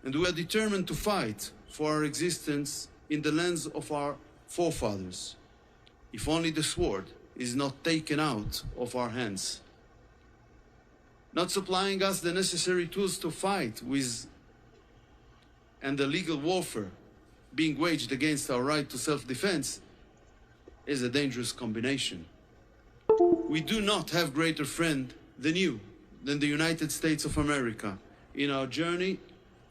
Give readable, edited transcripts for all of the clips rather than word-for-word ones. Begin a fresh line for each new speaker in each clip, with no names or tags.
and we are determined to fight for our existence in the lands of our forefathers, if only the sword is not taken out of our hands. Not supplying us the necessary tools to fight with, and the legal warfare being waged against our right to self-defense is a dangerous combination. We do not have greater friend than you, than the United States of America, in our journey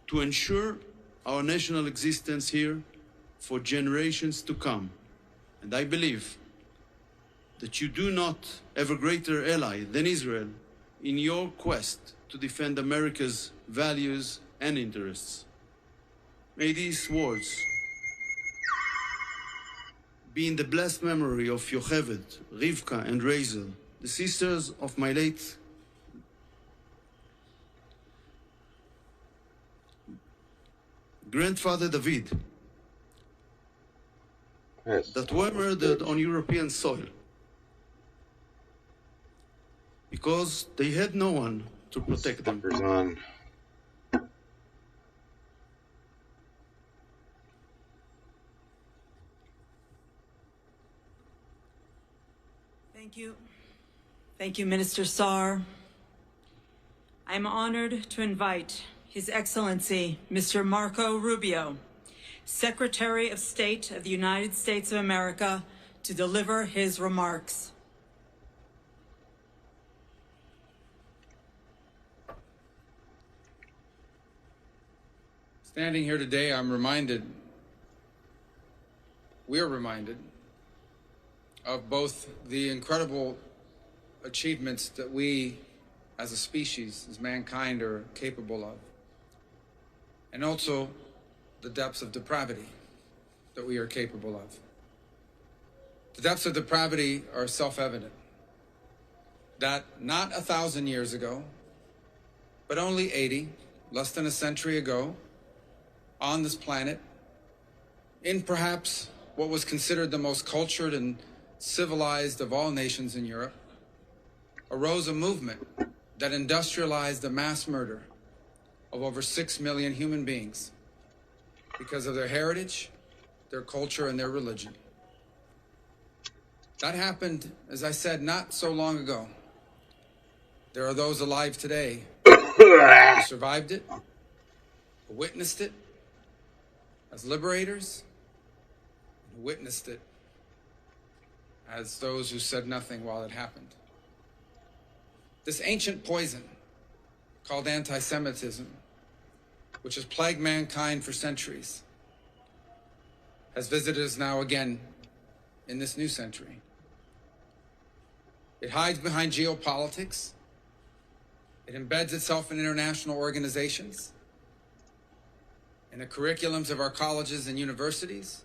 to ensure our national existence here for generations to come. And I believe that you do not have a greater ally than Israel in your quest to defend America's values and interests. May these words be in the blessed memory of Yocheved, Rivka, and Razel, the sisters of my late grandfather David,
Yes.
that were murdered on European soil because they had no one to protect them.
Fuckers on.
Thank you. Thank you, Minister Saar. I am honored to invite His Excellency, Mr. Marco Rubio, Secretary of State of the United States of America, to deliver his remarks.
Standing here today, we're reminded of both the incredible achievements that we as a species, as mankind, are capable of, and also the depths of depravity that we are capable of. The depths of depravity are self-evident, that not 1,000 years ago, but only 80, less than a century ago, on this planet, in perhaps what was considered the most cultured and civilized of all nations in Europe, arose a movement that industrialized the mass murder of over 6 million human beings because of their heritage, their culture, and their religion. That happened, as I said, not so long ago. There are those alive today who survived it, who witnessed it as liberators, and who witnessed it as those who said nothing while it happened. This ancient poison called antisemitism, which has plagued mankind for centuries, has visited us now again in this new century. It hides behind geopolitics. It embeds itself in international organizations, in the curriculums of our colleges and universities,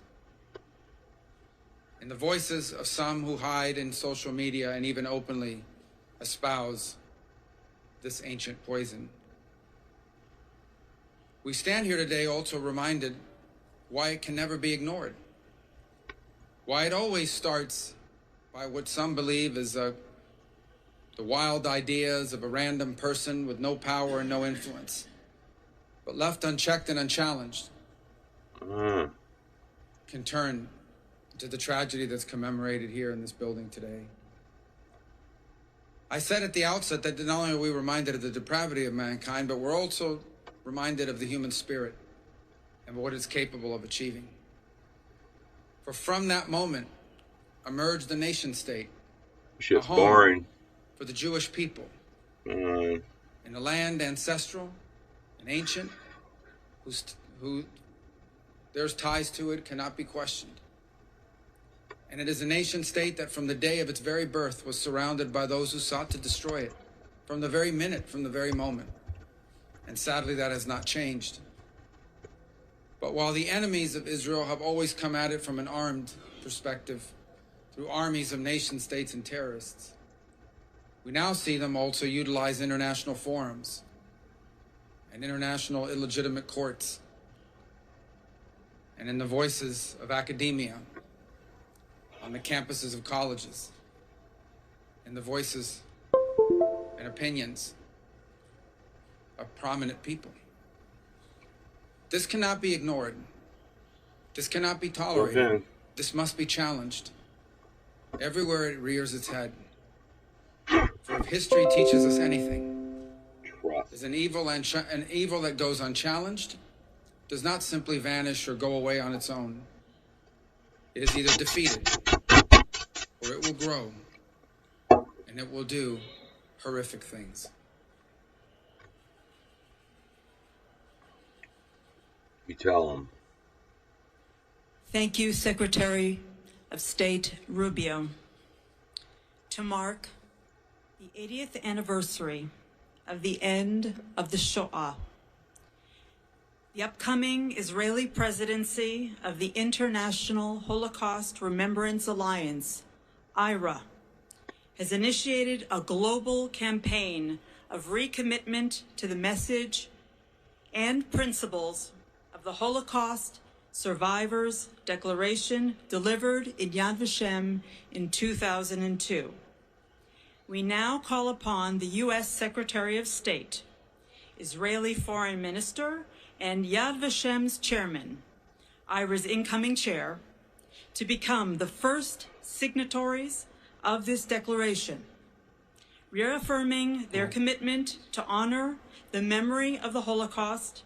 in the voices of some who hide in social media and even openly espouse this ancient poison. We stand here today also reminded why it can never be ignored, why it always starts by what some believe is the wild ideas of a random person with no power and no influence, but left unchecked and unchallenged, can turn to the tragedy that's commemorated here in this building today. I said at the outset that not only are we reminded of the depravity of mankind, but we're also reminded of the human spirit and what it's capable of achieving. For from that moment emerged the nation state,
Shit's boring.
for the Jewish people, in a land ancestral and ancient, who there's ties to it cannot be questioned. And it is a nation state that from the day of its very birth was surrounded by those who sought to destroy it, from the very minute, from the very moment. And sadly, that has not changed. But while the enemies of Israel have always come at it from an armed perspective, through armies of nation states and terrorists, we now see them also utilize international forums and international illegitimate courts, and in the voices of academia on the campuses of colleges, and the voices and opinions of prominent people. This cannot be ignored. This cannot be tolerated.
Okay.
This must be challenged. Everywhere it rears its head. For if history teaches us anything,
Trust.
an evil that goes unchallenged does not simply vanish or go away on its own. It is either defeated or it will grow, and it will do horrific things.
You tell them.
Thank you, Secretary of State Rubio. To mark the 80th anniversary of the end of the Shoah, the upcoming Israeli presidency of the International Holocaust Remembrance Alliance, IRA, has initiated a global campaign of recommitment to the message and principles of the Holocaust Survivors Declaration delivered in Yad Vashem in 2002. We now call upon the U.S. Secretary of State, Israeli Foreign Minister, and Yad Vashem's chairman, IRA's incoming chair, to become the first signatories of this declaration, reaffirming their commitment to honor the memory of the Holocaust,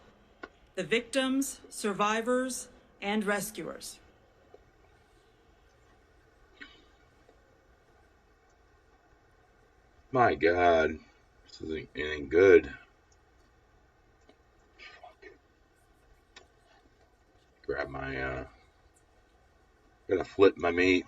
the victims, survivors, and rescuers.
My God, this isn't anything good. Grab my, gotta flip my meat.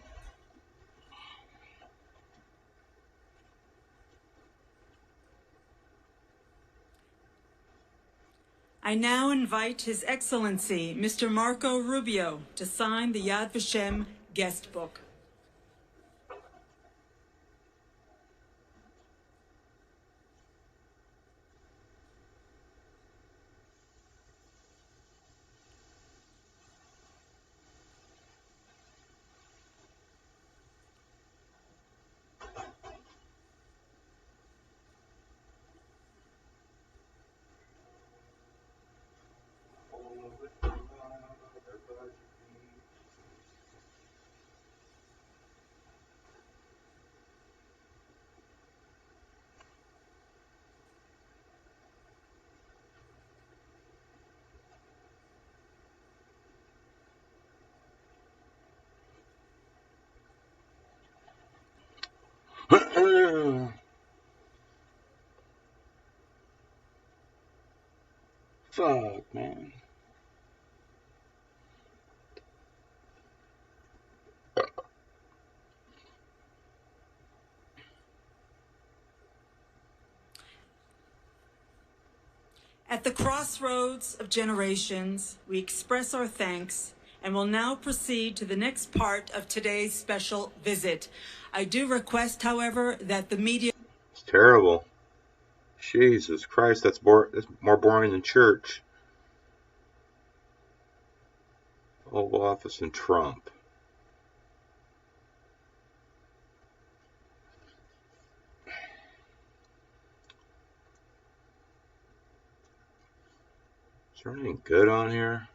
I now invite His Excellency, Mr. Marco Rubio, to sign the Yad Vashem guest book.
Fuck, man.
At the crossroads of generations, we express our thanks and will now proceed to the next part of today's special visit. I do request, however, that the media...
It's terrible. Jesus Christ, that's more boring than church. Oval Office and Trump. Is there anything good on here?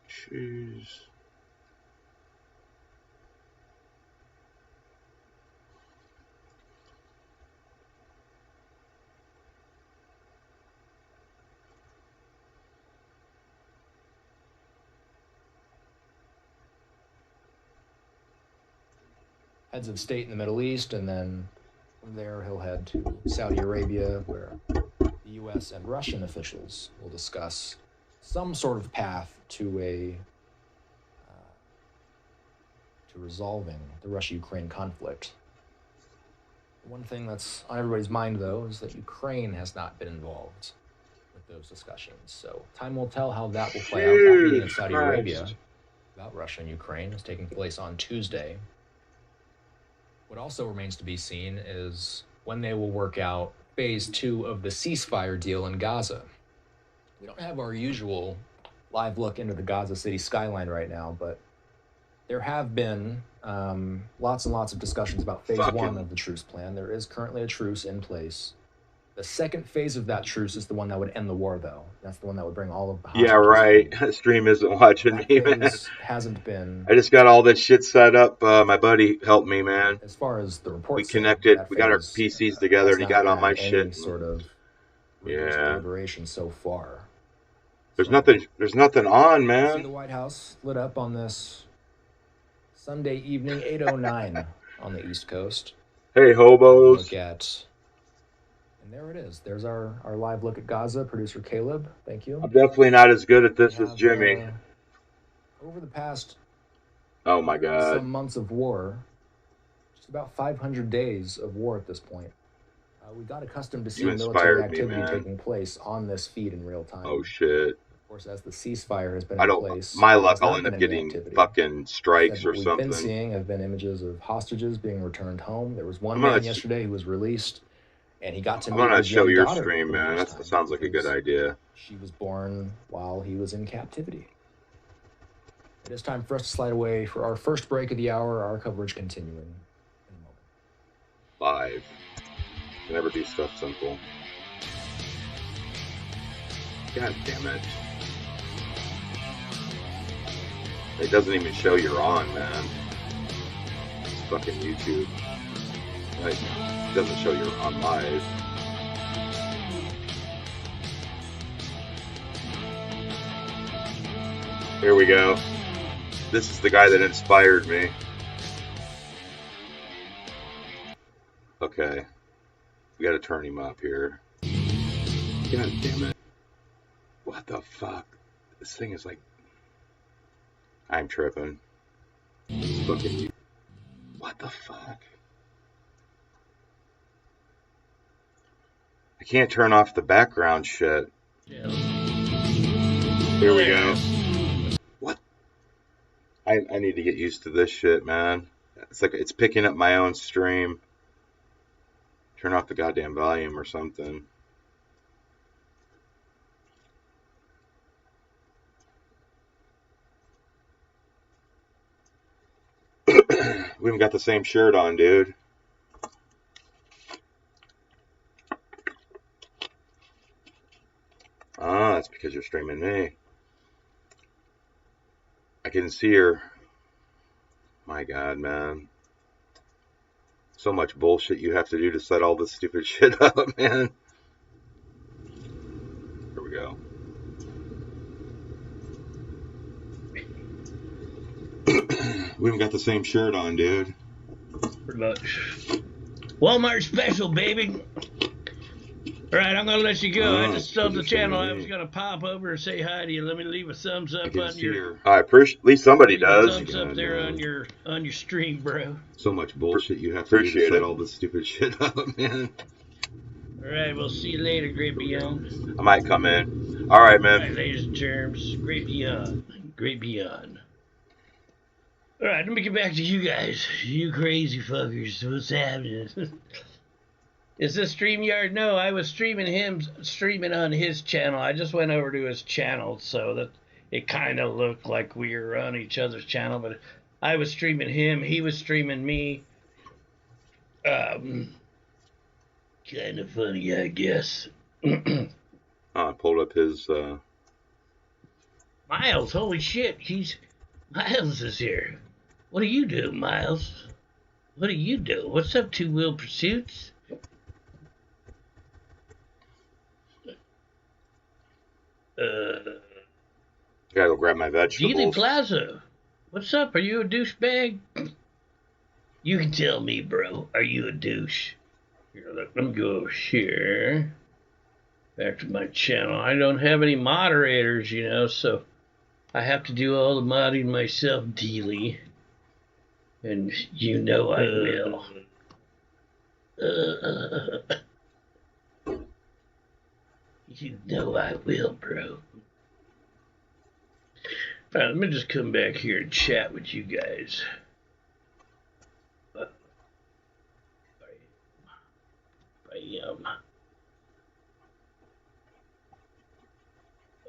Jeez.
Heads of state in the Middle East, and then from there he'll head to Saudi Arabia, where the U.S. and Russian officials will discuss some sort of path to resolving the Russia-Ukraine conflict. One thing that's on everybody's mind, though, is that Ukraine has not been involved with those discussions. So time will tell how that will play out. That meeting in Saudi Arabia about Russia and Ukraine is taking place on Tuesday. What also remains to be seen is when they will work out phase 2 of the ceasefire deal in Gaza. We don't have our usual live look into the Gaza City skyline right now, but There have been lots and lots of discussions about phase one of the truce plan. There is currently a truce in place. The second phase of that truce is the one that would end the war, though. That's the one that would bring all of the hostages
Yeah, right.
home.
Stream isn't watching
That
me, man.
phase hasn't been.
I just got all this shit set up. My buddy helped me, man.
As far as the reports
We
say,
connected.
that
We got our
phase,
PCs together,
has
and he
not
got all my
had any
shit.
sort of rigorous
Yeah.
deliberation so far.
There's
So,
nothing. There's nothing on,
see
man.
the White House lit up on this Sunday evening, 8:09 on the East Coast.
Hey,
Live
hobos.
look at, and there it is. There's our live look at Gaza. Producer Caleb, thank you.
I'm definitely not as good at this
We
as
have,
Jimmy.
over the past
Oh my god.
some months of war, just about 500 days of war at this point. We got accustomed to seeing military
inspired me,
activity
man.
taking place on this feed in real time.
Oh shit.
Of course, as the ceasefire has been
I
in
don't.
place,
My
there
luck,
has
I'll
not
end
been
up
any
getting
activity.
fucking strikes
Instead,
or
what we've
something.
been seeing have been images of hostages being returned home. There was one
I'm gonna
man
sh-
yesterday who was released, and he got to
I'm
meet
gonna
his
show
young
your
daughter
stream,
for the
man.
first
That
time
sounds like a good
because
idea.
she was born while he was in captivity. It is time for us to slide away for our first break of the hour. Our coverage continuing in a moment.
Live. Can never do stuff simple. God damn it. It doesn't even show you're on, man. It's fucking YouTube. Like, it doesn't show you're on live. Here we go. This is the guy that inspired me. Okay. We gotta turn him up here. God damn it. What the fuck? This thing is like... I'm tripping. It's fucking... What the fuck? I can't turn off the background shit. Here we go. What? I need to get used to this shit, man. It's like it's picking up my own stream. Turn off the goddamn volume or something. We haven't got the same shirt on, dude. Ah, that's because you're streaming me. I can see her. My God, man. So much bullshit you have to do to set all this stupid shit up, man. Here we go. We haven't got the same shirt on, dude.
Pretty much. Walmart special, baby. All right, I'm gonna let you go. I just saw the channel. I was gonna pop over and say hi to you. Let me leave a thumbs up on your.
I appreciate. At least somebody does.
Thumbs up there on your stream, bro.
So much bullshit you have to do to set all this stupid shit up, man.
All right, we'll see you later, Great Beyond.
I might come in. All right, man.
All right, ladies and germs, Great Beyond, Great Beyond. All right, let me get back to you guys. You crazy fuckers, what's happening? Is this StreamYard? No, I was streaming on his channel. I just went over to his channel so that it kind of looked like we were on each other's channel, but I was streaming him, he was streaming me. Kind of funny, I guess.
I pulled up his,
Miles, holy shit, Miles is here. What do you do, Miles? What do you do? What's up, Two Wheel Pursuits?
gotta go grab my vegetables.
Dealey Plaza, what's up? Are you a douchebag? You can tell me, bro. Are you a douche? Here, let me go over here. Back to my channel. I don't have any moderators, you know, so I have to do all the modding myself, Dealey. And you know I will. You know I will, bro. Alright, let me just come back here and chat with you guys.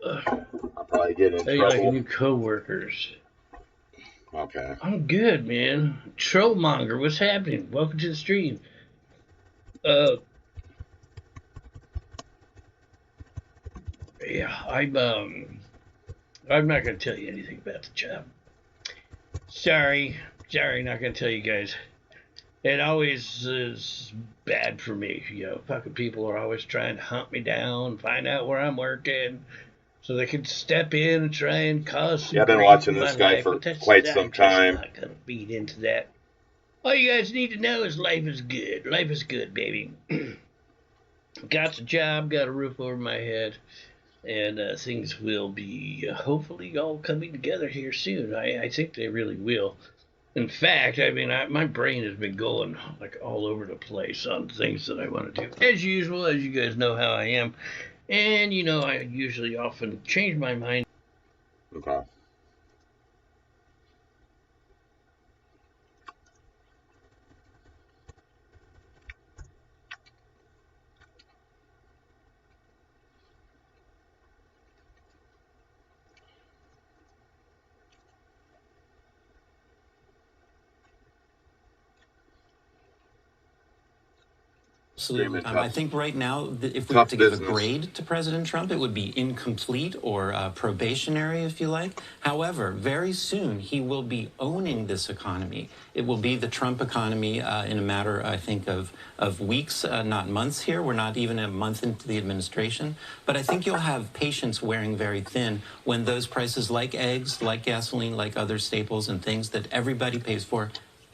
I'll probably get in
How you like
trouble.
new co-workers?
Okay.
I'm good, man. Trollmonger, what's happening? Welcome to the stream. Yeah, I'm not gonna tell you anything about the job. Sorry, not gonna tell you guys. It always is bad for me, you know. Fucking people are always trying to hunt me down, find out where I'm working, so they can step in and try and cause some
Yeah, I've been
grief
watching
in my
this guy
life.
for
But
quite
I'm
some
just
time.
not gonna feed into that. All you guys need to know is life is good. Life is good, baby. Got a job, got a roof over my head, and things will be hopefully all coming together here soon. I think they really will. In fact, I mean, my brain has been going like all over the place on things that I want to do. As usual, as you guys know how I am. And, you know, I usually often change my mind.
Okay.
Absolutely. I think right now, if we were to give a grade to President Trump, it would be incomplete or probationary, if you like. However, very soon he will be owning this economy. It will be the Trump economy in a matter, I think, of weeks, not months here. We're not even a month into the administration. But I think you'll have patience wearing very thin when those prices like eggs, like gasoline, like other staples and things that everybody pays for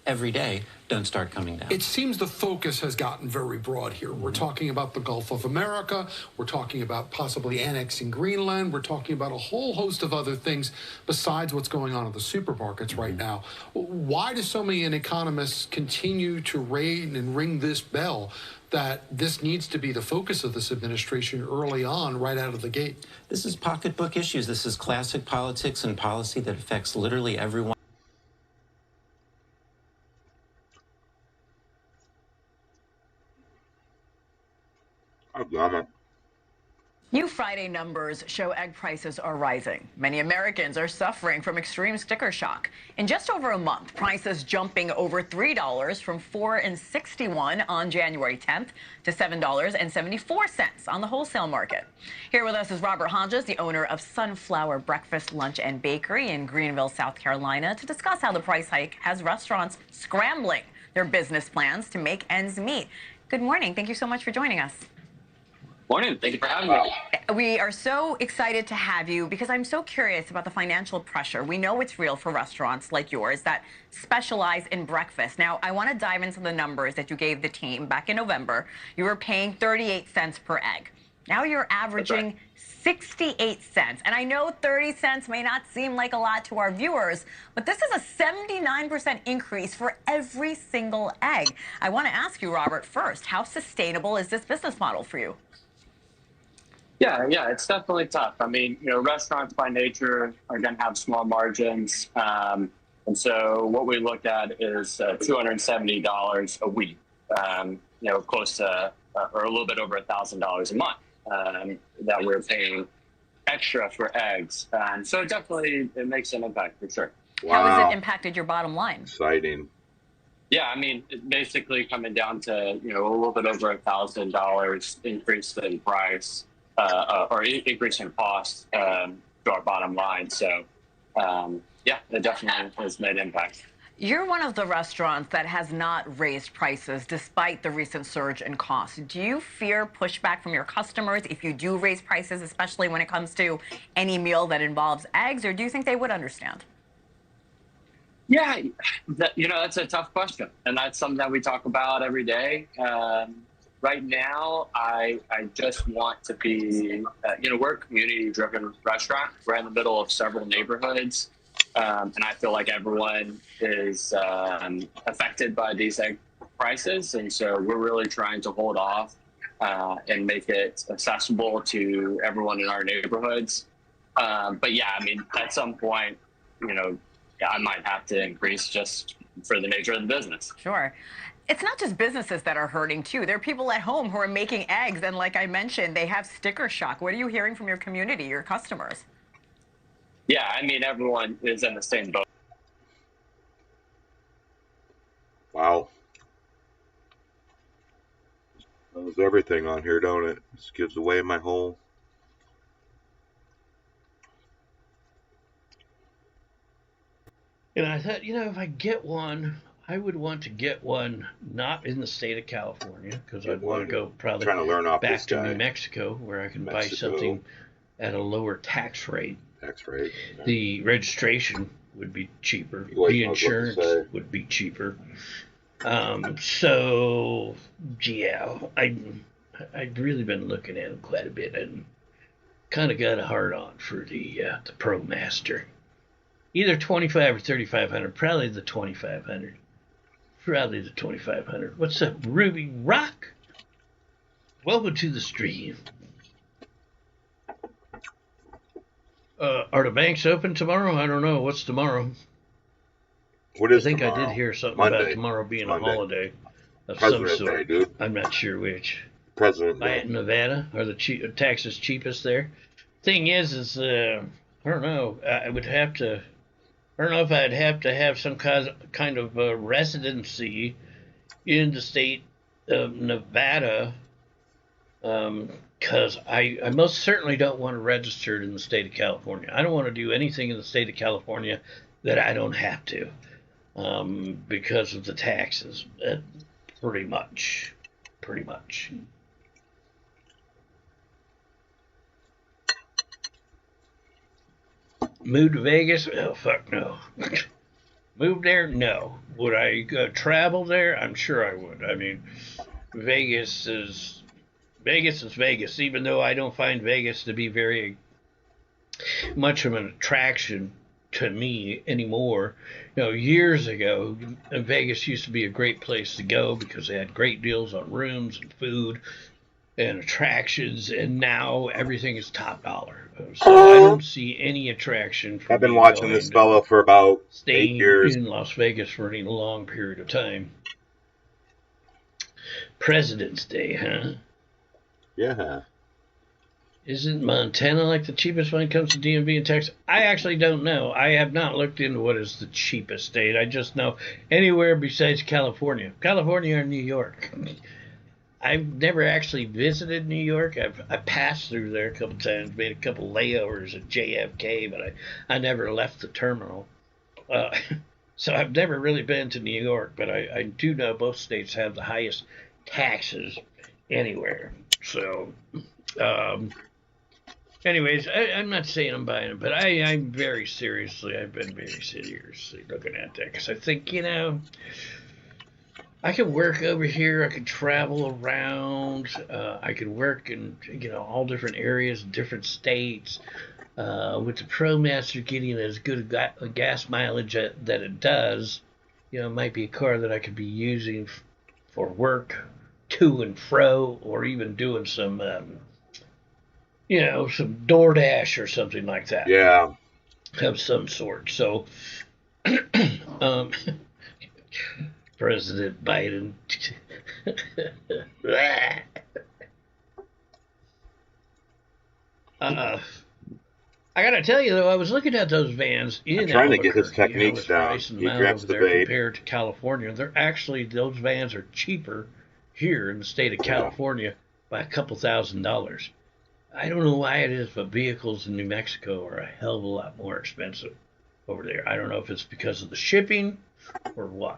every day don't start coming down.
It seems the focus has gotten very broad here. We're talking about the Gulf of America. We're talking about possibly annexing Greenland. We're talking about a whole host of other things besides what's going on in the supermarkets right now. Why do so many economists continue to rain and ring this bell that this needs to be the focus of this administration early on, right out of the gate?
This is pocketbook issues. This is classic politics and policy that affects literally everyone.
New Friday numbers show egg prices are rising. Many Americans are suffering from extreme sticker shock. In just over a month, prices jumping over $3 from $4.61 on January 10th to $7.74 on the wholesale market. Here with us is Robert Hodges, the owner of Sunflower Breakfast, Lunch and Bakery in Greenville, South Carolina, to discuss how the price hike has restaurants scrambling their business plans to make ends meet. Good morning. Thank you so much for joining us.
Morning. Thank you for having me.
We are so excited to have you because I'm so curious about the financial pressure. We know it's real for restaurants like yours that specialize in breakfast. Now, I want to dive into the numbers that you gave the team back in November. You were paying 38 cents per egg. Now you're averaging 68 cents. And I know 30 cents may not seem like a lot to our viewers, but this is a 79% increase for every single egg. I want to ask you, Robert, first, how sustainable is this business model for you?
Yeah, it's definitely tough. I mean, you know, restaurants by nature are going to have small margins. And so what we looked at is $270 a week, you know, close to or a little bit over $1,000 a month that we're paying extra for eggs. So definitely it makes an impact for sure.
Wow. How has it impacted your bottom line?
Exciting.
Yeah, I mean, it's basically coming down to, you know, a little bit over $1,000 increase in price. Or increase in cost to our bottom line. So, yeah, it definitely has made impact.
You're one of the restaurants that has not raised prices despite the recent surge in costs. Do you fear pushback from your customers if you do raise prices, especially when it comes to any meal that involves eggs, or do you think they would understand?
Yeah, you know, that's a tough question. And that's something that we talk about every day. Right now, I just want to be, you know, we're a community-driven restaurant. We're in the middle of several neighborhoods, and I feel like everyone is affected by these egg prices, and so we're really trying to hold off and make it accessible to everyone in our neighborhoods. But yeah, I mean, at some point, you know, I might have to increase just for the nature of the business.
Sure. It's not just businesses that are hurting, too. There are people at home who are making eggs, and like I mentioned, they have sticker shock. What are you hearing from your community, your customers?
Yeah, I mean, everyone is in the same boat.
Wow. Knows everything on here, don't it? Just gives away my whole.
And I thought, if I get one, I would want to get one not in the state of California, because I'd want to go probably
trying to learn off
back
this
to
guy.
New Mexico, where I can buy something at a lower tax rate.
Yeah.
The registration would be cheaper. The insurance would be cheaper. So yeah, I'd really been looking at them quite a bit, and kind of got a hard on for the Pro Master. Either 25 or 3500. Probably the 2500. Probably the 2500. What's up, Ruby Rock? Welcome to the stream. Are the banks open tomorrow? I don't know. What's tomorrow?
What is
I think
tomorrow?
I did hear something
Monday.
about tomorrow being a holiday of
President's
some sort.
Day, dude.
I'm not sure which.
President Day.
In Nevada, are the taxes cheapest there? Thing is I don't know. I would have to. I don't know if I'd have to have some kind of residency in the state of Nevada, because I most certainly don't want to register in the state of California. I don't want to do anything in the state of California that I don't have to, because of the taxes. Pretty much. Move to Vegas? Oh, fuck no. Move there? No. Would I travel there? I'm sure I would. I mean, Vegas is Vegas, even though I don't find Vegas to be very much of an attraction to me anymore. Years ago, Vegas used to be a great place to go because they had great deals on rooms and food and attractions, and now everything is top dollar. So I don't see any attraction for
I've been watching this fellow for about 8 years.
Staying in Las Vegas for any long period of time. President's Day, huh?
Yeah.
Isn't Montana like the cheapest when it comes to DMV and Texas? I actually don't know. I have not looked into what is the cheapest state. I just know anywhere besides California. California or New York. I've never actually visited New York. I passed through there a couple times, made a couple layovers at JFK, but I never left the terminal. So I've never really been to New York, but I do know both states have the highest taxes anywhere. So, anyways, I'm not saying I'm buying it, but I've been very seriously looking at that, because I think, I could work over here. I could travel around. I could work in, all different areas, different states. With the ProMaster getting as good a gas mileage that it does, it might be a car that I could be using for work, to and fro, or even doing some, some DoorDash or something like that.
Yeah.
Of some sort. So, President Biden. I gotta tell you though, I was looking at those vans in
I'm trying to get his techniques down. He grabs the bait.
Compared to California, those vans are cheaper here in the state of California by a couple $1,000s. I don't know why it is, but vehicles in New Mexico are a hell of a lot more expensive over there. I don't know if it's because of the shipping or what.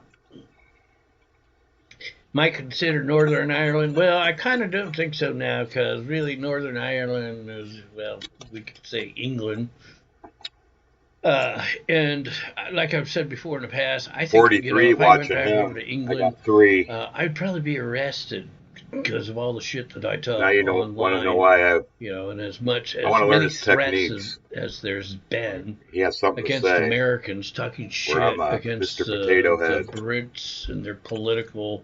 Might consider Northern Ireland. Well, I kind of don't think so now, because really Northern Ireland is, well, we could say England. And like I've said before in the past, I think
43
if I went back
him.
over to England,
I got 3.
I'd probably be arrested because of all the shit that I talk.
Now you want to know why I.
And as much as
many
threats as there's been against Americans talking shit against the Brits and their political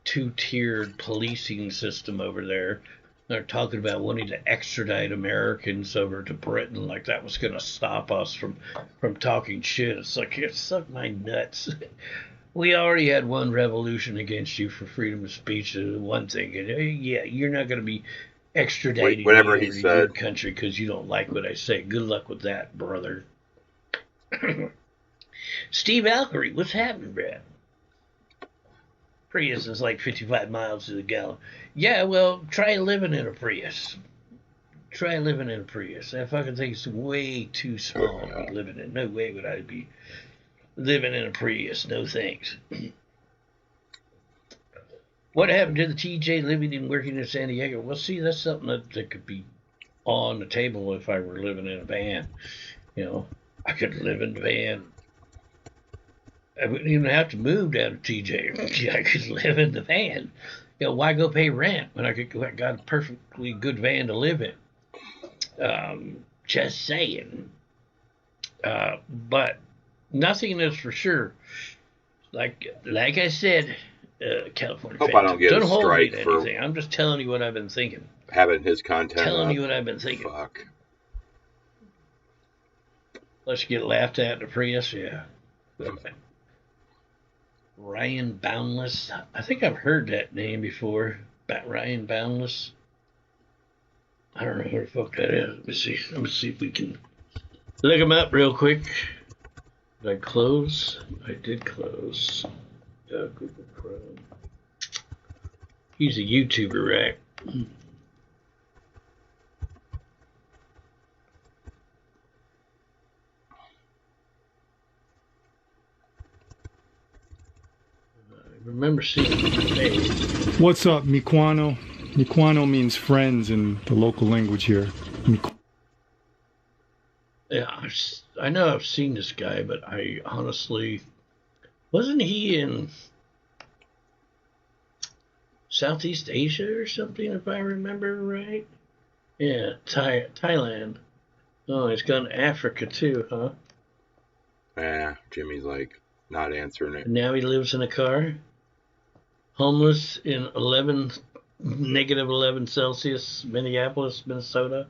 two-tiered policing system over there. They're talking about wanting to extradite Americans over to Britain, like that was going to stop us from talking shit. It's like, it sucked my nuts. We already had one revolution against you for freedom of speech, one thing. And yeah, you're not going to be extraditing me over to your country because you don't like what I say. Good luck with that, brother. Steve Alkery, what's happening, Brad? Prius is like 55 miles to the gallon. Yeah, well, try living in a Prius. Try living in a Prius. That fucking thing's way too small to be living in. No way would I be living in a Prius. No thanks. What happened to the TJ living and working in San Diego? Well, see, that's something that could be on the table if I were living in a van. You know, I could live in the van. I wouldn't even have to move down to TJ. I could live in the van. You know, why go pay rent when I got a perfectly good van to live in? Just saying. But nothing is for sure. Like I said, California
Hope
fans,
I don't get a
hold me
strike
to
for
anything. I'm just telling you what I've been thinking.
having his content.
Telling you what I've been thinking.
Fuck.
Let's get laughed at in the Prius, yeah. Ryan Boundless. I think I've heard that name before. Ryan Boundless. I don't know who the fuck that is. Let me see if we can look him up real quick. Did I close? I did close. Google Chrome. He's a YouTuber, right? I remember seeing his face.
What's up, Miquano? Miquano means friends in the local language here.
Yeah, I know I've seen this guy, but I honestly... Wasn't he in Southeast Asia or something, if I remember right? Yeah, Thailand. Oh, he's gone to Africa too, huh?
Yeah, Jimmy's like not answering it.
And now he lives in a car? Homeless in negative 11 Celsius, Minneapolis, Minnesota.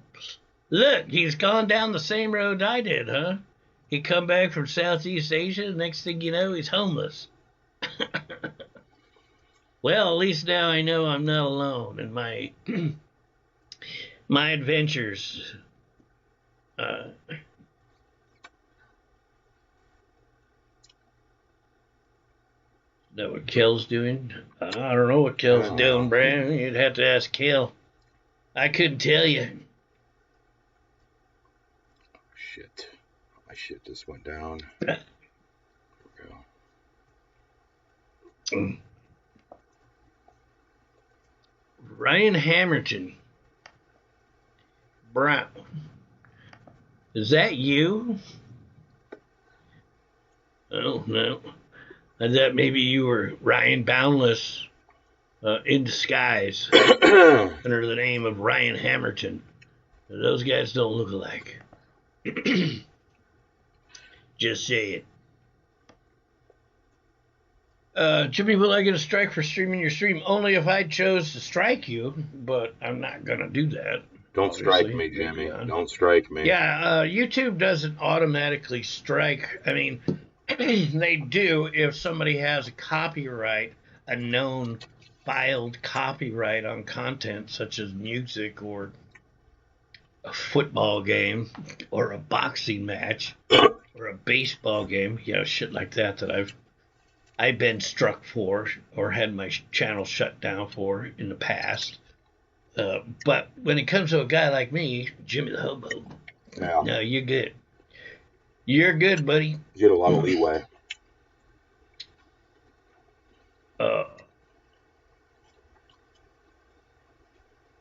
Look, he's gone down the same road I did, huh? He come back from Southeast Asia, next thing you know, he's homeless. Well, at least now I know I'm not alone in my my adventures. Know what Kel's doing? I don't know what Kel's doing, Brandon. You'd have to ask Kel. I couldn't tell you.
Shit. My shit just went down. There we go.
Ryan Hamilton. Brown. Is that you? Oh, no. I thought maybe you were Ryan Boundless in disguise under the name of Ryan Hamilton. Those guys don't look alike. Just say it. Jimmy, will I get a strike for streaming your stream? Only if I chose to strike you, but I'm not going to do that.
Don't strike me, Jimmy. Don't strike me.
Yeah, YouTube doesn't automatically strike. I mean, they do if somebody has a copyright, a known filed copyright on content such as music or a football game or a boxing match or a baseball game, you know, shit like that that I've been struck for or had my channel shut down for in the past. But when it comes to a guy like me, Jimmy the Hobo, no, you're good. You're good, buddy.
You get a lot of leeway.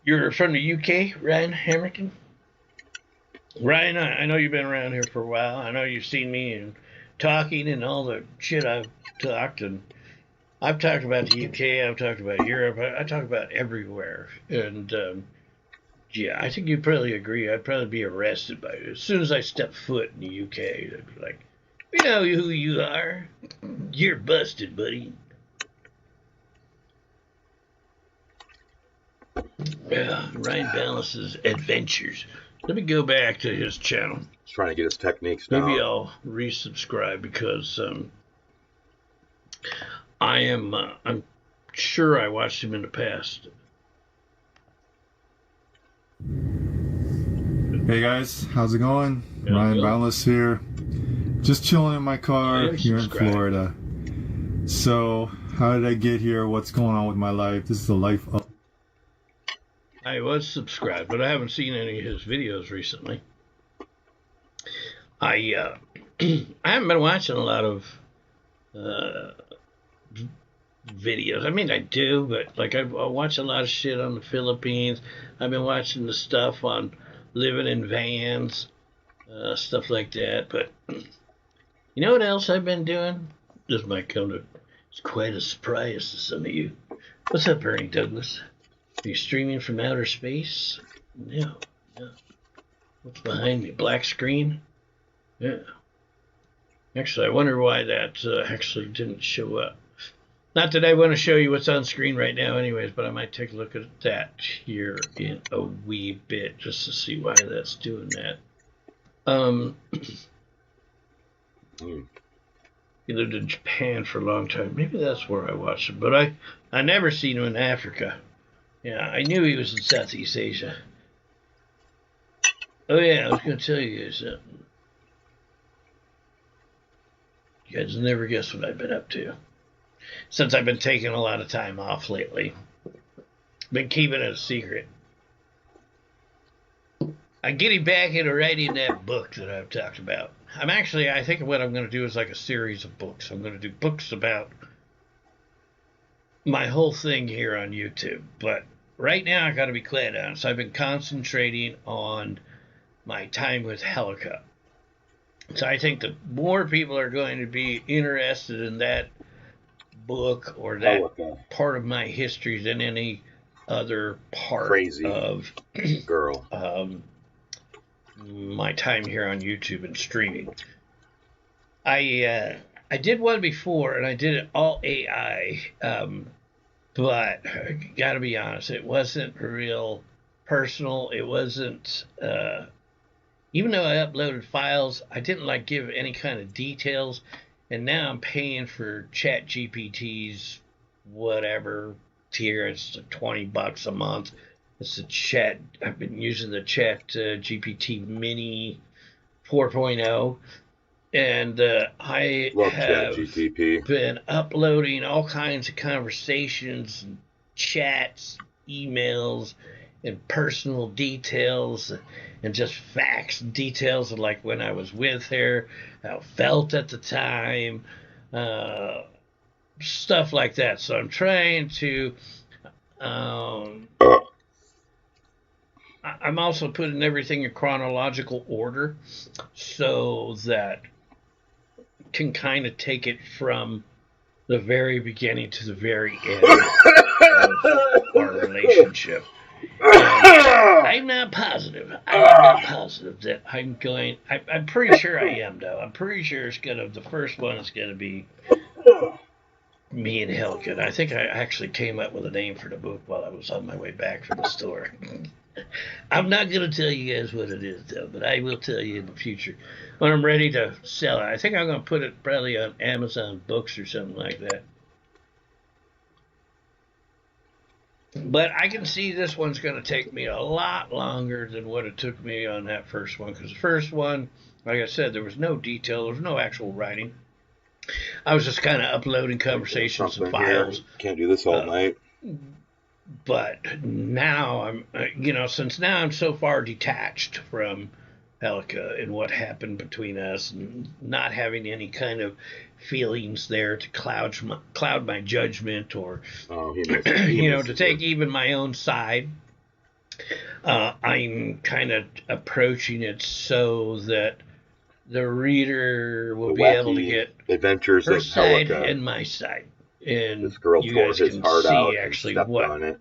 You're from the UK, Ryan Hamilton? Ryan, I know you've been around here for a while. I know you've seen me and talking and all the shit I've talked. And I've talked about the UK. I've talked about Europe. I talk about everywhere. And, yeah, I think you'd probably agree. I'd probably be arrested by it. As soon as I step foot in the UK, they'd be like, we know who you are. You're busted, buddy. Yeah, Ryan Balance's Adventures. Let me go back to his channel.
He's trying to get his techniques down.
Maybe I'll resubscribe because I'm sure I watched him in the past.
Hey guys, how's it going? Ryan Boundless here. Just chilling in my car here in Florida. So, How did I get here? What's going on with my life? This is a life of...
I was subscribed, but I haven't seen any of his videos recently. I haven't been watching a lot of videos. I mean, I do, but like I watch a lot of shit on the Philippines. I've been watching the stuff on living in vans, stuff like that. But you know what else I've been doing? This might come to, it's quite a surprise to some of you. What's up, Bernie Douglas? Are you streaming from outer space? No, no. What's behind me? Black screen? Yeah. Actually, I wonder why that actually didn't show up. Not that I want to show you what's on screen right now anyways, but I might take a look at that here in a wee bit just to see why that's doing that. He lived in Japan for a long time. Maybe that's where I watched him, but I never seen him in Africa. Yeah, I knew he was in Southeast Asia. Oh yeah, I was going to tell you guys something. You guys will never guess what I've been up to. Since I've been taking a lot of time off lately. Been keeping it a secret. I'm getting back into writing that book that I've talked about. I think what I'm going to do is like a series of books. I'm going to do books about my whole thing here on YouTube. But right now I got to be quite honest. I've been concentrating on my time with Holocaust. So I think that more people are going to be interested in that book or that part of my history than any other part of
girl
my time here on YouTube and streaming. I did one before and I did it all AI, but gotta be honest, it wasn't real personal. It wasn't even though I uploaded files, I didn't like give any kind of details. And now I'm paying for Chat GPT's whatever tier. It's $20 a month. It's the Chat. I've been using the Chat GPT Mini 4.0, and I have been uploading all kinds of conversations, and chats, emails, and personal details, and just facts and details of like when I was with her, how I felt at the time, stuff like that. So I'm trying to, I'm also putting everything in chronological order so that can kind of take it from the very beginning to the very end of our relationship. I'm not positive. I am not positive that I'm going. I'm pretty sure I am, though. I'm pretty sure it's the first one is gonna be me and Helgen. I think I actually came up with a name for the book while I was on my way back from the store. I'm not gonna tell you guys what it is, though, but I will tell you in the future when I'm ready to sell it. I think I'm gonna put it probably on Amazon Books or something like that. But I can see this one's going to take me a lot longer than what it took me on that first one. Because the first one, like I said, there was no detail. There was no actual writing. I was just kind of uploading conversations and files.
Here. Can't do this all night.
But now I'm, since now I'm so far detached from Helica and what happened between us and not having any kind of feelings there to cloud my judgment or to take even my own side. I'm kind of approaching it so that the reader will be able to get
adventures
her
of
side
Helica.
and my side, and
this girl
you
tore
guys
his
can
heart
see
out
actually
and
what
on it.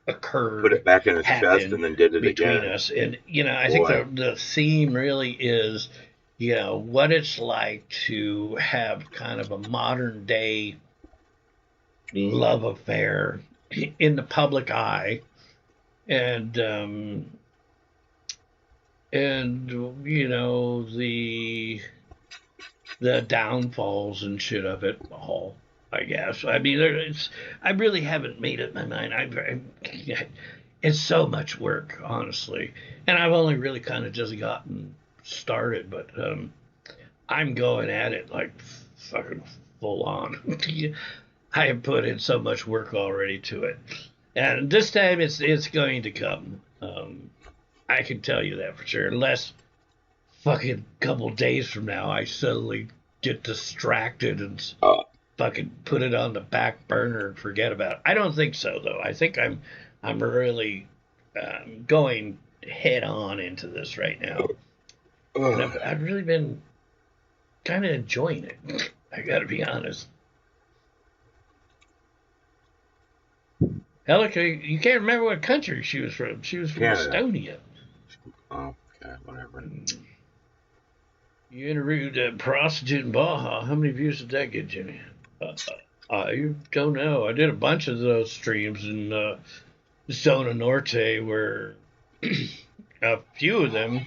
Occurred,
put it back in his chest, and then did it
between
again.
us. And I think the theme really is, what it's like to have kind of a modern day love affair in the public eye, and the downfalls and shit of it all. I guess. I mean, I really haven't made up my mind. It's so much work, honestly, and I've only really kind of just gotten started. But I'm going at it like fucking full on. I have put in so much work already to it, and this time it's going to come. I can tell you that for sure. Unless fucking couple days from now I suddenly get distracted and fucking put it on the back burner and forget about it. I don't think so though. I think I'm really going head on into this right now. And I've really been kind of enjoying it. I gotta be honest. Helica, you can't remember what country she was from. She was from Estonia.
Oh, okay, whatever.
You interviewed a prostitute in Baja. How many views did that get, Jimmy? I don't know. I did a bunch of those streams in Zona Norte where a few of them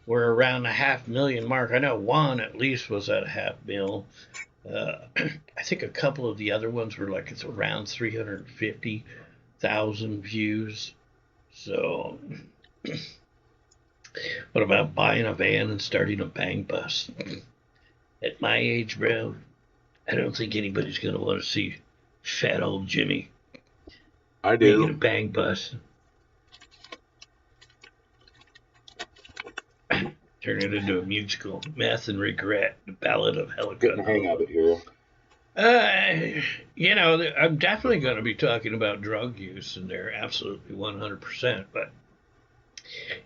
were around the 500,000 mark. I know one at least was at 500,000. I think a couple of the other ones were like it's around 350,000 views. So, what about buying a van and starting a bang bus? At my age, bro, I don't think anybody's going to want to see fat old Jimmy.
I do.
Making a bang bus. Turn it into a musical. Meth and Regret, the Ballad of Helica.
Getting the hang of it here.
You know, I'm definitely going to be talking about drug use, and they're absolutely 100%. But,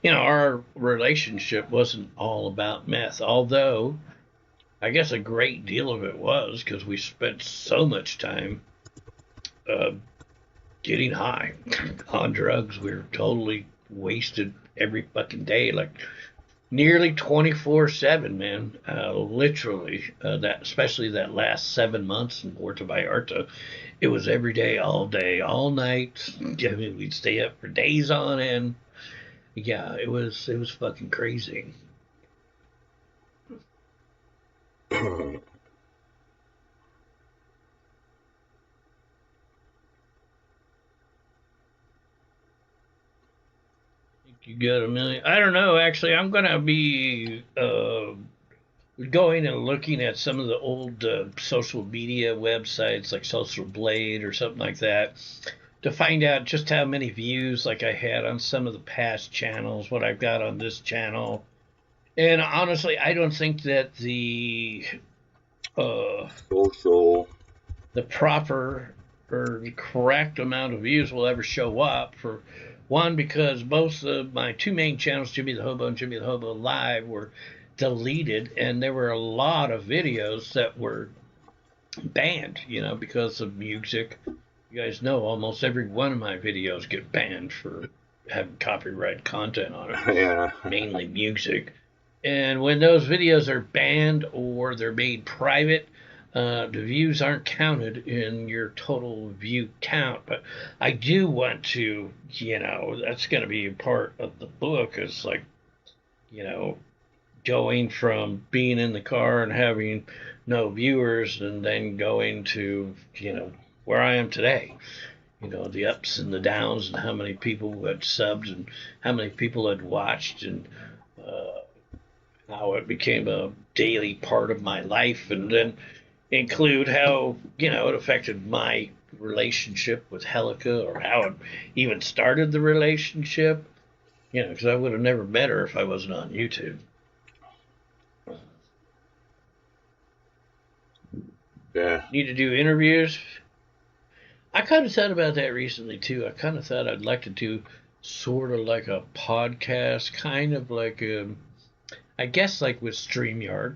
you know, our relationship wasn't all about meth, although I guess a great deal of it was because we spent so much time getting high on drugs. We were totally wasted every fucking day, like nearly 24/7, man. Literally, that especially that last 7 months in Puerto Vallarta, it was every day, all night. I mean, we'd stay up for days on end. Yeah, it was fucking crazy. You got a million? I don't know. Actually, I'm gonna be going and looking at some of the old social media websites like Social Blade or something like that to find out just how many views like I had on some of the past channels, what I've got on this channel. And honestly, I don't think that the proper or the correct amount of views will ever show up. For one, because both of my two main channels, Jimmy the Hobo and Jimmy the Hobo Live, were deleted, and there were a lot of videos that were banned, you know, because of music. You guys know almost every one of my videos get banned for having copyright content on it.
Yeah.
Mainly music. And when those videos are banned or they're made private, the views aren't counted in your total view count. But I do want to, you know, that's going to be a part of the book, is like, you know, going from being in the car and having no viewers and then going to, you know, where I am today. You know, the ups and the downs and how many people had subbed and how many people had watched, and how it became a daily part of my life, and then include how, you know, it affected my relationship with Helica, or how it even started the relationship, you know, because I would have never met her if I wasn't on YouTube.
Yeah.
Need to do interviews. I kind of thought about that recently too. I kind of thought I'd like to do sort of like a podcast, kind of like I guess like with StreamYard,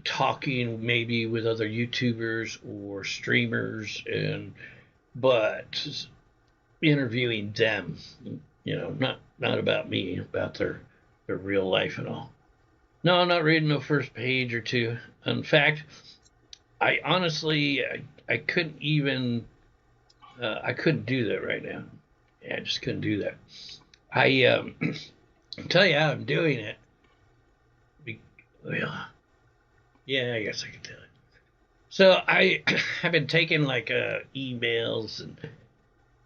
talking maybe with other YouTubers or streamers, but interviewing them, you know, not about me, about their real life and all. No, I'm not reading no first page or two. In fact, I honestly, I couldn't even, I couldn't do that right now. Yeah, I just couldn't do that. I'll tell you how I'm doing it. Well, yeah, I guess I can tell it. So I've been taking like emails and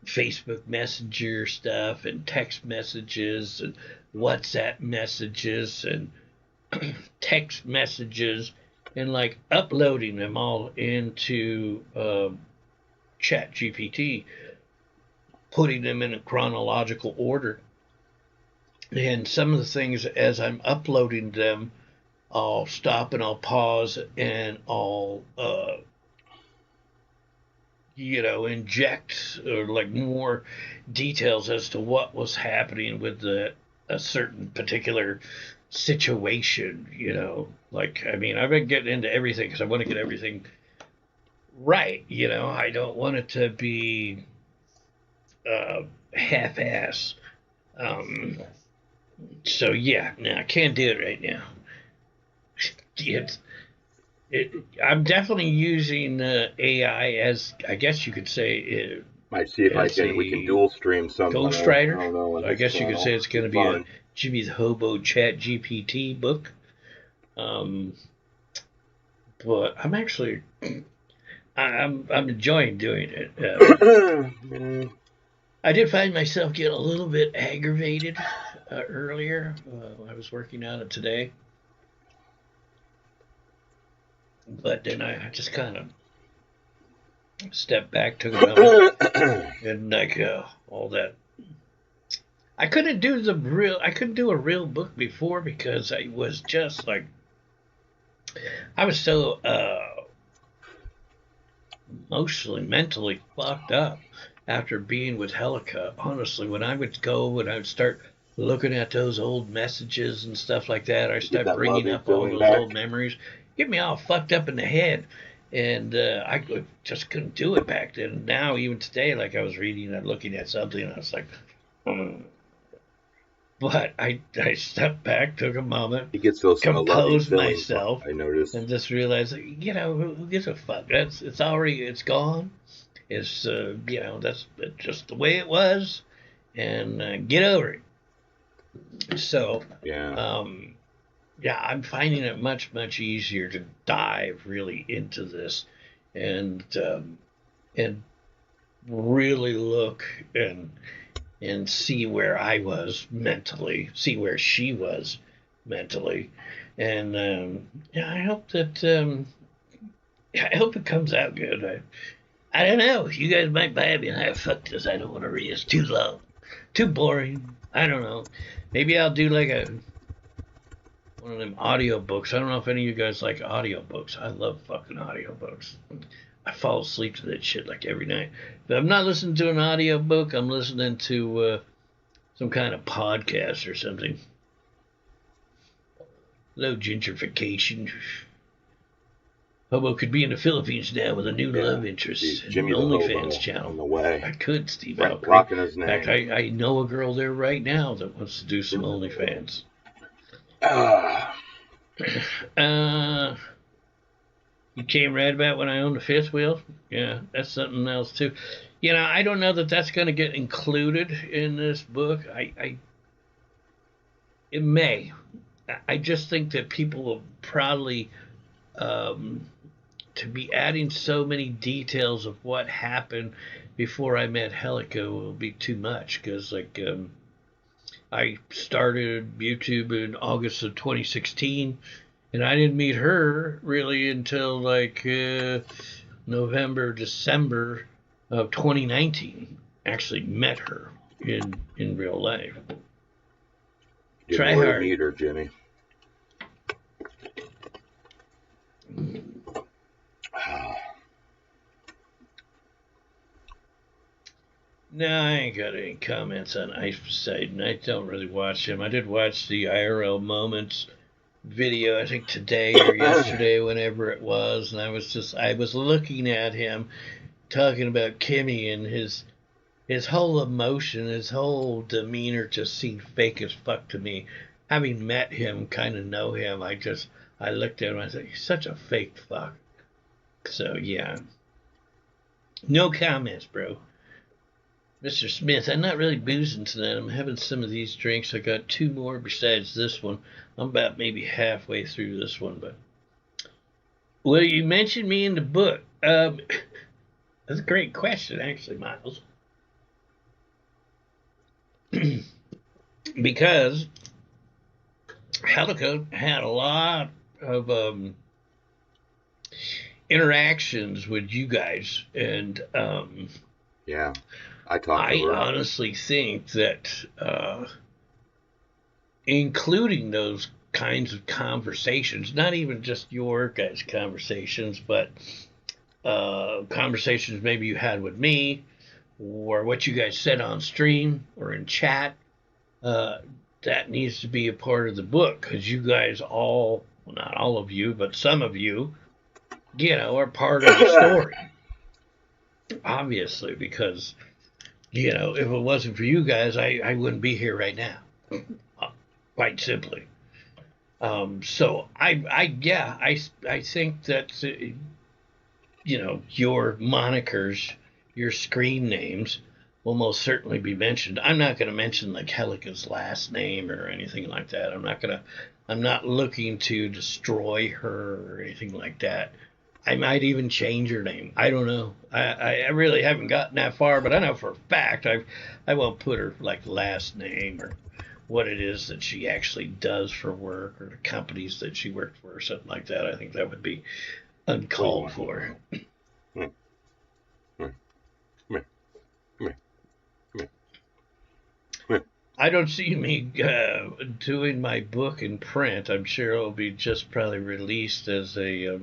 Facebook Messenger stuff and text messages and WhatsApp messages and text messages and like uploading them all into Chat GPT, putting them in a chronological order. And some of the things, as I'm uploading them, I'll stop and I'll pause and I'll inject or like more details as to what was happening with a certain particular situation. Like, I mean, I've been getting into everything because I want to get everything right. I don't want it to be half-ass. So yeah, no, I can't do it right now. I'm definitely using AI as, I guess you could say,
might see if we can dual stream something.
Ghostwriter.
I don't know.
So I guess you could say it's going to be a Jimmy's Hobo Chat GPT book. But I'm actually, I'm enjoying doing it. I did find myself getting a little bit aggravated earlier. I was working on it today. But then I just kind of stepped back, took a moment, and like all that. I couldn't do a real book before because I was just like, I was so emotionally, mentally fucked up after being with Helica. Honestly, when I would go and I would start looking at those old messages and stuff like that, I start bringing up all those old memories. Get me all fucked up in the head. And I just couldn't do it back then. Now, even today, like I was reading and looking at something, and I was like, But I stepped back, took a moment,
he gets those
composed myself,
I noticed,
and just realized, who gives a fuck? It's gone. It's that's just the way it was, and get over it. So
yeah.
I'm finding it much easier to dive really into this, and really look and see where I was mentally, see where she was mentally, and I hope that I hope it comes out good. I don't know. You guys might buy me and fuck this. I don't want to read it. It's too long, too boring. I don't know. Maybe I'll do like one of them audiobooks. I don't know if any of you guys like audiobooks. I love fucking audiobooks. I fall asleep to that shit like every night. But I'm not listening to an audiobook. I'm listening to some kind of podcast or something. Low gentrification. Hobo could be in the Philippines now with a new love interest.
Jimmy
and
the
OnlyFans
Hobo
channel.
on the way.
I could, Steve.
Rocking his name.
In fact, I know a girl there right now that wants to do some OnlyFans. You came right about when I owned the fifth wheel. Yeah, that's something else too. I don't know that that's going to get included in this book. It may. I just think that people will probably to be adding so many details of what happened before I met Helica will be too much, because I started YouTube in August of 2016, and I didn't meet her really until like November, December of 2019. Actually met her in real life. Try hard.
Meet her, Jimmy.
No, I ain't got any comments on Poseidon. I don't really watch him. I did watch the IRL Moments video, I think today or yesterday, whenever it was, and I was looking at him talking about Kimmy, and his whole emotion, his whole demeanor just seemed fake as fuck to me. Having met him, kind of know him, I looked at him and I said, he's such a fake fuck. So yeah. No comments, bro. Mr. Smith, I'm not really boozing tonight. I'm having some of these drinks. I got 2 more besides this one. I'm about maybe halfway through this one, but... Well, you mentioned me in the book. That's a great question, actually, Miles. Because Helica had a lot of interactions with you guys, and
yeah, I talked to
I
her.
honestly think that including those kinds of conversations, not even just your guys' conversations, but conversations maybe you had with me, or what you guys said on stream or in chat, that needs to be a part of the book, because you guys all, well, not all of you, but some of you, are part of the story. Obviously, because, if it wasn't for you guys, I wouldn't be here right now. Quite simply. So I think that, your monikers, your screen names will most certainly be mentioned. I'm not going to mention like Helica's last name or anything like that. I'm not looking to destroy her or anything like that. I might even change her name. I don't know. I really haven't gotten that far, but I know for a fact I won't put her like last name or what it is that she actually does for work or the companies that she worked for or something like that. I think that would be uncalled for. I don't see me doing my book in print. I'm sure it'll be just probably released as a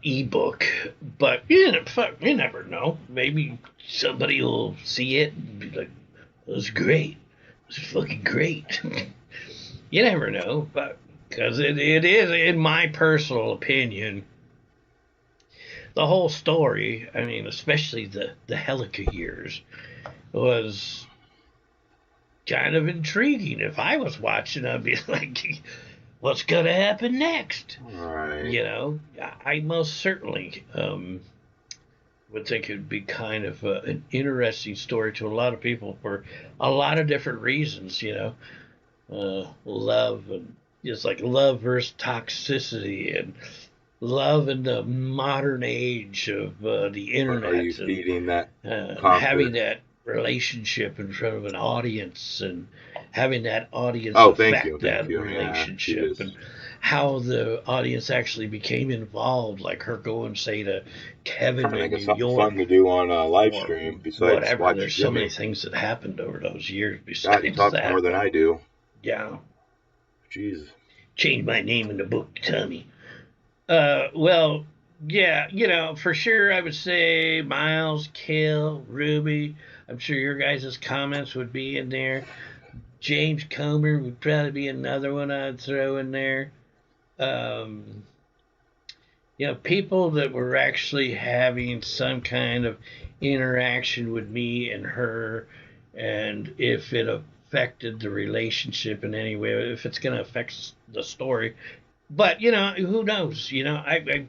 ebook. But you never know. Maybe somebody will see it and be like, "That was great. It was fucking great." You never know, but because it is, in my personal opinion, the whole story. I mean, especially the Helica years, was kind of intriguing. If I was watching, I'd be like, what's going to happen next?
Right.
I most certainly would think it would be kind of an interesting story to a lot of people for a lot of different reasons, love, and just like love versus toxicity, and love in the modern age of the internet.
Are you feeding that
having that relationship in front of an audience, and having that audience affect that relationship, and how the audience actually became involved, like her going, say, to Kevin in New York.
Fun to do on a live stream besides
whatever.
watch
There's
Jimmy.
so many things that happened over those years besides
God, he talks
that.
more than I do.
Yeah.
Jesus.
Change my name in the book, Tommy. Well, yeah, for sure I would say Miles, Kill, Ruby. I'm sure your guys' comments would be in there. James Comer would probably be another one I'd throw in there. People that were actually having some kind of interaction with me and her, and if it affected the relationship in any way, if it's going to affect the story. But, who knows? I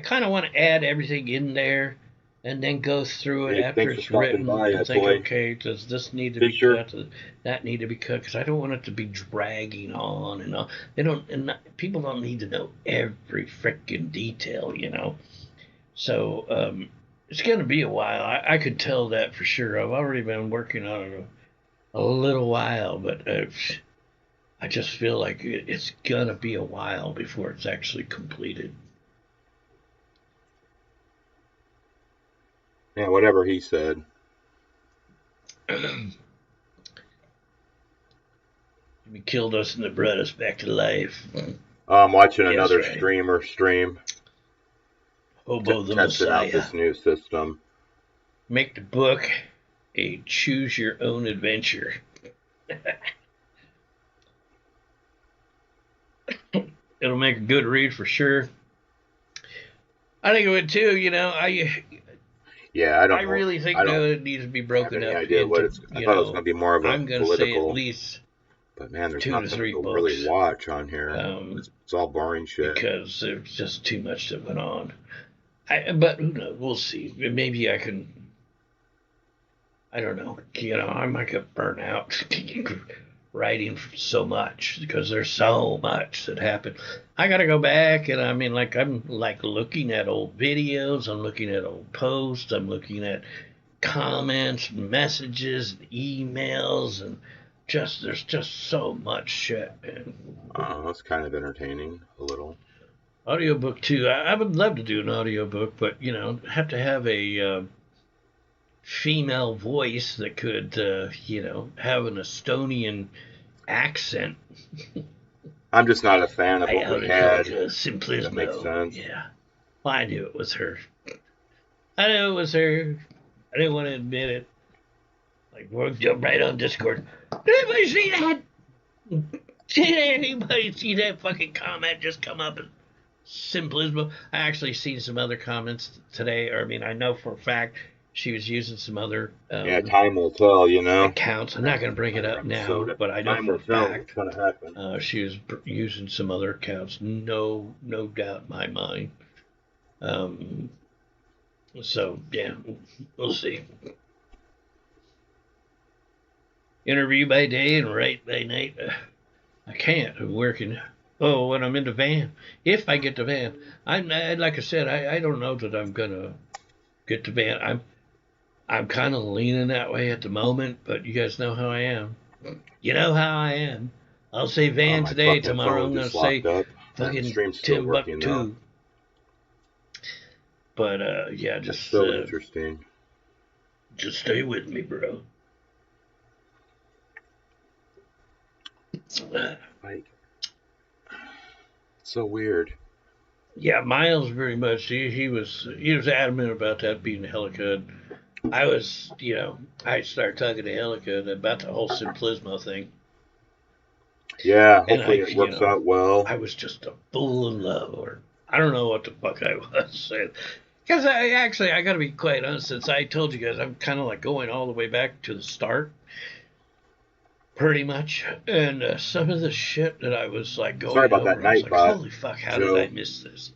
kind of want to add everything in there and then go through it after it's written and think, okay, does this need to be cut? Does that need to be cut? Because I don't want it to be dragging on and on. People don't need to know every freaking detail, So it's going to be a while. I could tell that for sure. I've already been working on it a little while, but I just feel like it's going to be a while before it's actually completed.
Yeah, whatever he said.
He killed us and brought us back to life.
I'm watching another streamer stream.
Hobo the
testing
Messiah.
Out this new system.
Make the book a choose your own adventure. It'll make a good read for sure. I think it would too.
I
really think it needs to be broken up.
I thought it was going to be more of a
I'm going to say at least.
But man, there's nothing to really watch on here. It's all boring shit.
Because there's just too much that went on. But who knows? We'll see. Maybe I can. I don't know. I might get burnt out writing so much because there's so much that happened. I got to go back, and I'm looking at old videos. I'm looking at old posts. I'm looking at comments, messages, and emails, and there's just so much shit, man.
That's kind of entertaining a little.
Audiobook too. I would love to do an audiobook, but have to have a female voice that could have an Estonian accent.
I'm just not a fan of what we had.
Simplismo.
That makes sense.
Yeah. Well, I knew it was her. I knew it was her. I didn't want to admit it. Like, we'll jump right on Discord. Did anybody see that? Did anybody see that fucking comment just come up? Simplismo. I actually seen some other comments today. Or, I mean, I know for a fact she was using some other
time will tell,
accounts. I'm not going to bring it up now, but I know for a fact she was using some other accounts. No doubt in my mind. So yeah, we'll see. Interview by day and write by night. I can't. I'm working. Oh, when I'm in the van. If I get the van. Like I said, I don't know that I'm gonna get the van. I'm kind of leaning that way at the moment, but you guys know how I am. You know how I am. I'll say van today, tomorrow I'm gonna say fucking Timbuktu. But yeah, just
so interesting.
Just stay with me, bro.
Like, so weird.
Yeah, Miles very much. He was adamant about that being Helica. I was, I started talking to Helica about the whole Simplismo thing.
Yeah, hopefully it works out well.
I was just a fool in love, or I don't know what the fuck I was. Because I got to be quite honest, since I told you guys, I'm kind of like going all the way back to the start. Pretty much. And some of the shit that I was like going
Sorry about
over,
that night,
I was like, holy fuck, how did I miss this?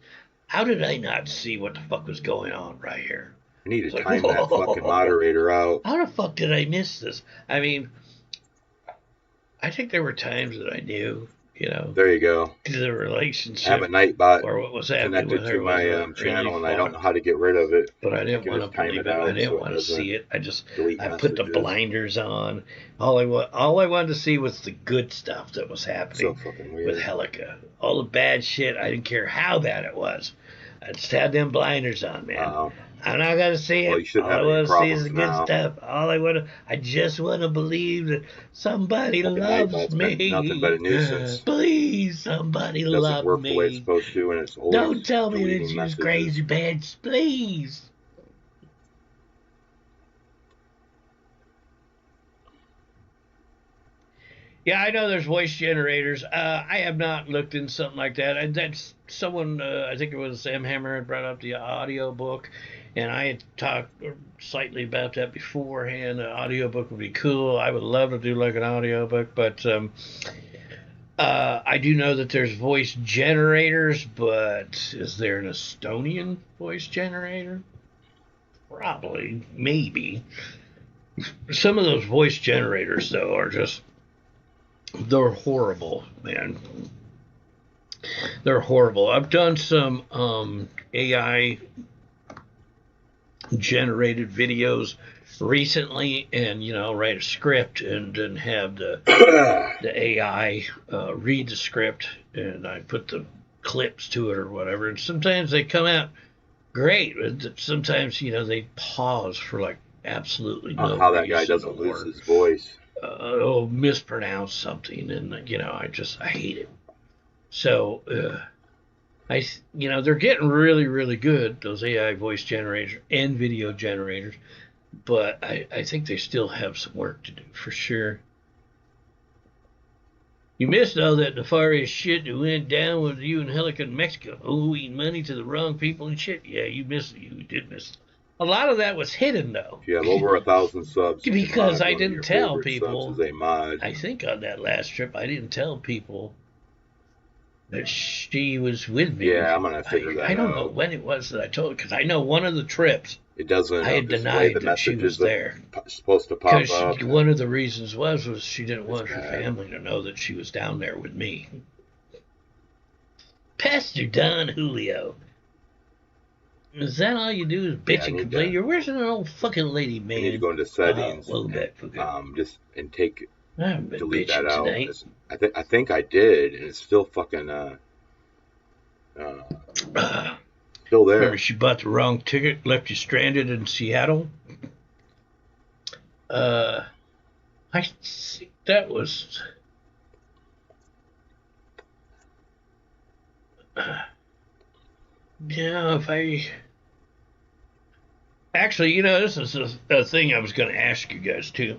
How did I not see what the fuck was going on right here?
I need to time that fucking moderator out.
How the fuck did I miss this? I mean, I think there were times that I knew,
There you go.
The relationship.
I have a Nightbot
or what was happening
connected to my channel, and I don't know how to get rid of it.
But I didn't want to believe it. I didn't want to see it. I put the blinders on. All I wanted to see was the good stuff that was happening with Helica. All the bad shit, I didn't care how bad it was. I just had them blinders on, man. I'm not gonna see it. All I want to see is the good stuff. I just want to believe that somebody loves me.
Nothing but a nuisance.
Please, somebody love me.
Doesn't work the way it's supposed to, and it's always
Don't tell me that you're crazy, bitch. Please. Yeah, I know there's voice generators. I have not looked in something like that. That's someone, I think it was Sam Hammer, had brought up the audio book, and I had talked slightly about that beforehand. An audio book would be cool. I would love to do like an audio book, but I do know that there's voice generators, but is there an Estonian voice generator? Probably, maybe. Some of those voice generators, though, are just... They're horrible, man. They're horrible. I've done some AI generated videos recently, and write a script and then have the AI read the script, and I put the clips to it or whatever. And sometimes they come out great. Sometimes they pause for like absolutely no reason.
How that guy doesn't lose his voice.
Mispronounce something, and I hate it. So they're getting really, really good, those AI voice generators and video generators, but I think they still have some work to do for sure. You missed all that nefarious shit that went down with you and Helica in Mexico, owing money to the wrong people and shit. Yeah, you missed it. You did miss it. A lot of that was hidden, though.
You have over 1,000 subs.
Because I didn't tell people. I think on that last trip, I didn't tell people that she was with me.
Yeah, I'm going to figure that out.
I don't know when it was that I told her, because I know one of the trips,
it doesn't
I had denied that she was there.
Supposed to pop up.
Because one of the reasons was she didn't want her family to know that she was down there with me. Pastor Don Julio. Is that all you do is bitch and complain? Where's an old fucking lady, man?
You need to go into settings.
Just
and delete that out. I think I did, and it's still fucking Still there.
Remember, she bought the wrong ticket, left you stranded in Seattle. I think that was. Yeah, if I. Actually, you know, this is a thing I was going to ask you guys too.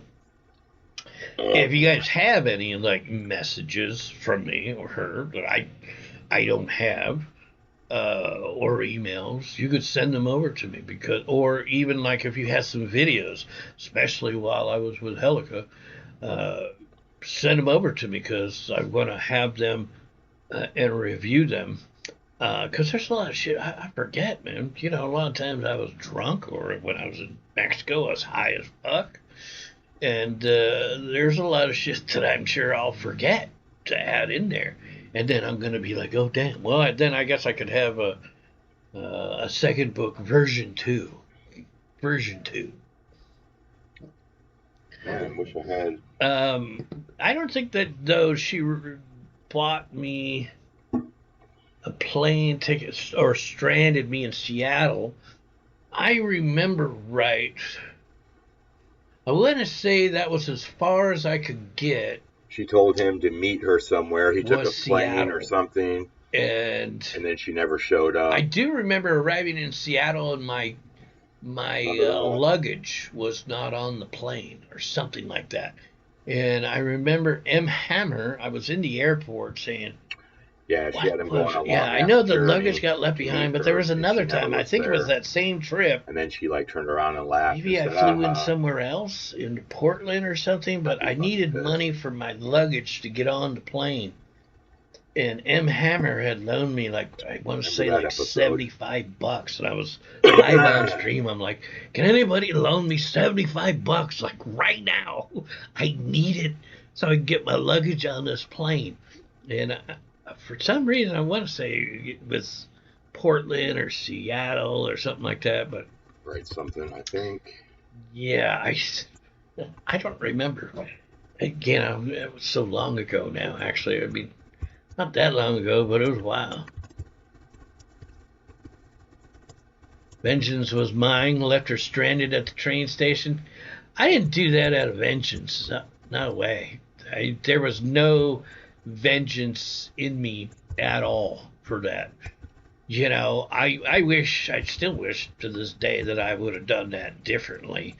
If you guys have any like messages from me or her that I don't have, or emails, you could send them over to me, because, or even like if you had some videos, especially while I was with Helica, send them over to me, because I want to have them and review them. Because there's a lot of shit I forget, man. You know, a lot of times I was drunk, or when I was in Mexico, I was high as fuck. And there's a lot of shit that I'm sure I'll forget to add in there. And then I'm going to be like, oh, damn. Well, then I guess I could have a second book, version 2. Version 2.
Man, wish I had.
I don't think that, though, she bought me a plane ticket or stranded me in Seattle. I remember right. I want to say that was as far as I could get.
She told him to meet her somewhere. He took a plane
Seattle.
or something. And then she never showed up.
I do remember arriving in Seattle, and my luggage was not on the plane or something like that. And I remember M. Hammer, I was in the airport saying,
yeah, she had him going along.
Yeah, I know the luggage got left behind, but there was another time. I think it was that same trip.
And then she like turned around and laughed.
Maybe I flew in somewhere else, in Portland or something, but I needed money for my luggage to get on the plane. And M. Hammer had loaned me, like, I want to say like $75, and I was live on stream. I'm like, can anybody loan me $75 like right now? I need it so I can get my luggage on this plane. And for some reason, I want to say it was Portland or Seattle or something like that, but
right, something, I think.
Yeah, I don't remember. Again, it was so long ago now. Actually, I mean, not that long ago, but it was a while. Vengeance was mine. Left her stranded at the train station. I didn't do that out of vengeance. No way. There was no vengeance in me at all for that. You know, I still wish to this day that I would have done that differently.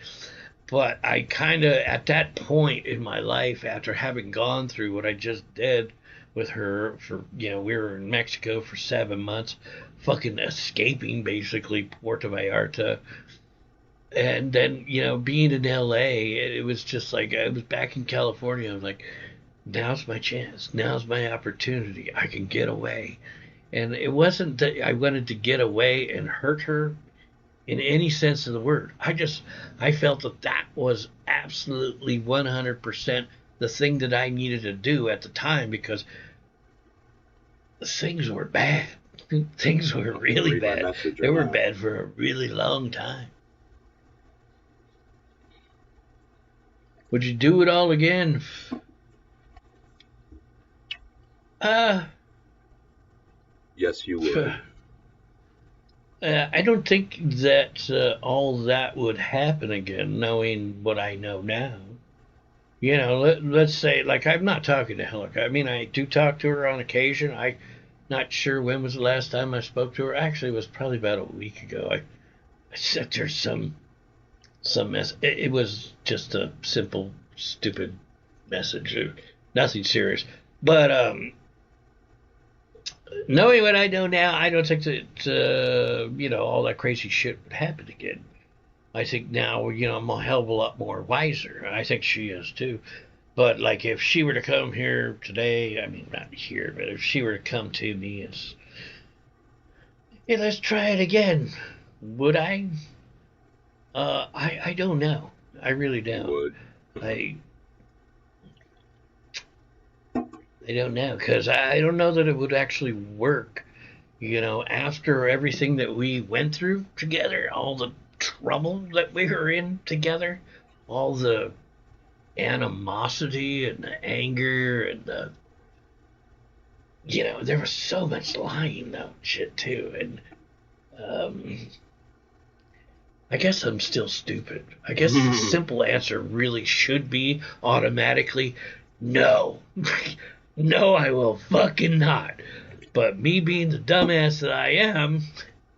But I kind of, at that point in my life, after having gone through what I just did with her for, you know, we were in Mexico for 7 months, fucking escaping basically Puerto Vallarta. And then, you know, being in LA, it was just like, I was back in California. I was like, now's my chance. Now's my opportunity. I can get away. And it wasn't that I wanted to get away and hurt her in any sense of the word. I felt that was absolutely 100% the thing that I needed to do at the time, because things were bad. Things were really bad. They were bad for a really long time. Would you do it all again?
Yes, you would.
I don't think that all that would happen again, knowing what I know now. You know, let's say, like, I'm not talking to Helica. I mean, I do talk to her on occasion. I'm not sure when was the last time I spoke to her. Actually, it was probably about a week ago. I sent her some mess. It was just a simple, stupid message. Nothing serious. But, knowing what I know now, I don't think that, you know, all that crazy shit would happen again. I think now, you know, I'm a hell of a lot more wiser. I think she is too. But, like, if she were to come here today, I mean, not here, but if she were to come to me and, hey, let's try it again, would I? I don't know. I really don't.
You would.
I don't know, because I don't know that it would actually work. You know, after everything that we went through together, all the trouble that we were in together, all the animosity and the anger and you know, there was so much lying though, shit too, and I guess I'm still stupid. I guess the simple answer really should be automatically no. No, I will fucking not. But me being the dumbass that I am,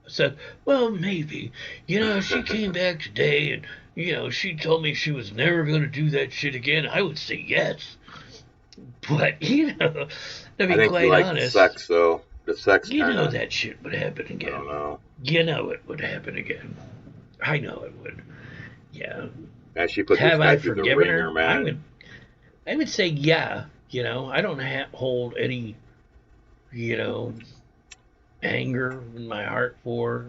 said, well, maybe. You know, she came back today and, you know, she told me she was never going to do that shit again. I would say yes. But, you know, to be quite honest.
Sex, though. The sex
you
kinda,
know that shit would happen again.
I don't know.
You know it would happen again. I know it would. Yeah.
And she put
Have
this
I
guy through the
forgiven
ringer,
her?
man.
I would say yeah. You know, I don't hold any, you know, anger in my heart for,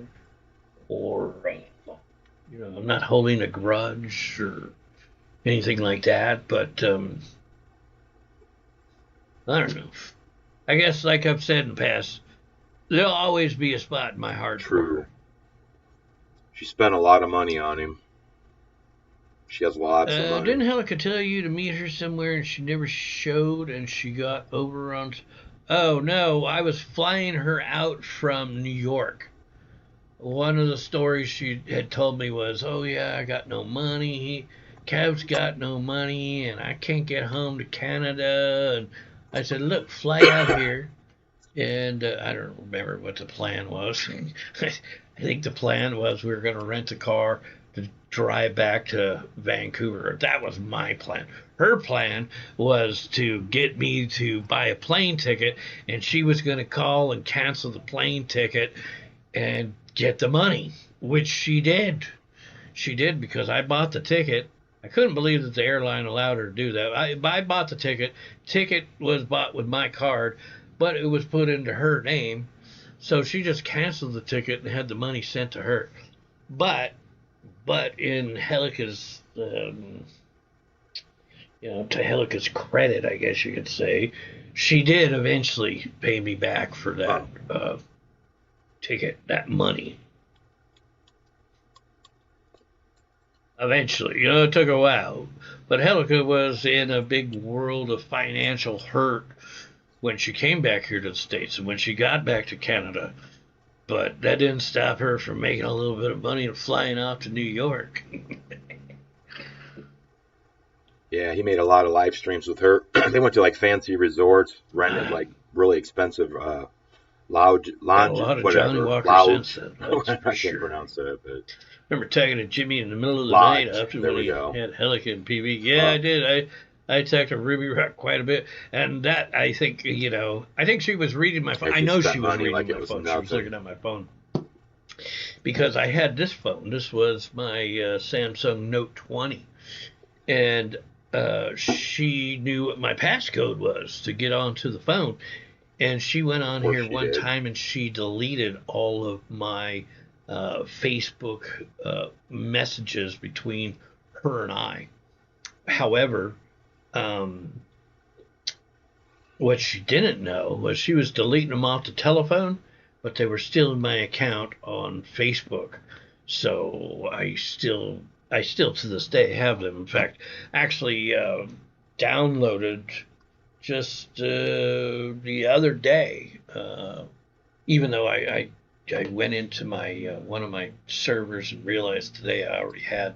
or, you know, I'm not holding a grudge or anything like that. But I don't know. I guess, like I've said in the past, there'll always be a spot in my heart for her.
She spent a lot of money on him. She has lots of money.
Didn't Helica tell you to meet her somewhere and she never showed and she got over on... Oh, no, I was flying her out from New York. One of the stories she had told me was, oh, yeah, I got no money. Kev's got no money and I can't get home to Canada. And I said, look, fly out here. And I don't remember what the plan was. I think the plan was we were going to rent a car to drive back to Vancouver. That was my plan. Her plan was to get me to buy a plane ticket, and she was going to call and cancel the plane ticket and get the money, which she did. She did, because I bought the ticket. I couldn't believe that the airline allowed her to do that. I bought the ticket. Ticket was bought with my card, but it was put into her name. So she just canceled the ticket and had the money sent to her. But in Helica's, you know, to Helica's credit, I guess you could say, she did eventually pay me back for that ticket, that money. Eventually, you know, it took a while. But Helica was in a big world of financial hurt when she came back here to the States and when she got back to Canada. But that didn't stop her from making a little bit of money and flying off to New York.
Yeah, he made a lot of live streams with her. They went to like fancy resorts, rented like really expensive lounge, whatever.
Johnny Walker
Lounge.
I
can't pronounce that, but
remember tagging a Jimmy in the middle of the
Lodge.
night after
There
when
we
he
go.
had Helica and PB. Yeah, I did. I attacked a Ruby Rock quite a bit, and that, I think, you know, I think she was reading my phone. I know she was reading my phone. She was looking at my phone. Because I had this phone. This was my Samsung Note 20. And she knew what my passcode was to get onto the phone. And she went on here one time and she deleted all of my Facebook messages between her and I. However, what she didn't know was she was deleting them off the telephone, but they were still in my account on Facebook. So I still to this day have them. In fact, actually downloaded just the other day, even though I went into my one of my servers and realized today I already had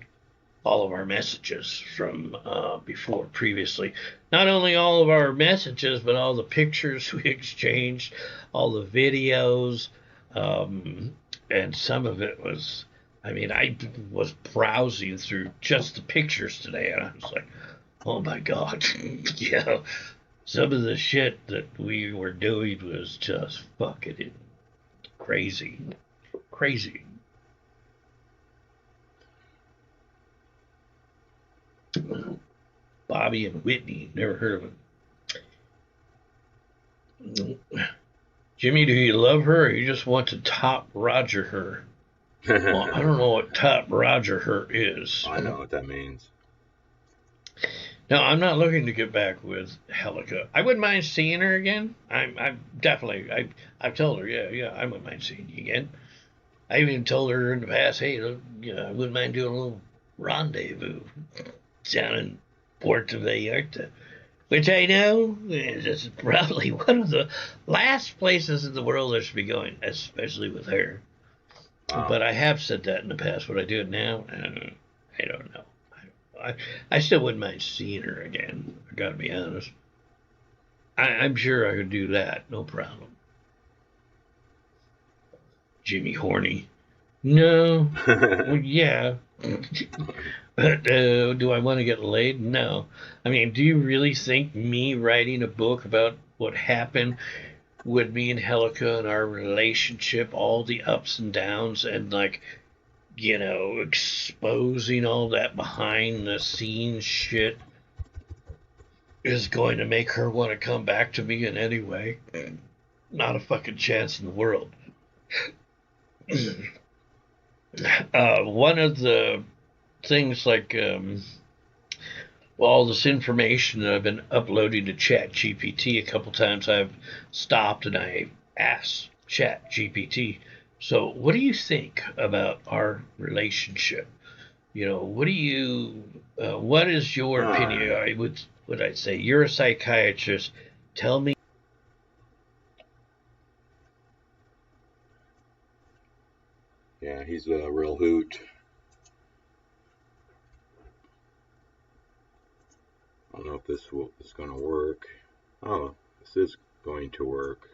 all of our messages from before previously. Not only all of our messages, but all the pictures we exchanged, all the videos, and some of it was, I mean, I was browsing through just the pictures today, and I was like, oh my God, you know, some of the shit that we were doing was just fucking crazy. Crazy. Bobby and Whitney, never heard of him. Jimmy, do you love her or you just want to top Roger her? Well, I don't know what top Roger her is.
I know what that means.
No, I'm not looking to get back with Helica. I wouldn't mind seeing her again. I'm definitely, I've told her, yeah, I wouldn't mind seeing you again. I even told her in the past, hey, you know, I wouldn't mind doing a little rendezvous down in Puerto Vallarta. which I know is probably one of the last places in the world I should be going, especially with her.
Wow.
But I have said that in the past. Would I do it now? I don't know. I still wouldn't mind seeing her again. I gotta be honest. I'm sure I could do that, no problem. Jimmy Horny. No. Well, yeah. But do I want to get laid? No. I mean, do you really think me writing a book about what happened with me and Helica and our relationship, all the ups and downs, and like, you know, exposing all that behind the scenes shit is going to make her want to come back to me in any way? Not a fucking chance in the world. One of the things like all this information that I've been uploading to Chat GPT, a couple times I've stopped and I asked Chat GPT, so what do you think about our relationship? You know, what is your opinion? I would I say you're a psychiatrist. Tell me.
Yeah, he's a real hoot. I don't know if this is going to work. Oh, this is going to work.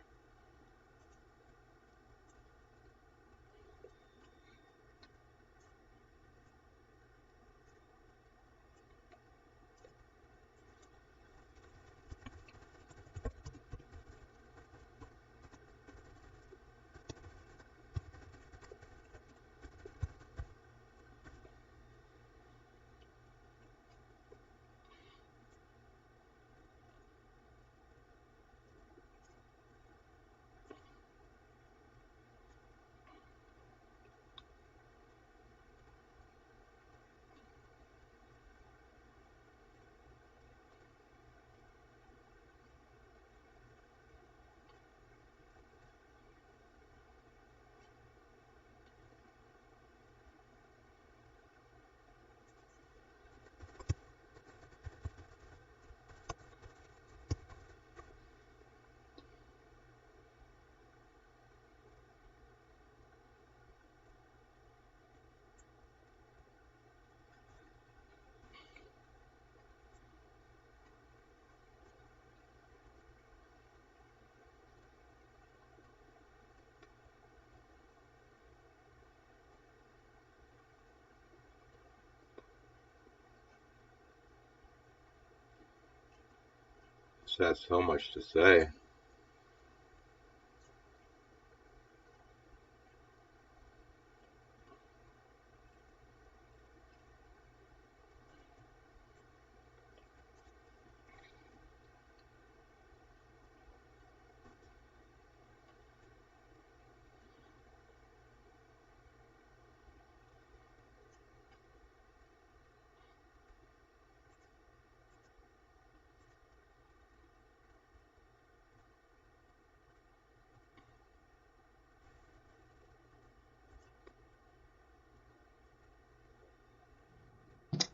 Just has so much to say.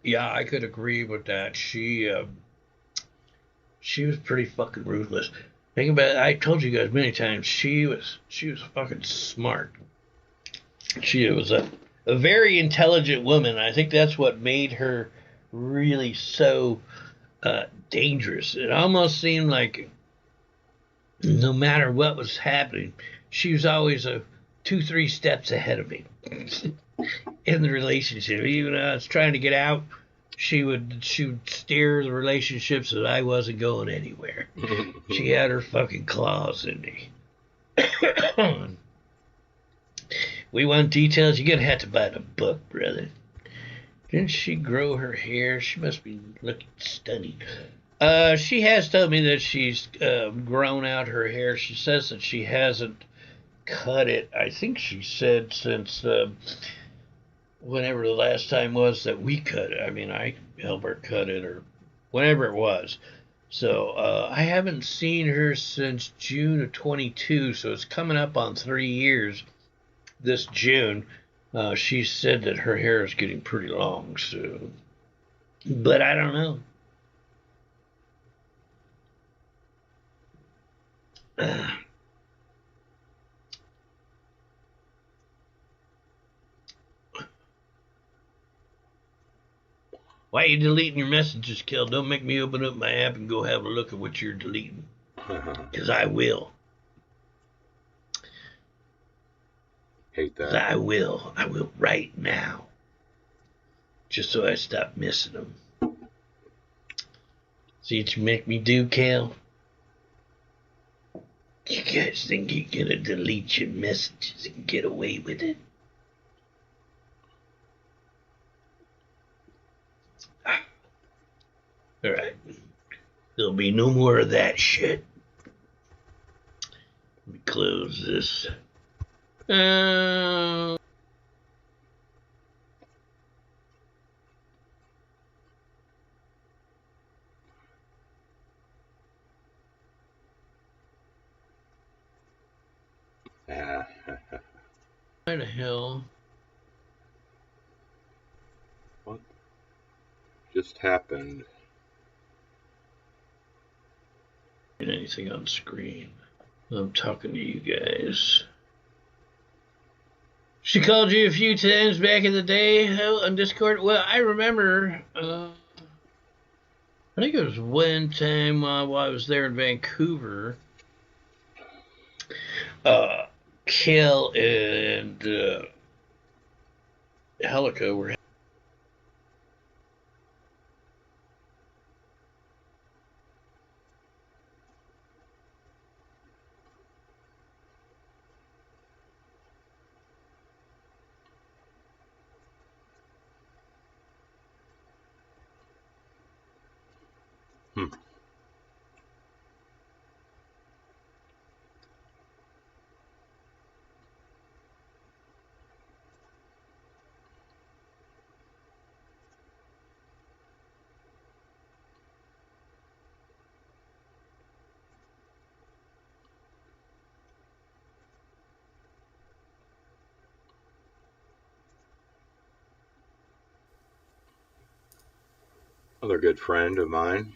Yeah, I could agree with that. She was pretty fucking ruthless. Think about it. I told you guys many times she was fucking smart. She was a very intelligent woman. I think that's what made her really so dangerous. It almost seemed like no matter what was happening, she was always 2, 3 steps ahead of me in the relationship. Even when I was trying to get out, she would steer the relationship so that I wasn't going anywhere. She had her fucking claws in me. We want details? You're gonna have to buy the book, brother. Didn't she grow her hair? She must be looking stunning. She has told me that she's grown out her hair. She says that she hasn't cut it. I think she said since whenever the last time was that we cut it. I mean, I helped her cut it or whenever it was. So I haven't seen her since June of 22, so it's coming up on 3 years this June. She said that her hair is getting pretty long, so. But I don't know. Why are you deleting your messages, Kel? Don't make me open up my app and go have a look at what you're deleting. Because I will.
Hate that.
'Cause I will. I will right now. Just so I stop missing them. See what you make me do, Kel? You guys think you're gonna delete your messages and get away with it? Alright. There'll be no more of that shit. Let me close this. Why the hell?
What just happened?
Anything on screen? I'm talking to you guys. She called you a few times back in the day on Discord. Well, I remember. I think it was one time while I was there in Vancouver. Kel and Helico were.
Another good friend of mine.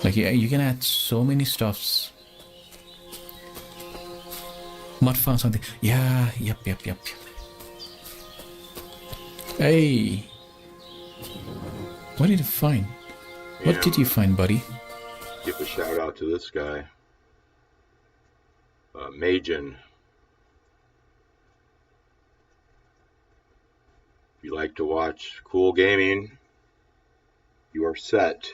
Like, yeah, you can add so many stuffs. Mud found something. Yeah, yep. Hey. What did you find? What did you find, buddy?
Give a shout out to this guy. Majin. If you like to watch cool gaming, you are set.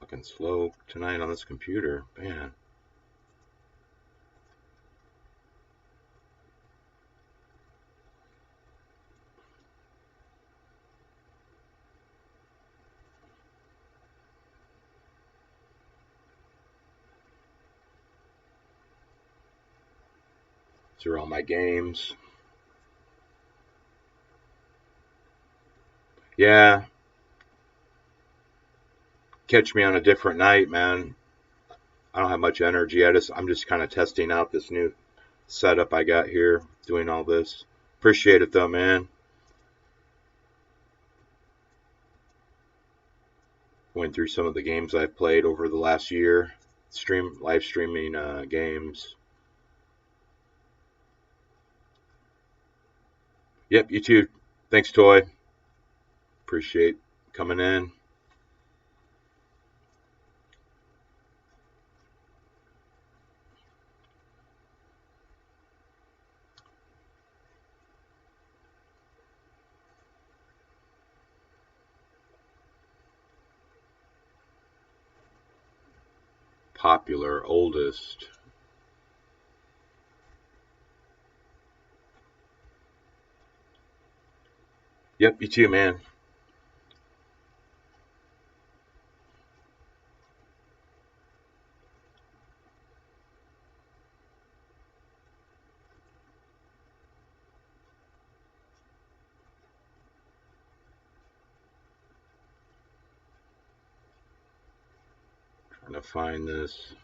Fucking slow tonight on this computer, man. These are all my games. Yeah. Catch me on a different night, man. I don't have much energy. I'm just kind of testing out this new setup I got here, doing all this. Appreciate it though, man. Went through some of the games I've played over the last year. Live streaming games. Yep, you too. Thanks, Toy. Appreciate coming in. Popular, oldest. Yep, you too, man. Trying to find this.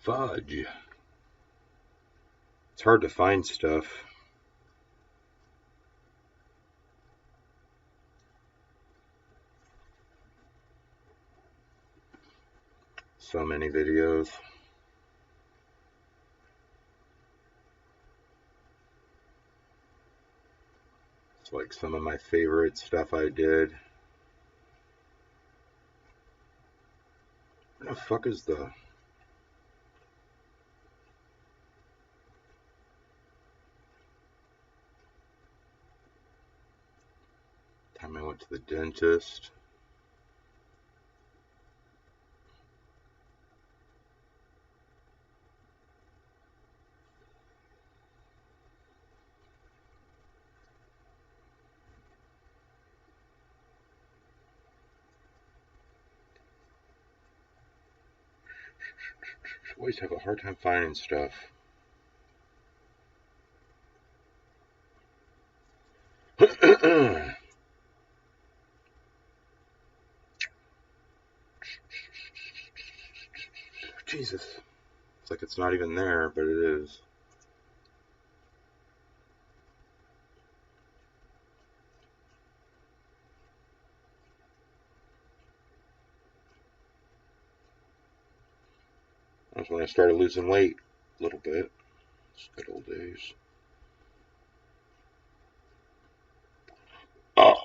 Fudge. It's hard to find stuff. So many videos. It's like some of my favorite stuff I did. Where the fuck is the... time I went to the dentist. Always have a hard time finding stuff. Jesus. It's like it's not even there, but it is. That's when I started losing weight a little bit. It's good old days. Oh.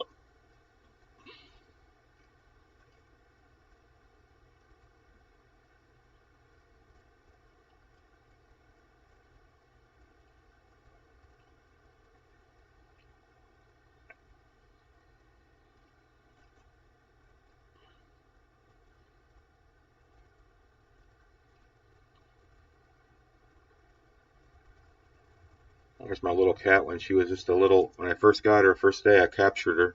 There's my little cat when she was just a little, when I first got her, first day I captured her.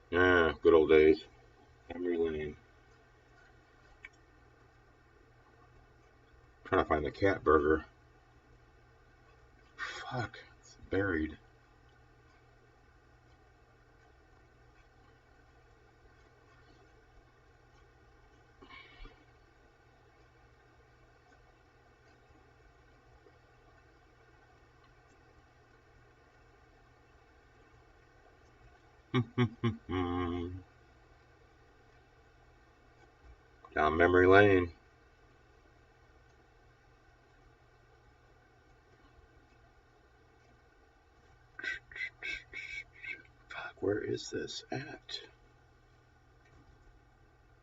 Yeah, good old days. Memory lane. Trying to find the cat burger. Fuck, it's buried. Down memory lane. Fuck, where is this at?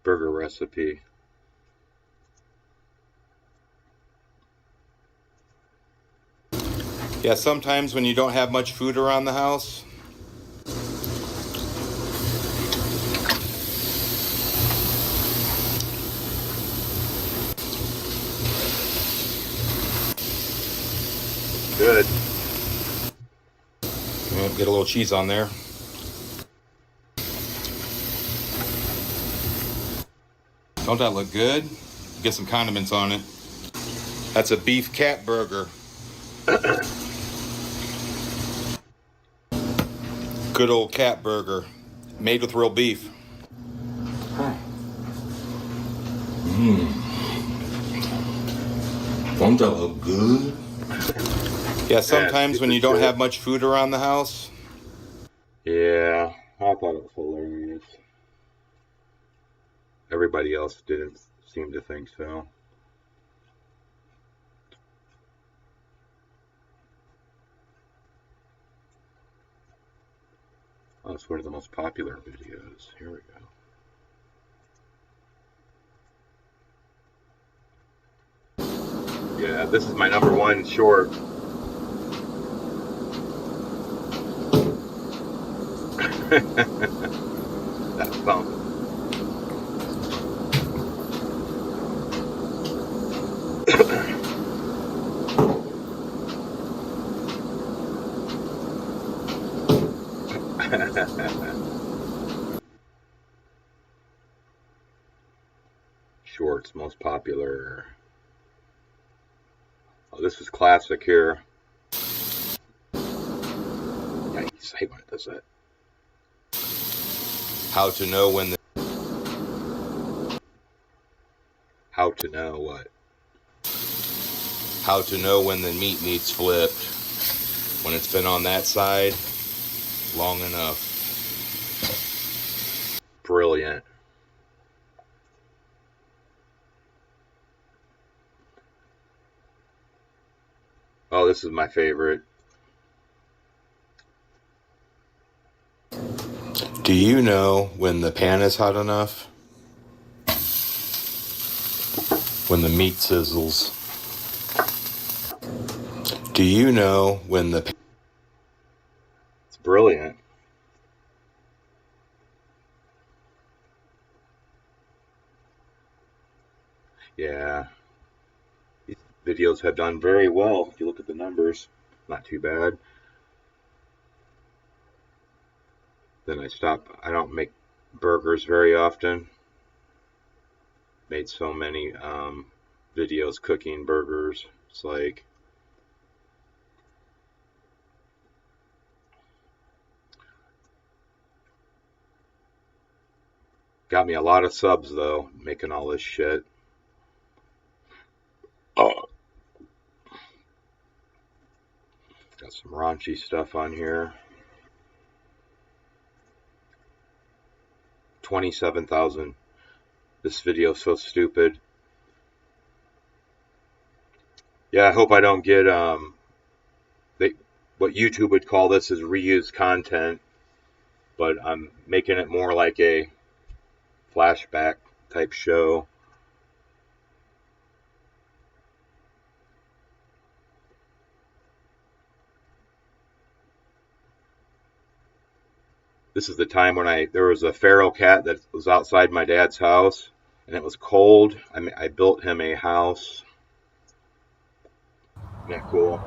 Burger recipe. Yeah, sometimes when you don't have much food around the house, good. Get a little cheese on there. Don't that look good? Get some condiments on it. That's a beef cat burger. Good old cat burger, made with real beef. Don't that look good? Yeah, sometimes when you don't have much food around the house. Yeah, I thought it was hilarious. Everybody else didn't seem to think so. Oh, it's one of the most popular videos. Here we go. Yeah, this is my #1 short. That's something. Shorts, most popular. Oh, this is classic here. Yikes, I hate when it does that. How to know when the... How to know what? How to know when the meat needs flipped. When it's been on that side long enough. Brilliant. Oh, this is my favorite. Do you know when the pan is hot enough? When the meat sizzles. Do you know when the... It's brilliant. Yeah. These videos have done very well. If you look at the numbers, not too bad. Then I stop. I don't make burgers very often. Made so many videos cooking burgers. It's like... Got me a lot of subs, though, making all this shit. Oh. Got some raunchy stuff on here. 27,000. This video's so stupid. Yeah, I hope I don't get, what YouTube would call this is reused content. But I'm making it more like a flashback type show. This is the time when there was a feral cat that was outside my dad's house, and it was cold. I built him a house. Isn't that cool?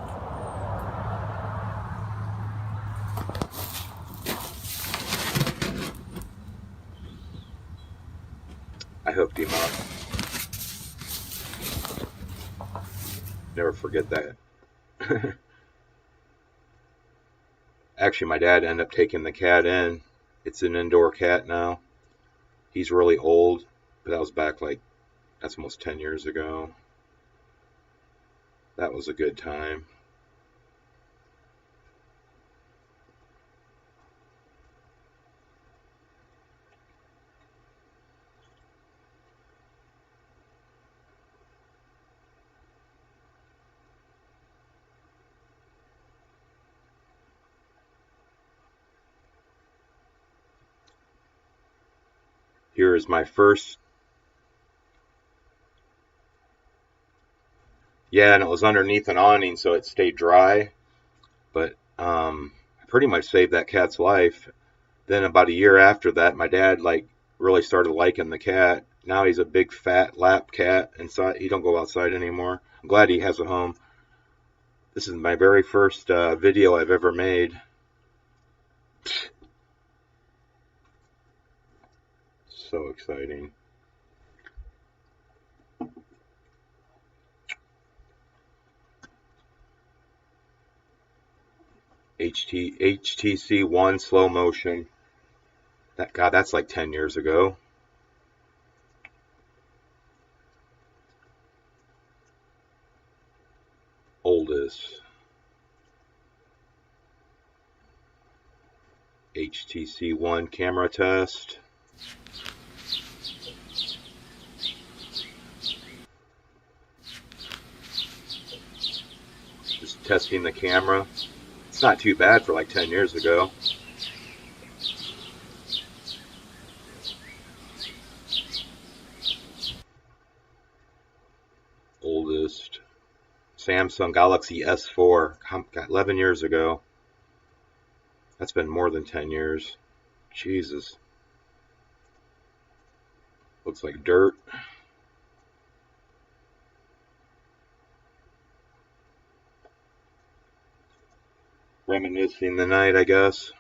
I hooked him up. Never forget that. Actually, my dad ended up taking the cat in. It's an indoor cat now. He's really old, but that was back that's almost 10 years ago. That was a good time. Here is my first. Yeah, and it was underneath an awning, so it stayed dry. But I pretty much saved that cat's life. Then about a year after that, my dad really started liking the cat. Now he's a big fat lap cat inside. He don't go outside anymore. I'm glad he has a home. This is my very first video I've ever made. So exciting. HTC1 slow motion. That's like 10 years ago. Oldest. HTC1 camera test. Just testing the camera. It's not too bad for like 10 years ago. Oldest. Samsung Galaxy S4. 11 years ago. That's been more than 10 years. Jesus. Looks like dirt. Reminiscing the night, I guess.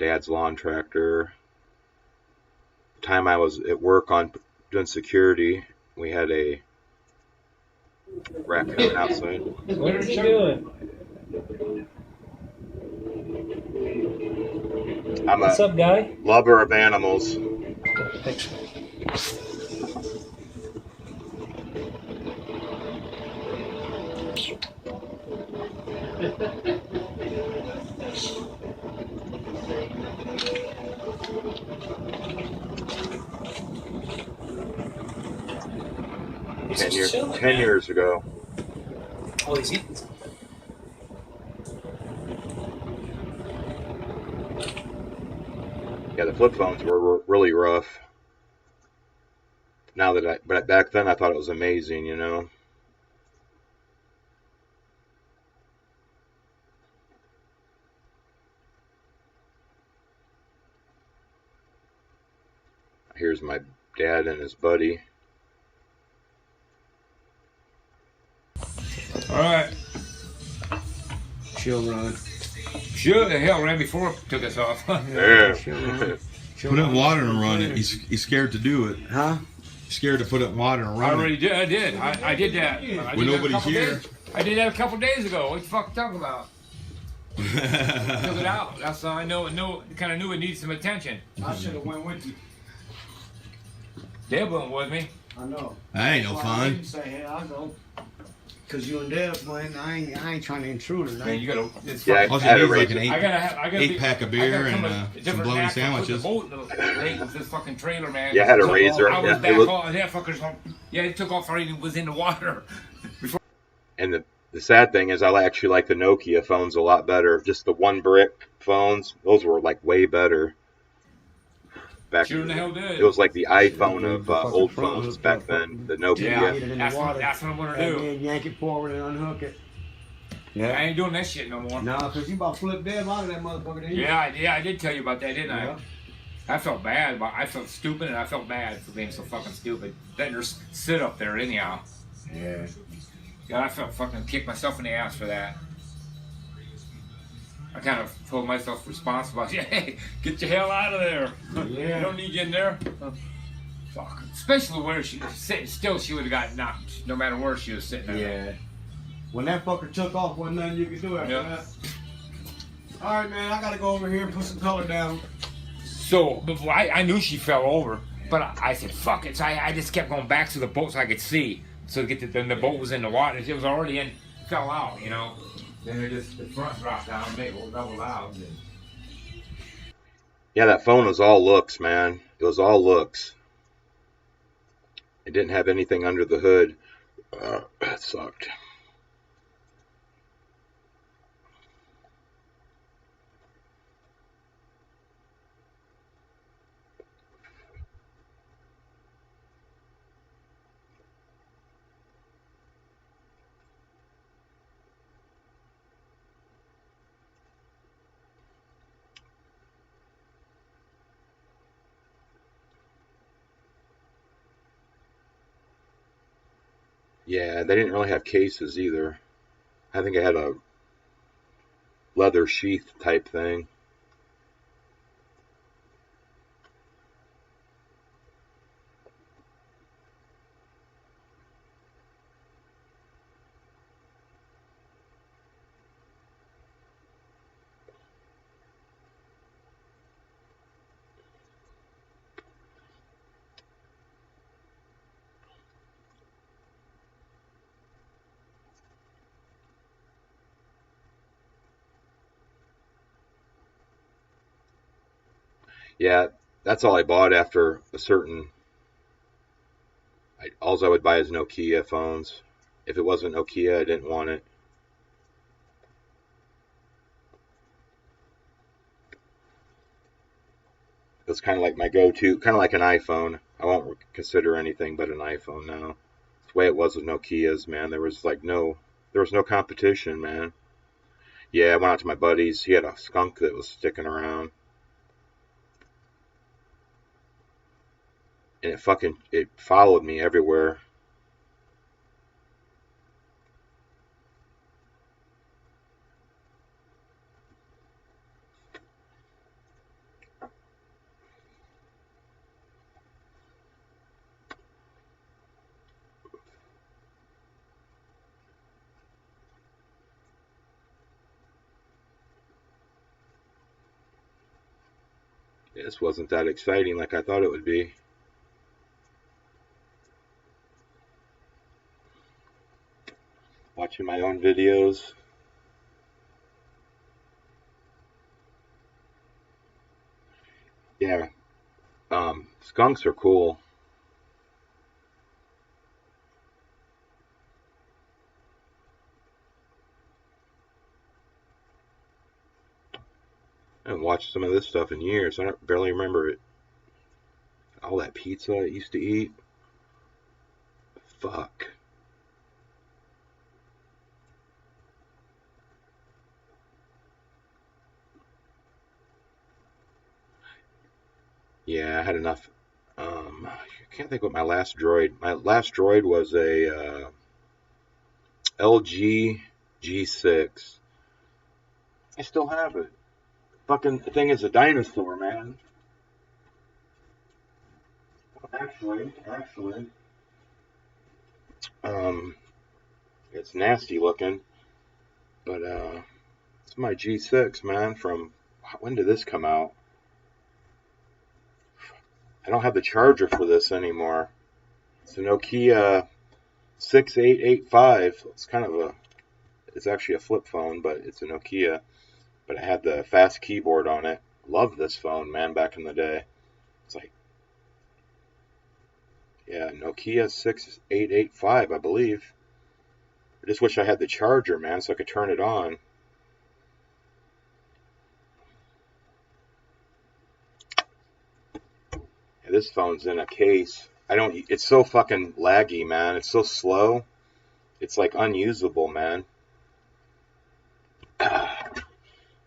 dad's lawn tractor. The time I was at work on doing security, we had a raccoon outside.
What are you doing?
What's
up, guy?
Lover of animals.
Thanks.
10 years ago.
Oh, he's eating.
Yeah, the flip phones were really rough. But back then I thought it was amazing, you know. Here's my dad and his buddy.
All right.
She'll run.
Sure, the hell ran before it took us off.
Yeah.
Put it in water and run it. He's scared to do it.
Huh?
Scared to put it in water and
I
run
already
it.
did. I did. I did that.
When nobody's here.
I did that a couple days ago. What the fuck you talking about? Took it out. That's how I know. Kind of knew it needed some attention.
I should have went with you.
Deb went with me.
I know.
That ain't no
I
fun.
didn't say, hey, I'll go. Cause you and Deb went. I ain't trying to intrude tonight.
Man, you gotta. It's
Yeah,
All
I
you
had
need
to
is like
raise
an
it.
I gotta
8-pack of beer and some bloody sandwiches.
Late with this fucking trailer, man.
Yeah, I had a razor.
I was
Yeah,
back
it was-
on. That fucker's on. Yeah, it took off already and was in the water.
And the sad thing is I actually like the Nokia phones a lot better. Just the one brick phones. Those were like way better.
Sure in the hell did.
It was like the iPhone of old phones back then. The Nokia.
Yeah, that's what I'm gonna do.
And then yank it forward and unhook it.
Yeah, I ain't doing that shit no more.
No, cause you about flipped Deb out of that motherfucker, didn't you?
Yeah, I did tell you about that, didn't
Yeah.
I? I felt bad, but I felt stupid, and I felt bad for being so fucking stupid. Letting her sit up there anyhow.
Yeah.
Yeah, I felt fucking kicked myself in the ass for that. I kind of told myself responsible. Hey, get your hell out of there.
Yeah.
I don't need you in there. Fuck. Especially where she was sitting still, she would have got knocked, no matter where she was sitting at.
Yeah. When that fucker took off, wasn't nothing you could do after that. All right, man, I gotta go over here and put some color down.
So, before I knew she fell over, but I said, fuck it. So I just kept going back to the boat so I could see. So then the boat was in the water. It was already in, fell out, you know. Then the front dropped down, made it doubled out.
Yeah, that phone was all looks, man. It was all looks. It didn't have anything under the hood. That sucked. Yeah, they didn't really have cases either. I think I had a leather sheath type thing. Yeah, that's all I bought after a certain. All I would buy is Nokia phones. If it wasn't Nokia, I didn't want it. It's kind of like my go-to, kind of like an iPhone. I won't consider anything but an iPhone now. It's the way it was with Nokias, man. There was no competition, man. Yeah, I went out to my buddy's. He had a skunk that was sticking around. And it followed me everywhere. This wasn't that exciting like I thought it would be. Watching my own videos. Yeah, skunks are cool. I haven't watched some of this stuff in years. I don't barely remember it. All that pizza I used to eat. Fuck. Yeah, I had enough. I can't think what my last droid. My last droid was a LG G6. I still have it. Fucking thing is a dinosaur, man. Actually, um, it's nasty looking, but it's my G6, man. From when did this come out? I don't have the charger for this anymore. It's a Nokia 6885. It's kind of a, it's actually a flip phone, but it's a Nokia. But it had the fast keyboard on it. Loved this phone, man, back in the day. It's like, yeah, Nokia 6885, I believe. I just wish I had the charger, man, so I could turn it on. Yeah, this phone's in a case. It's so fucking laggy, man. It's so slow. It's like unusable, man.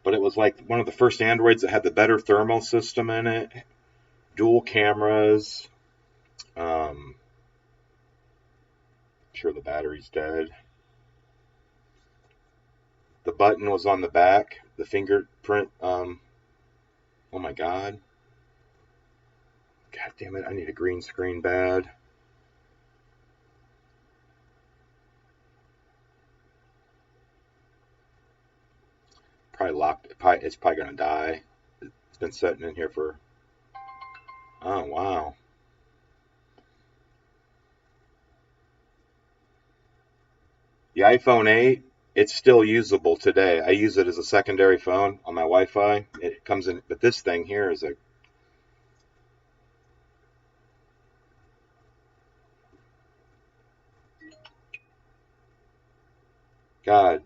But it was like one of the first Androids that had the better thermal system in it. Dual cameras. I'm sure the battery's dead. The button was on the back. The fingerprint. Oh my god. God damn it, I need a green screen bad. Probably locked. It's probably gonna die. It's been sitting in here for. Oh wow. The iPhone 8, it's still usable today. I use it as a secondary phone on my Wi-Fi. It comes in, but this thing here is a. God,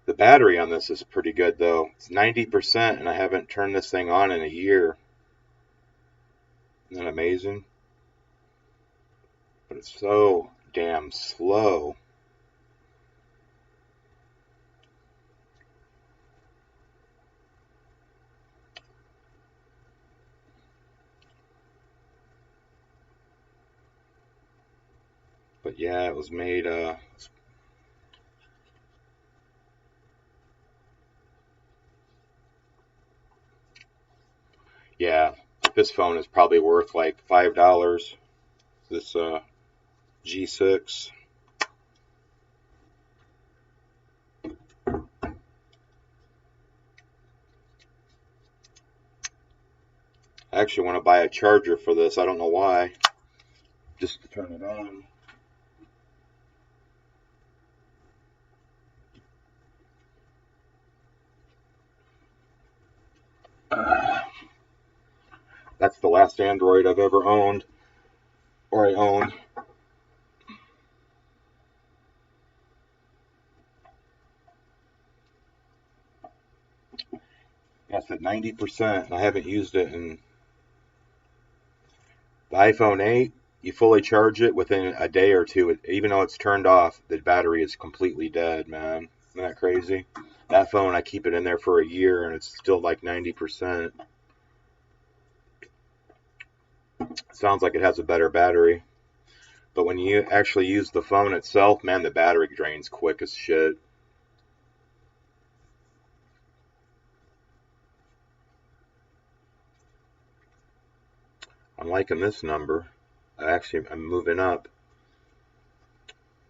the battery on this is pretty good though. It's 90%, and I haven't turned this thing on in a year. Isn't that amazing? But it's so damn slow. But yeah, it was made. Yeah, this phone is probably worth like $5. This G6. I actually want to buy a charger for this. I don't know why. Just to turn it on. That's the last Android I've ever owned, or I own. That's at 90%, and I haven't used it in the iPhone 8. You fully charge it within a day or two, even though it's turned off, the battery is completely dead, man. Isn't that crazy? That phone, I keep it in there for a year, and it's still like 90%. Sounds like it has a better battery. But when you actually use the phone itself, man, the battery drains quick as shit. I'm liking this number. I'm moving up.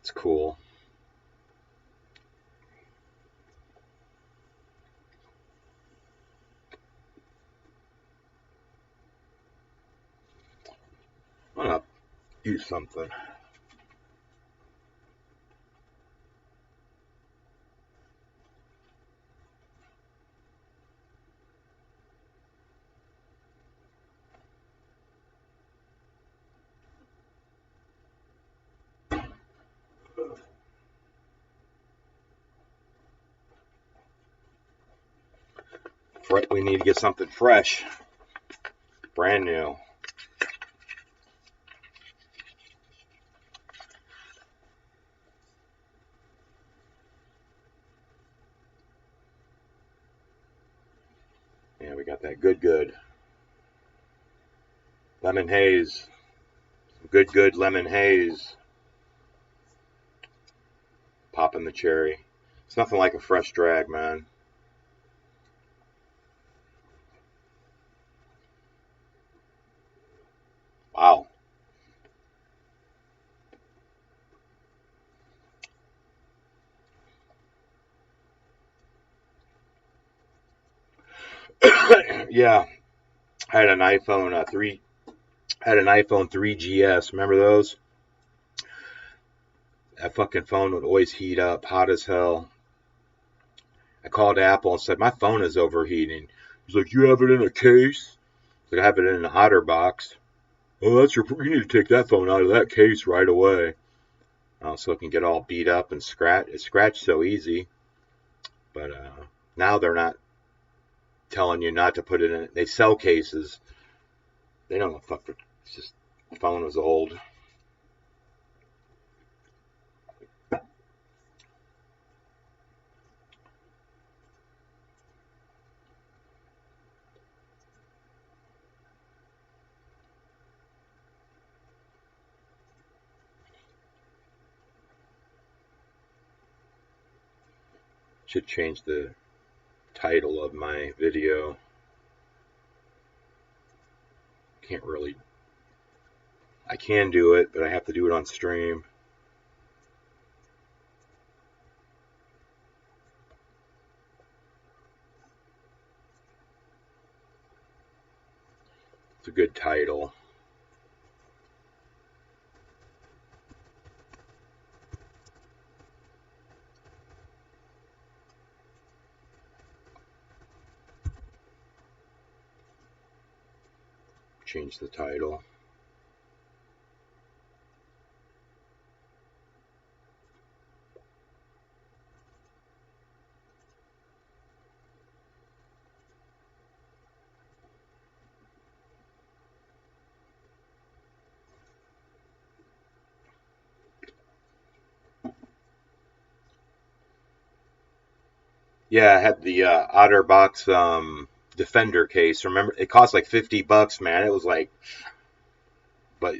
It's cool. use something. We need to get something fresh, brand new. Yeah, we got that good lemon haze. Good lemon haze. Popping the cherry. It's nothing like a fresh drag, man. Wow. Yeah, I had an iPhone 3GS. Remember those? That fucking phone would always heat up, hot as hell. I called Apple and said my phone is overheating. He's like, "You have it in a case?" I have it in an OtterBox. Oh, you need to take that phone out of that case right away. So it can get all beat up and scratch. It's scratched so easy. But now they're not telling you not to put it in. They sell cases. They don't know fuck. It's just the phone was old. Should change the title of my video. I can do it, but I have to do it on stream. It's a good title. Change the title. Yeah, I had the OtterBox Defender case. Remember, it cost like $50, man. It was like, but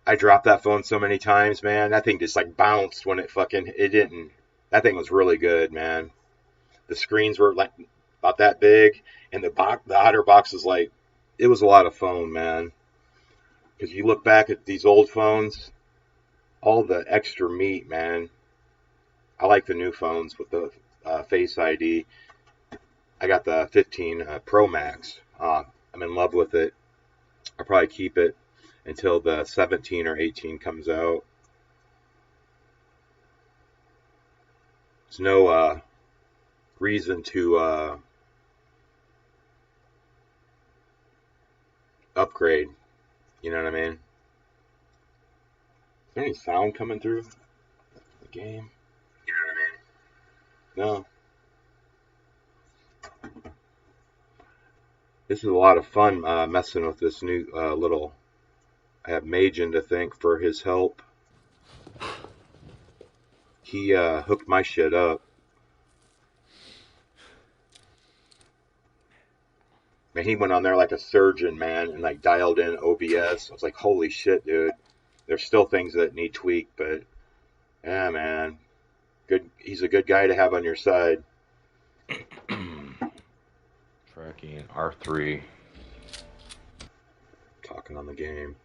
I dropped that phone so many times, man. That thing just like bounced when it didn't. That thing was really good, man. The screens were like about that big, and the OtterBox was like, it was a lot of phone, man. Because you look back at these old phones, all the extra meat, man. I like the new phones with the Face ID. I got the 15 Pro Max. I'm in love with it. I'll probably keep it until the 17 or 18 comes out. There's no reason to upgrade. You know what I mean? Is there any sound coming through the game? You know what I mean? No. This is a lot of fun messing with this new little. I have Majin to thank for his help. He hooked my shit up. Man, he went on there like a surgeon, man, and like dialed in OBS. I was like, holy shit, dude. There's still things that need tweaked, but yeah, man. Good. He's a good guy to have on your side.
Tracking R3.
Talking on the game.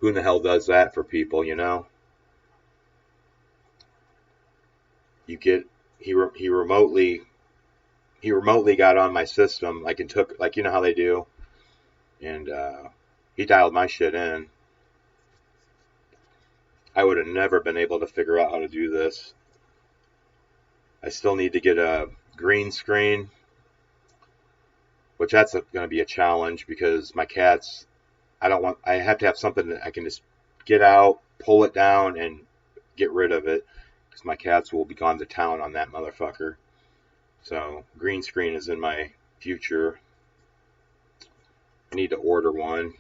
Who in the hell does that for people, you know? You get he remotely got on my system, like, and took, like, you know how they do, and he dialed my shit in. I would have never been able to figure out how to do this. I still need to get a green screen, which that's going to be a challenge because my cats, I have to have something that I can just get out, pull it down, and get rid of it because my cats will be gone to town on that motherfucker. So green screen is in my future. I need to order one.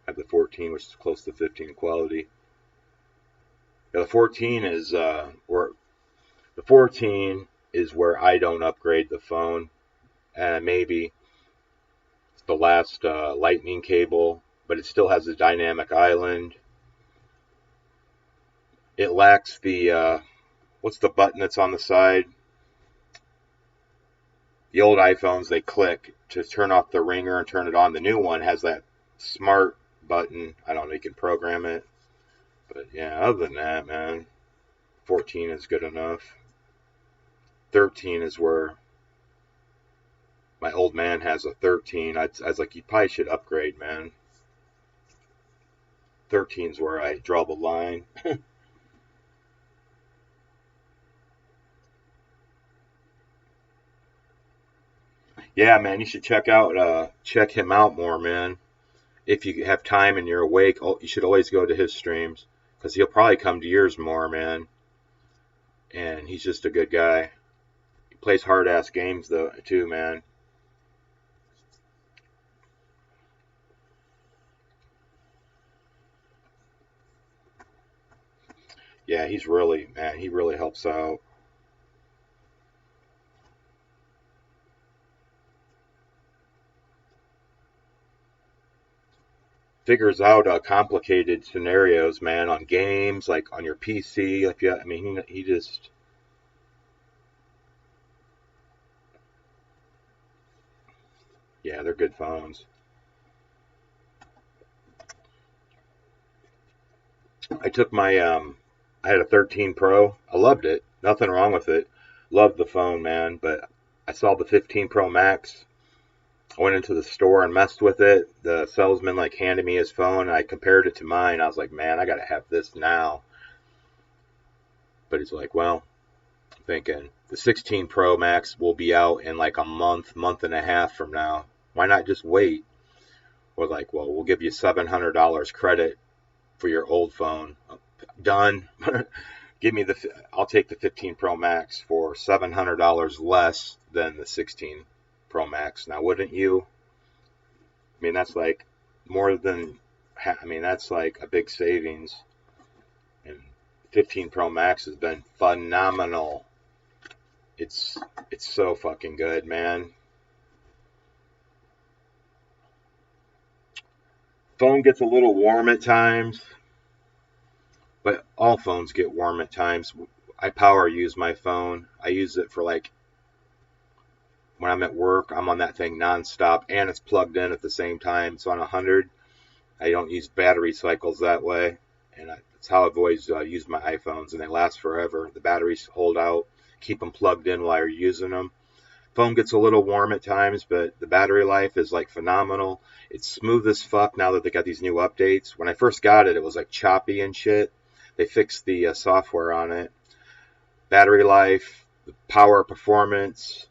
I have the 14, which is close to 15 quality. Yeah, the 14 is where I don't upgrade the phone. Maybe the last lightning cable, but it still has a dynamic island. It lacks the what's the button that's on the side? The old iPhones, they click to turn off the ringer and turn it on. The new one has that smart button. I don't know, you can program it. But yeah, other than that, man, 14 is good enough. 13 is where my old man has a 13. I was like, you probably should upgrade, man. 13 is where I draw the line. Yeah, man, you should check him out more, man. If you have time and you're awake, you should always go to his streams because he'll probably come to yours more, man. And he's just a good guy. He plays hard ass games though, too, man. Yeah, he really helps out. Figures out complicated scenarios, man, on games, like on your PC. Like, yeah, I mean, he just. Yeah, they're good phones. I took my I had a 13 Pro. I loved it. Nothing wrong with it. Loved the phone, man. But I saw the 15 Pro Max. I went into the store and messed with it. The salesman like handed me his phone, and I compared it to mine. I was like, man, I gotta have this now. But he's like, well, I'm thinking the 16 Pro Max will be out in like a month and a half from now. Why not just wait? We're like, well, we'll give you $700 credit for your old phone. Done. I'll take the 15 Pro Max for $700 less than the 16 Pro Max. Now, wouldn't you? I mean, that's like that's like a big savings. And 15 Pro Max has been phenomenal. It's so fucking good, man. Phone gets a little warm at times, but all phones get warm at times. I power use my phone. I use it for like when I'm at work, I'm on that thing nonstop, and it's plugged in at the same time. It's on 100. I don't use battery cycles that way, and that's how I've always used my iPhones, and they last forever. The batteries hold out. Keep them plugged in while you're using them. Phone gets a little warm at times, but the battery life is like phenomenal. It's smooth as fuck now that they got these new updates. When I first got it, it was like choppy and shit. They fixed the software on it. Battery life, the power performance,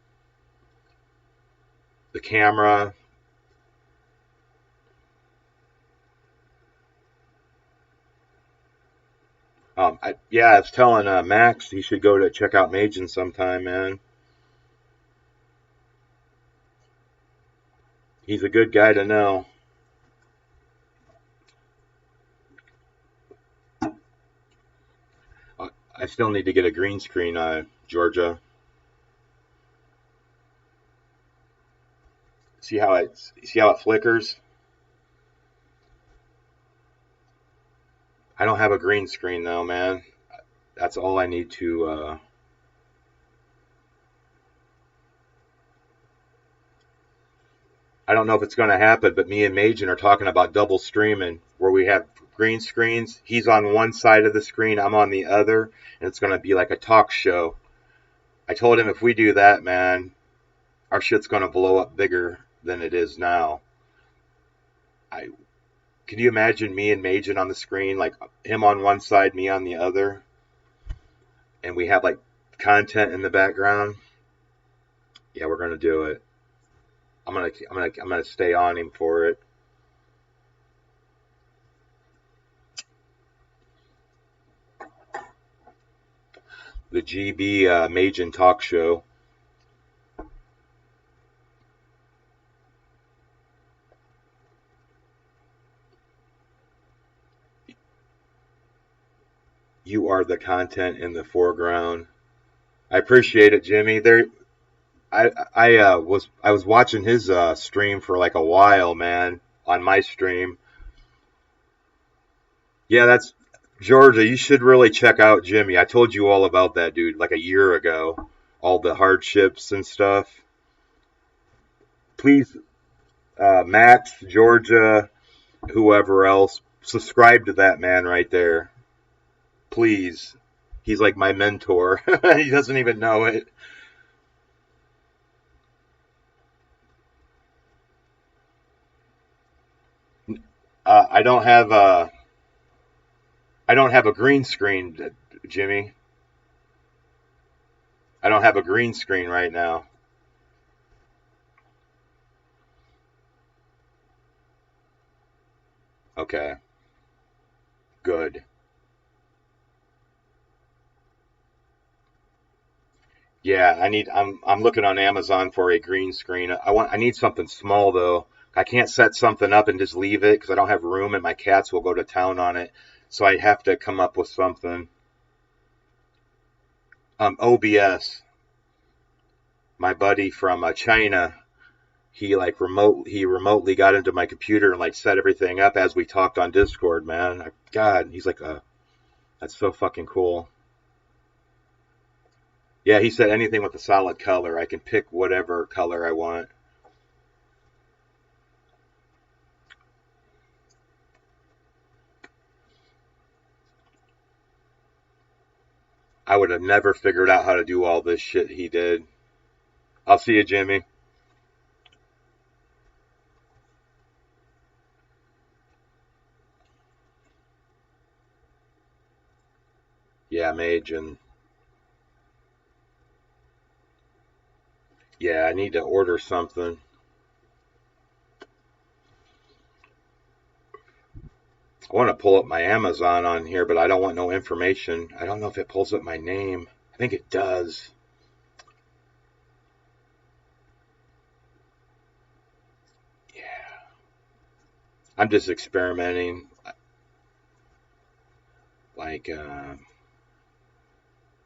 the camera. I was telling Max he should go to check out Majin sometime, man. He's a good guy to know. I still need to get a green screen, Georgia. See how it flickers? I don't have a green screen though, man. That's all I need to. I don't know if it's going to happen, but me and Majin are talking about double streaming where we have green screens. He's on one side of the screen, I'm on the other, and it's going to be like a talk show. I told him if we do that, man, our shit's going to blow up bigger than it is now. Can you imagine me and Majin on the screen, like him on one side, me on the other, and we have like content in the background? Yeah, we're gonna do it. I'm gonna stay on him for it. The GB Majin Talk Show. You are the content in the foreground. I appreciate it, Jimmy. I was watching his stream for like a while, man, on my stream. Yeah, that's Georgia. You should really check out Jimmy. I told you all about that dude like a year ago. All the hardships and stuff. Please, Max, Georgia, whoever else, subscribe to that man right there. Please. He's like my mentor. He doesn't even know it. I don't have a green screen, Jimmy. I don't have a green screen right now. Okay. Good. Yeah, I'm looking on Amazon for a green screen. I need something small though. I can't set something up and just leave it because I don't have room and my cats will go to town on it. So I have to come up with something. OBS. My buddy from China, he remotely got into my computer and like set everything up as we talked on Discord, man. God, he's like that's so fucking cool. Yeah, he said anything with a solid color. I can pick whatever color I want. I would have never figured out how to do all this shit he did. I'll see you, Jimmy. Yeah, Mage, and yeah, I need to order something. I want to pull up my Amazon on here, but I don't want no information. I don't know if it pulls up my name. I think it does. Yeah. I'm just experimenting. Like,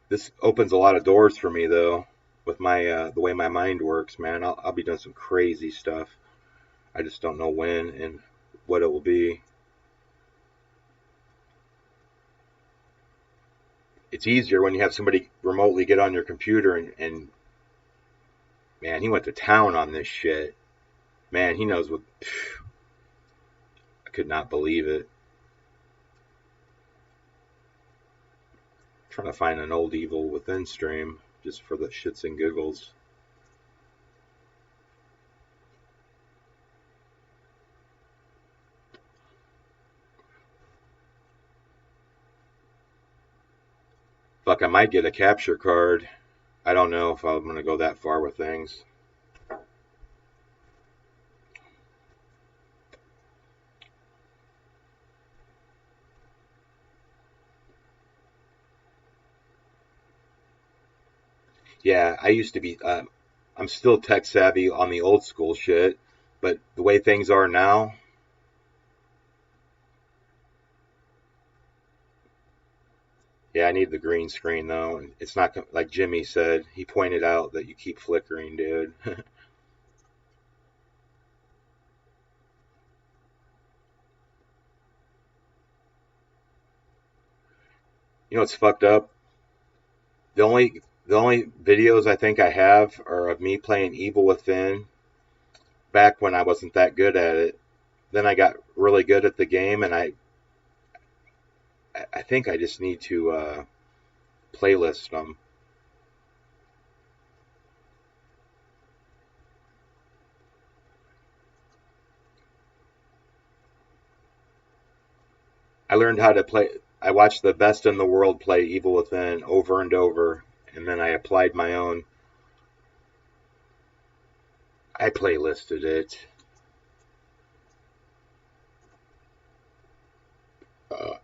this opens a lot of doors for me, though, with my the way my mind works, man. I'll be doing some crazy stuff. I just don't know when and what it will be. It's easier when you have somebody remotely get on your computer and man, he went to town on this shit. Man, he knows what. I could not believe it. Trying to find an old Evil Within stream just for the shits and giggles. Fuck, I might get a capture card. I don't know if I'm going to go that far with things. Yeah, I used to be, I'm still tech savvy on the old school shit, but the way things are now, yeah, I need the green screen though. It's not like Jimmy said. He pointed out that you keep flickering, dude. You know what's fucked up? The only videos I think I have are of me playing Evil Within back when I wasn't that good at it. Then I got really good at the game, and I think I just need to playlist them. I learned how to play. I watched the best in the world play Evil Within over and over, and then I applied my own. I playlisted it. I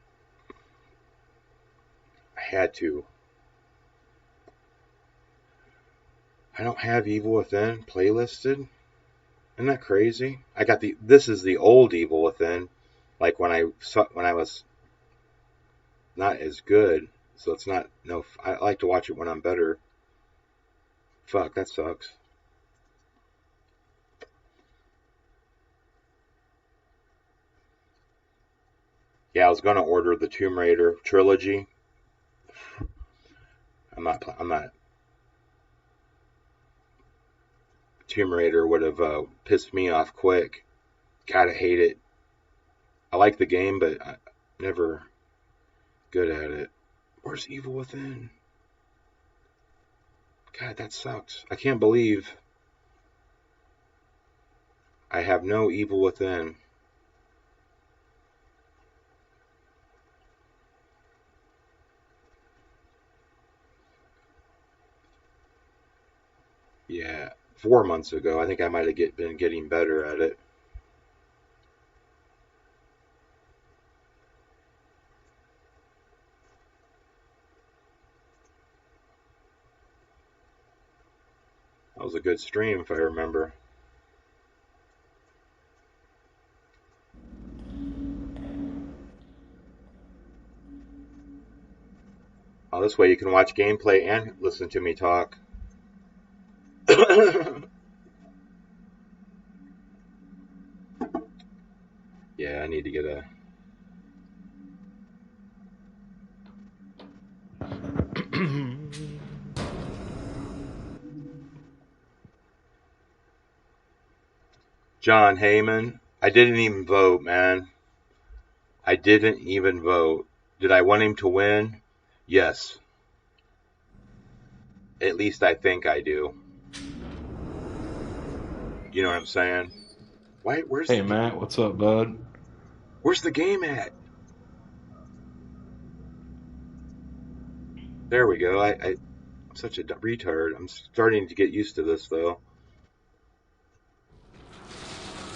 had to. I don't have Evil Within playlisted. Isn't that crazy? I got the. This is the old Evil Within, like when I was not as good. So it's not. No, I like to watch it when I'm better. Fuck, that sucks. Yeah, I was gonna order the Tomb Raider trilogy. I'm not. Tomb Raider would have pissed me off quick. Gotta hate it. I like the game, but I'm never good at it. Where's Evil Within? God, that sucks. I can't believe I have no Evil Within. Yeah, 4 months ago. I think I might have been getting better at it. That was a good stream, if I remember. Oh, this way you can watch gameplay and listen to me talk. Yeah, I need to get a... John Heyman. I didn't even vote, man. I didn't even vote. Did I want him to win? Yes. At least I think I do. You know what I'm saying? Where's
Hey, Matt, what's up, bud?
Where's the game at? There we go. I'm such a retard. I'm starting to get used to this, though.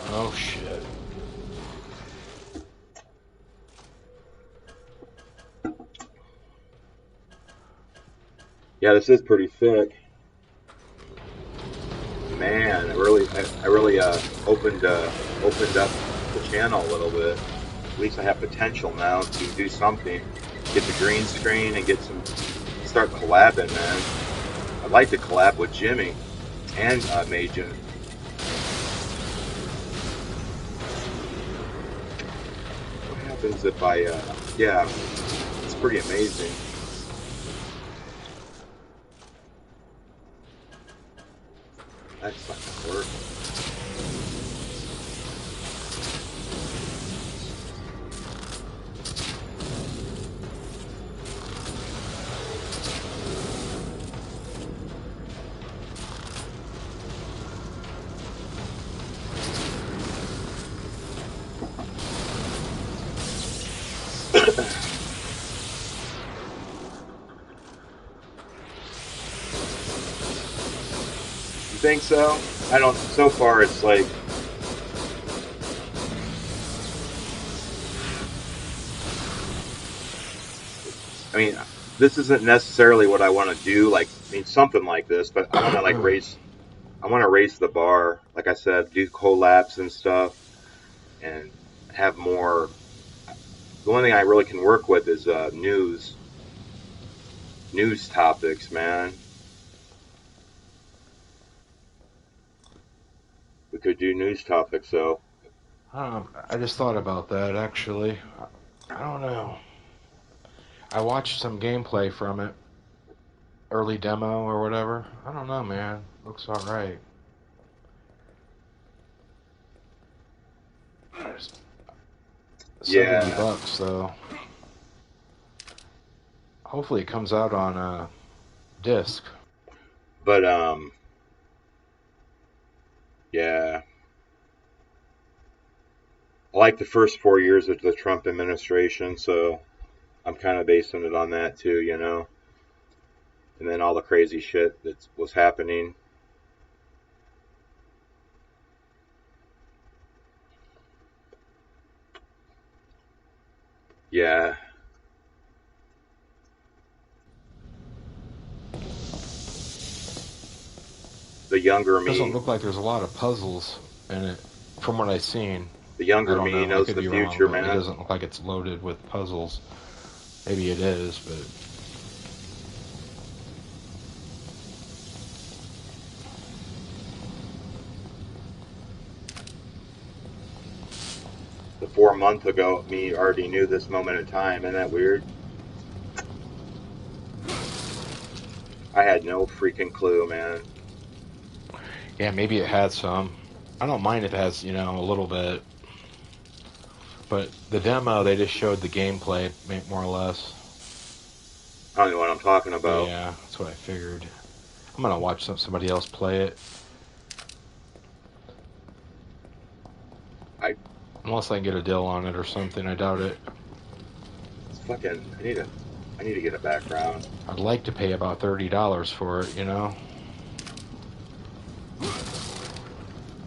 Oh, shit.
Yeah, this is pretty thick. Man, I really opened up the channel a little bit. At least I have potential now to do something. Get the green screen and start collabing, man. I'd like to collab with Jimmy and Majin. What happens if yeah, it's pretty amazing. That's not gonna work. You think so? I don't. So far, it's like. I mean, this isn't necessarily what I want to do. Like, I mean, something like this, but I want to like raise. I want to raise the bar. Like I said, do collabs and stuff, and have more. The only thing I really can work with is news topics, man. We could do news topics, though.
I just thought about that, actually. I don't know. I watched some gameplay from it. Early demo or whatever. I don't know, man. Looks alright.
Yeah.
$70 though. Hopefully it comes out on disc.
But yeah. I like the first 4 years of the Trump administration, so I'm kind of basing it on that too, you know. And then all the crazy shit that was happening. Yeah. The younger me.
Doesn't look like there's a lot of puzzles in it, from what I've seen.
The younger
I don't
me
know. I
knows
could
the
be
future,
wrong, but
man.
it doesn't look like it's loaded with puzzles. Maybe it is, but
The 4 month ago me already knew this moment in time. Isn't that weird? I had no freaking clue, man.
yeah, maybe it had some. I don't mind if it has, a little bit. But the demo, they just showed the gameplay, more or less.
I don't know what I'm talking about.
Yeah, that's what I figured. I'm gonna watch somebody else play it. Unless I can get a deal on it or something, I doubt it.
It's fucking. I need to get a background.
I'd like to pay about $30 for it,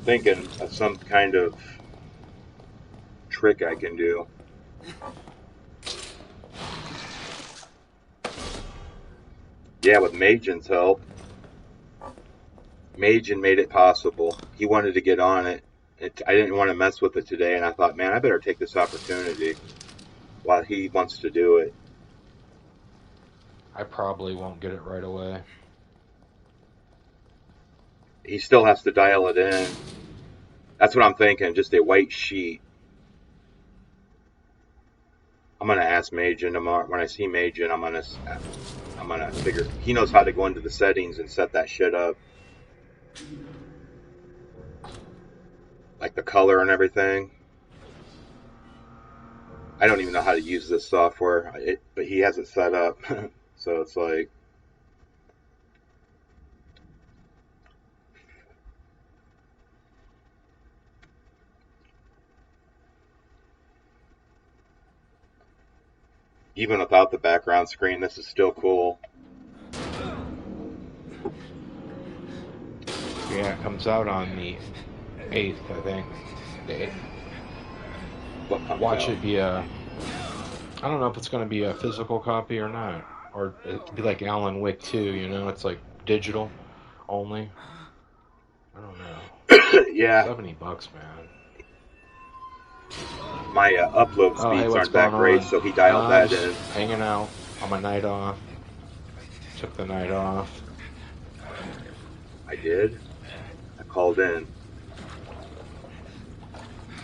Thinking of some kind of trick I can do. Yeah, with Majin's help. Majin made it possible. He wanted to get on it. I didn't want to mess with it today, and I thought, man, I better take this opportunity while he wants to do it.
I probably won't get it right away.
He still has to dial it in. That's what I'm thinking, just a white sheet. I'm gonna ask Majin tomorrow. When I see Majin, I'm gonna figure he knows how to go into the settings and set that shit up, like the color and everything. I don't even know how to use this software, but he has it set up, so it's like. Even without the background screen, this is still cool.
Yeah, it comes out on the 8th, I think. The 8th.
What comes
Watch
out?
it be I don't know if it's going to be a physical copy or not. Or it could be like Alan Wake 2, it's like digital only. I don't know.
Yeah.
$70, man.
My upload speeds aren't that great, so he dialed that in.
Hanging out on my night off. Took the night off.
I did. I called in.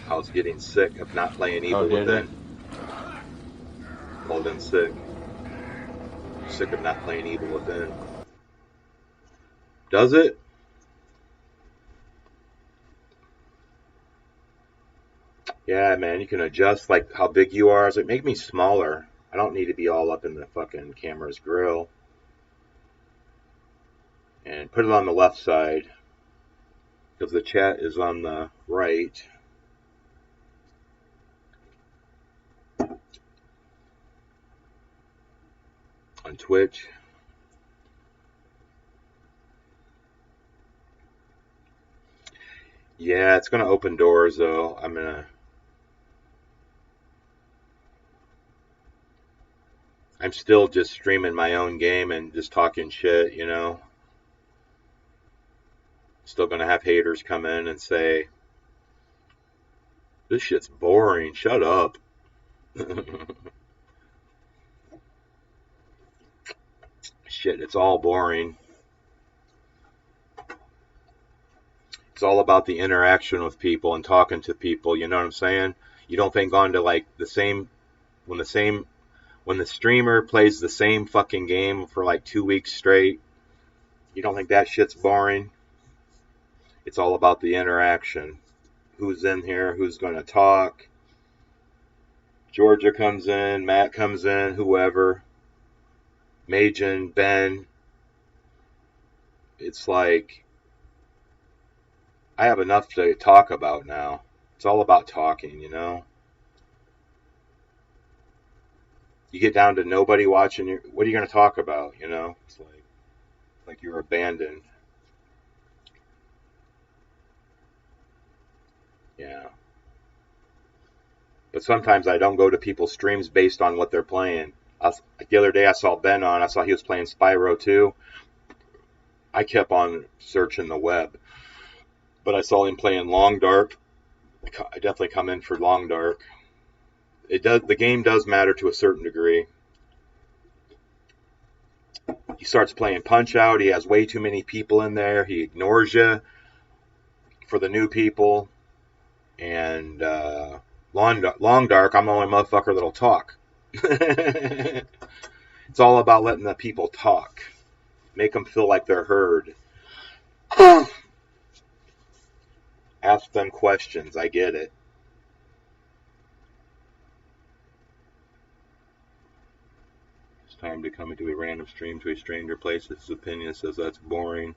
I was getting sick of not playing Evil Within. Called in sick. Sick of not playing Evil Within. Does it? Yeah, man, you can adjust like how big you are. It's like, make me smaller. I don't need to be all up in the fucking camera's grill. And put it on the left side, because the chat is on the right. On Twitch. Yeah, it's gonna open doors though. I'm still just streaming my own game and just talking shit, Still gonna have haters come in and say, this shit's boring, shut up. Shit, it's all boring. It's all about the interaction with people and talking to people, you know what I'm saying? You don't think on to like when the streamer plays the same fucking game for like 2 weeks straight, you don't think that shit's boring? It's all about the interaction. Who's in here, who's going to talk. Georgia comes in, Matt comes in, whoever. Majin, Ben. It's like, I have enough to talk about now. It's all about talking, you know. You get down to nobody watching you. What are you going to talk about? You know, it's like you're abandoned. Yeah. But sometimes I don't go to people's streams based on what they're playing. The other day I saw Ben on. I saw he was playing Spyro 2. I kept on searching the web, but I saw him playing Long Dark. I definitely come in for Long Dark. It does. The game does matter to a certain degree. He starts playing Punch Out. He has way too many people in there. He ignores you for the new people. And Long Dark, I'm the only motherfucker that'll talk. It's all about letting the people talk. Make them feel like they're heard. Ask them questions. I get it. It's time to come into a random stream to a stranger place. His opinion says that's boring.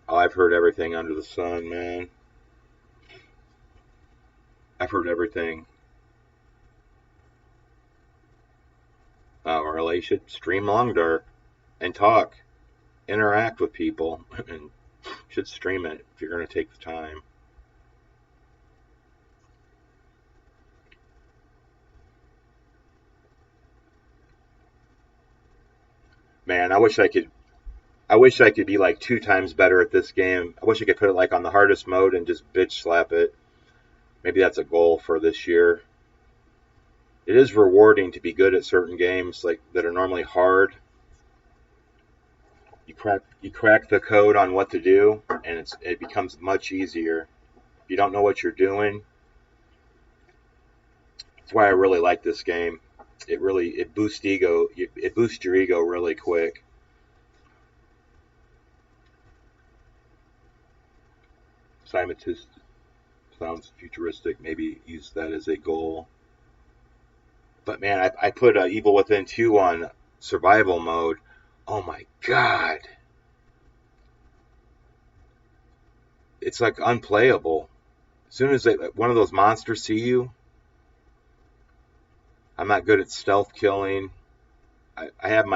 Oh, I've heard everything under the sun, man. I've heard everything. Or really, you should stream Long Dark and talk, interact with people, and should stream it if you're going to take the time. Man, I wish I could be like 2 times better at this game. I wish I could put it like on the hardest mode and just bitch slap it. Maybe that's a goal for this year. It is rewarding to be good at certain games like that are normally hard. You crack the code on what to do, and it becomes much easier. If you don't know what you're doing, that's why I really like this game. It boosts ego. It boosts your ego really quick. Antisemitism sounds futuristic. Maybe use that as a goal. But man, I put Evil Within 2 on survival mode. Oh my god. It's like unplayable. As soon as one of those monsters see you, I'm not good at stealth killing. I'm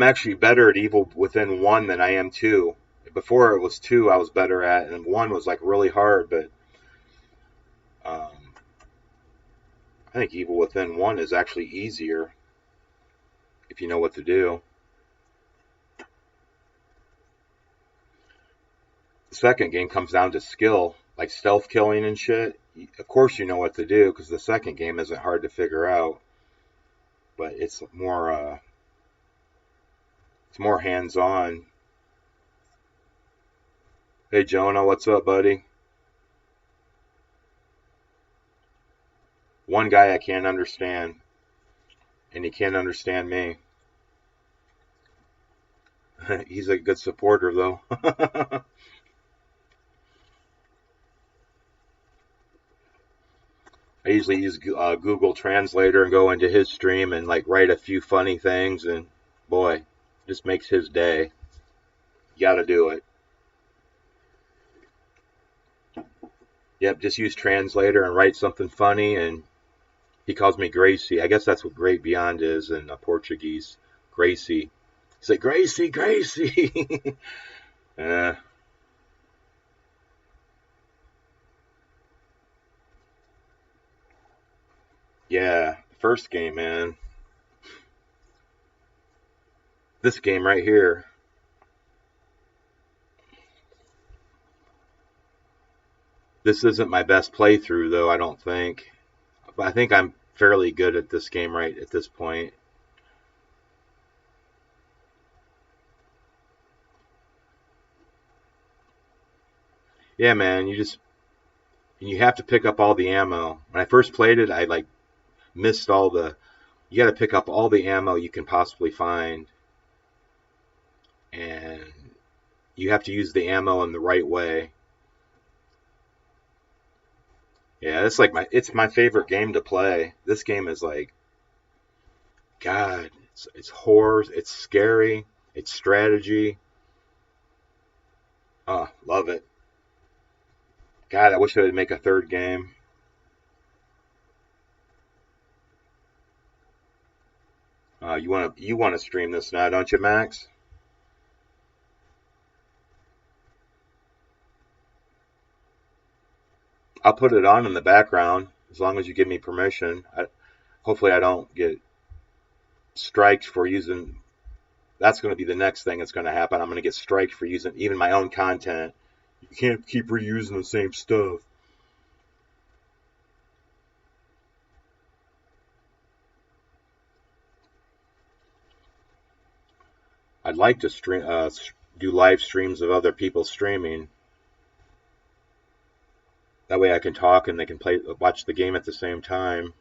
actually better at Evil Within 1 than I am 2. Before it was 2 I was better at, and 1 was like really hard, but I think Evil Within 1 is actually easier if you know what to do. The second game comes down to skill, like stealth killing and shit. Of course you know what to do, because the second game isn't hard to figure out, but it's more hands-on. Hey Jonah, what's up, buddy? One guy I can't understand, and he can't understand me. He's a good supporter, though. I usually use Google Translator and go into his stream and like write a few funny things, and boy, just makes his day. You gotta do it. Yep, just use Translator and write something funny, and he calls me Gracie. I guess that's what Great Beyond is in Portuguese. Gracie. He's like, Gracie, Gracie. Yeah, first game, man. This game right here. This isn't my best playthrough, though, I don't think. But I think I'm fairly good at this game right at this point. Yeah, man, you have to pick up all the ammo. When I first played it, I like missed all the. You got to pick up all the ammo you can possibly find, and you have to use the ammo in the right way. Yeah, it's my favorite game to play. This game is like, God, it's horror, it's scary, It's strategy. Oh, love it. God, I wish I would make a third game. You want to stream this now, don't you, Max? I'll put it on in the background as long as you give me permission. Hopefully I don't get striked for using. That's going to be the next thing that's going to happen. I'm going to get striked for using even my own content. You can't keep reusing the same stuff. I'd like to do live streams of other people streaming. That way I can talk and they can watch the game at the same time.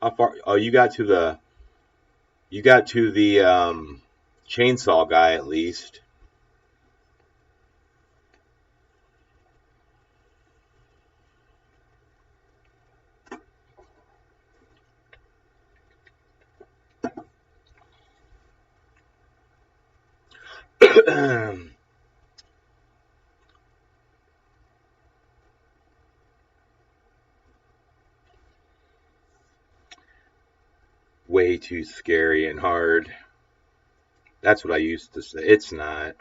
How far? Oh, you got to the chainsaw guy at least. Way too scary and hard. That's what I used to say. It's not.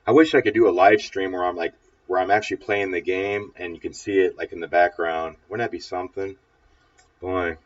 I wish I could do a live stream where I'm actually playing the game and you can see it like in the background. Wouldn't that be something? Boy.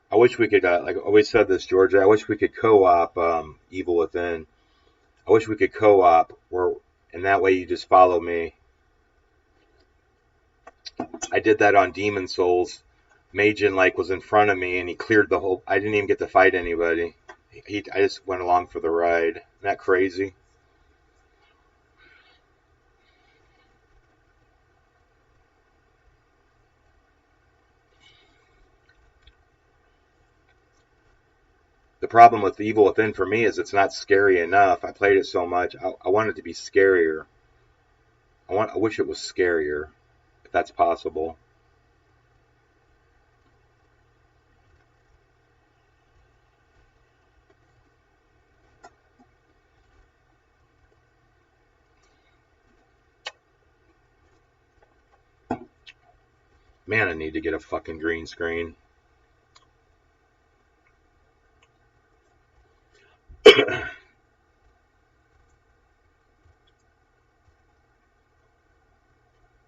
I wish we could, like I always said this, Georgia. I wish we could co-op Evil Within. I wish we could co-op and that way you just follow me. I did that on Demon Souls. Majin was in front of me and he cleared the whole. I didn't even get to fight anybody. I just went along for the ride. Isn't that crazy? The problem with Evil Within for me is it's not scary enough. I played it so much. I want it to be scarier. I wish it was scarier, if that's possible. Man, I need to get a fucking green screen.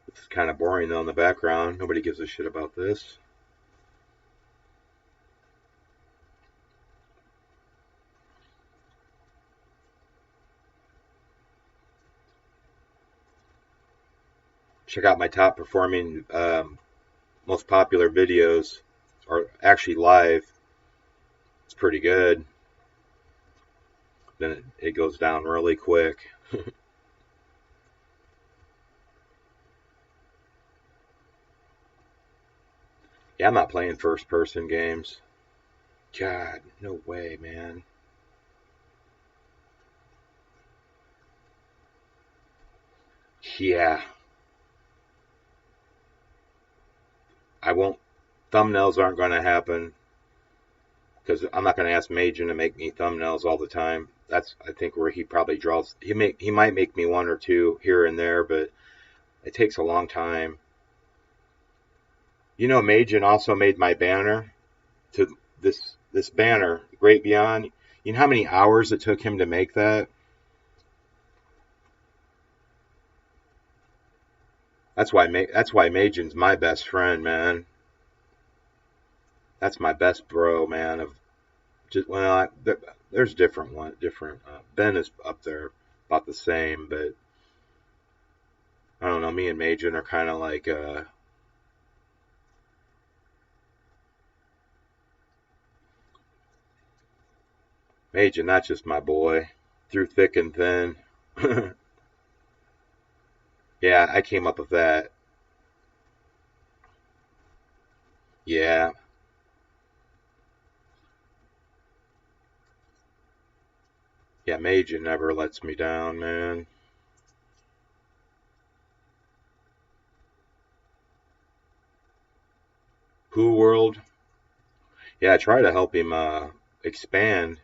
It's kind of boring though in the background. Nobody gives a shit about this. Check out my top performing, most popular videos are actually live. It's pretty good. Then it goes down really quick. Yeah, I'm not playing first person games. God, no way, man. Yeah. I won't. Thumbnails aren't going to happen because I'm not going to ask Majin to make me thumbnails all the time. That's, I think, where he probably draws. He might make me one or two here and there, but it takes a long time. You know, Majin also made my banner to this banner, Great Beyond. You know how many hours it took him to make that? That's why Majin's my best friend, man. That's my best bro, man. Of just there's different one, different. Ben is up there about the same, but I don't know. Me and Majin are kind of like Majin. That's just my boy, through thick and thin. Yeah, I came up with that. Yeah. Yeah, Majin never lets me down, man. Who World? Yeah, I try to help him expand,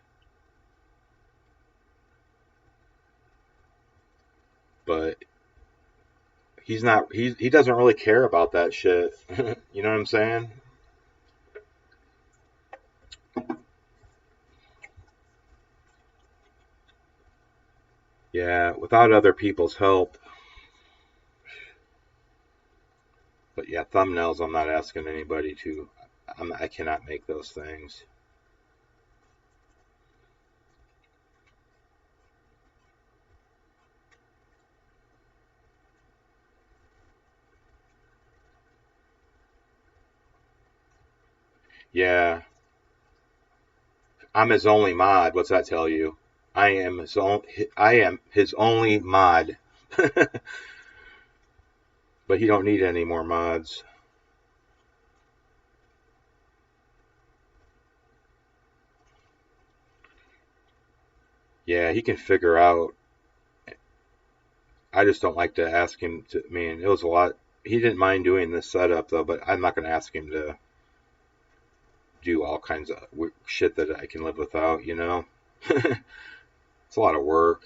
but he's not. He doesn't really care about that shit. You know what I'm saying? Yeah, without other people's help. But yeah, thumbnails. I'm not asking anybody to. I cannot make those things. Yeah, I'm his only mod. What's that tell you? I am his only mod. But he don't need any more mods. Yeah, he can figure out. I just don't like to ask him to. I mean, it was a lot. He didn't mind doing this setup though, but I'm not going to ask him to do all kinds of shit that I can live without. You know, it's a lot of work.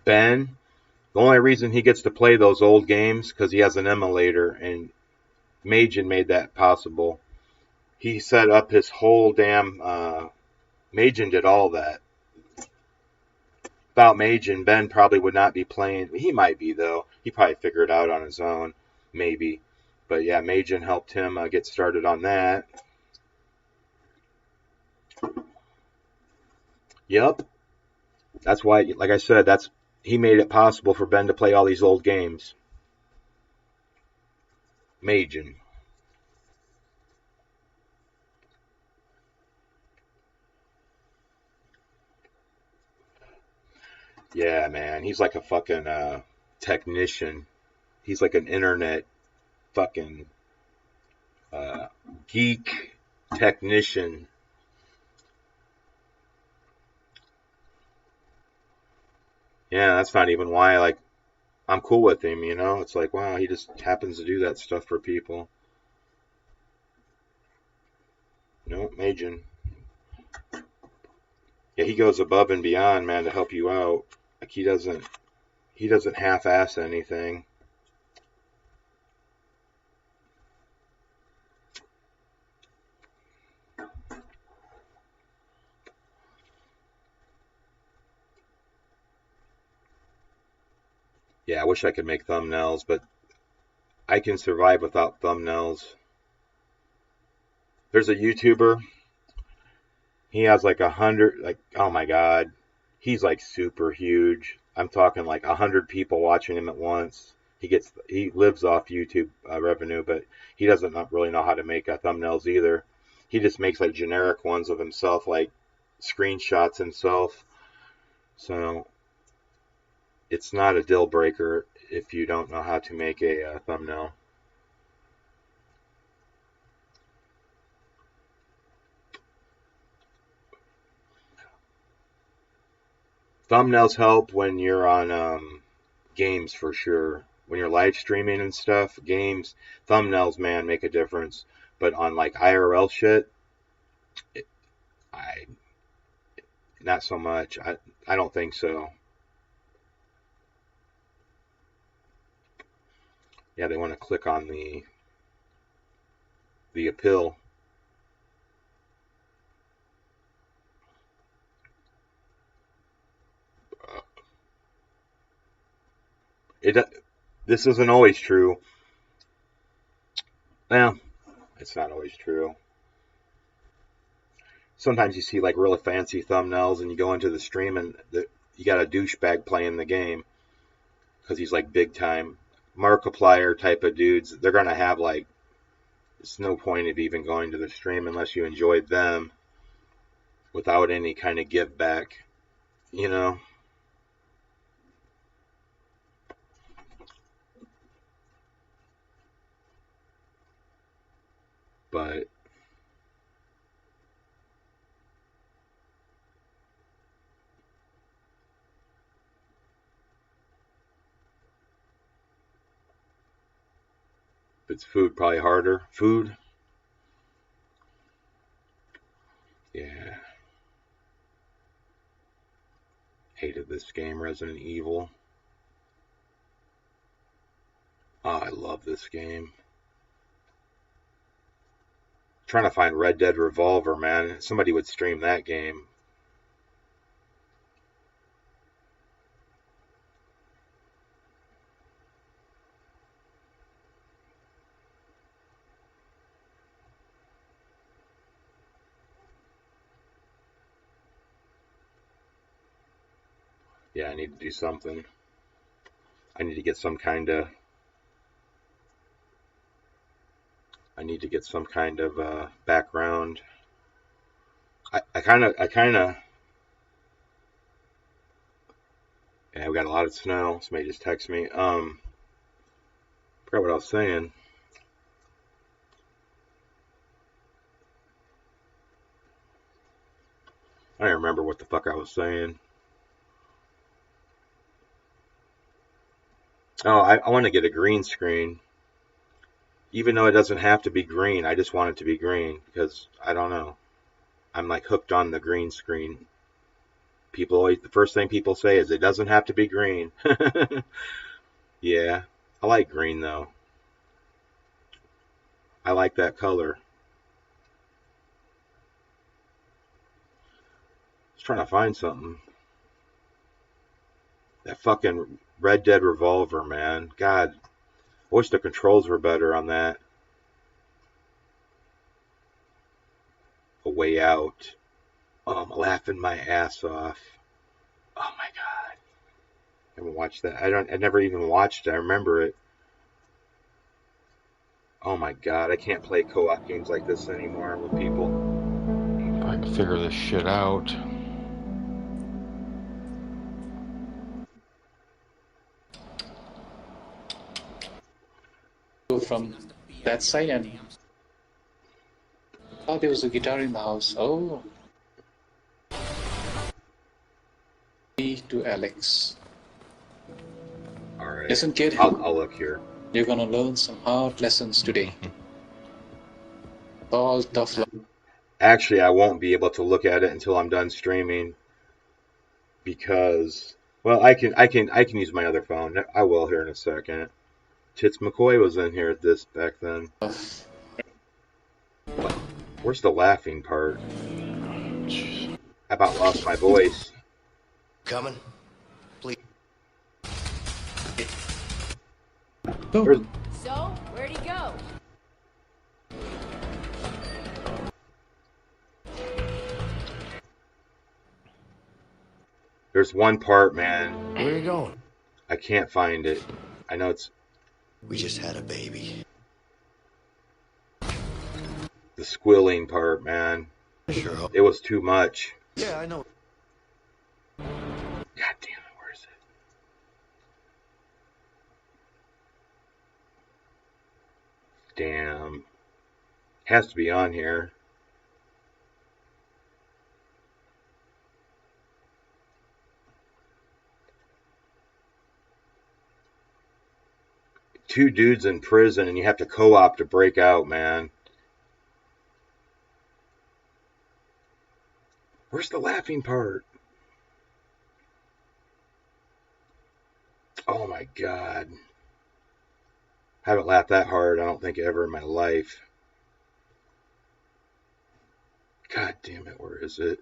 Ben. The only reason he gets to play those old games because he has an emulator, and Majin made that possible. He set up his whole damn. Majin did all that. Without Majin, Ben probably would not be playing. He might be though. He probably figured it out on his own, maybe. But yeah, Majin helped him get started on that. Yep. That's why, like I said, he made it possible for Ben to play all these old games. Majin. Yeah, man. He's like a fucking technician. He's like an internet fucking geek technician. Yeah, that's not even why I'm cool with him, you know? It's like, wow, he just happens to do that stuff for people. No, Majin. Yeah, he goes above and beyond, man, to help you out. Like he doesn't half-ass anything. Yeah, I wish I could make thumbnails, but I can survive without thumbnails. There's a YouTuber. He has like 100, like, oh my God. He's like super huge. I'm talking like 100 people watching him at once. He lives off YouTube revenue, but he doesn't really know how to make thumbnails either. He just makes like generic ones of himself, like screenshots himself. So it's not a deal breaker if you don't know how to make a thumbnail. Thumbnails help when you're on games for sure. When you're live streaming and stuff, games, thumbnails, man, make a difference. But on like IRL shit, I not so much. I don't think so. Yeah, they want to click on the appeal. This isn't always true. Well, it's not always true. Sometimes you see like really fancy thumbnails and you go into the stream and you got a douchebag playing the game because he's like big time Markiplier type of dudes. They're gonna have like, it's no point of even going to the stream unless you enjoyed them without any kind of give back, you know. But if it's food, probably harder. Food? Yeah. Hated this game, Resident Evil. Oh, I love this game. Trying to find Red Dead Revolver, man. Somebody would stream that game. Yeah, I need to do something. I need to get some kind of background. I kind of yeah, we got a lot of snow. Somebody just texted me. Forgot what I was saying. I don't remember what the fuck I was saying. Oh, I want to get a green screen. Even though it doesn't have to be green, I just want it to be green because I don't know. I'm like hooked on the green screen. People always, the first thing people say is it doesn't have to be green. Yeah, I like green though. I like that color. Just trying to find something. That fucking Red Dead Revolver, man. God, I wish the controls were better on that. A Way Out. Oh, I'm laughing my ass off. Oh my god. I haven't watched that. I never even watched it. I remember it. Oh my god, I can't play co-op games like this anymore with people.
If I can figure this shit out.
Go from that side and oh, there was a guitar in the house. Oh, to Alex.
All right.
Listen, kid.
I'll look here.
You're gonna learn some hard lessons today. All tough love.
Actually, I won't be able to look at it until I'm done streaming because, well, I can use my other phone. I will here in a second. Tits McCoy was in here back then. Where's the laughing part? I about lost my voice.
Coming? Please.
Boom.
So, where'd he go?
There's one part, man.
Where are you going?
I can't find it. I know it's...
We just had a baby.
The squilling part, man.
Sure.
It was too much.
Yeah, I know.
God damn it, where is it? Damn. Has to be on here. Two dudes in prison and you have to co-op to break out, man. Where's the laughing part? Oh my god. Haven't laughed that hard, I don't think, ever in my life. God damn it, where is it?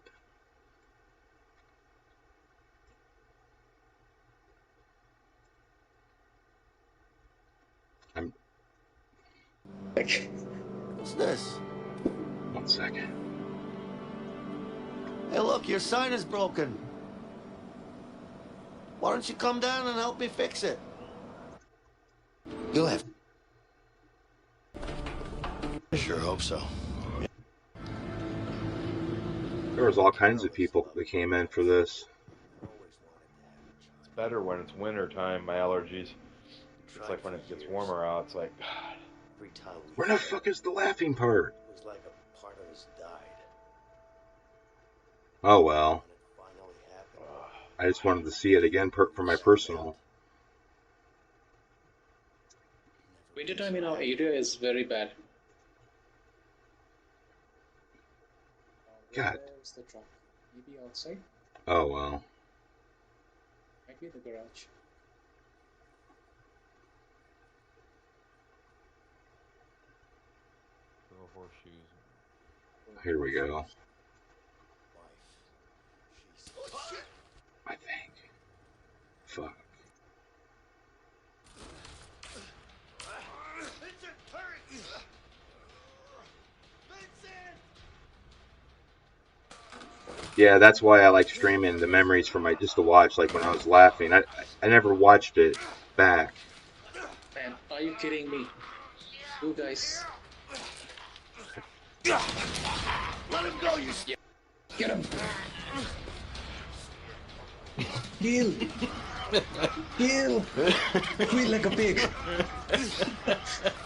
What's this?
1 second.
Hey, look, your sign is broken. Why don't you come down and help me fix it? You'll have. I sure hope so.
There was all kinds of people that came in for this.
It's better when it's winter time, my allergies. It's like when it gets warmer out, it's like, God.
Where the fuck is the laughing part?
It was like a part of us died.
Oh well. I just wanted to see it again for my personal.
Winter time in our area is very bad.
God.
Where's the truck? Maybe outside?
Oh well.
Might be in the garage.
Here we go. I think. Fuck. Yeah, that's why I like streaming the memories from just to watch, like when I was laughing. I never watched it back.
Man, are you kidding me? You guys.
Let him go, you.
Yeah. Get him. Heal. Heal. Squeal like a pig.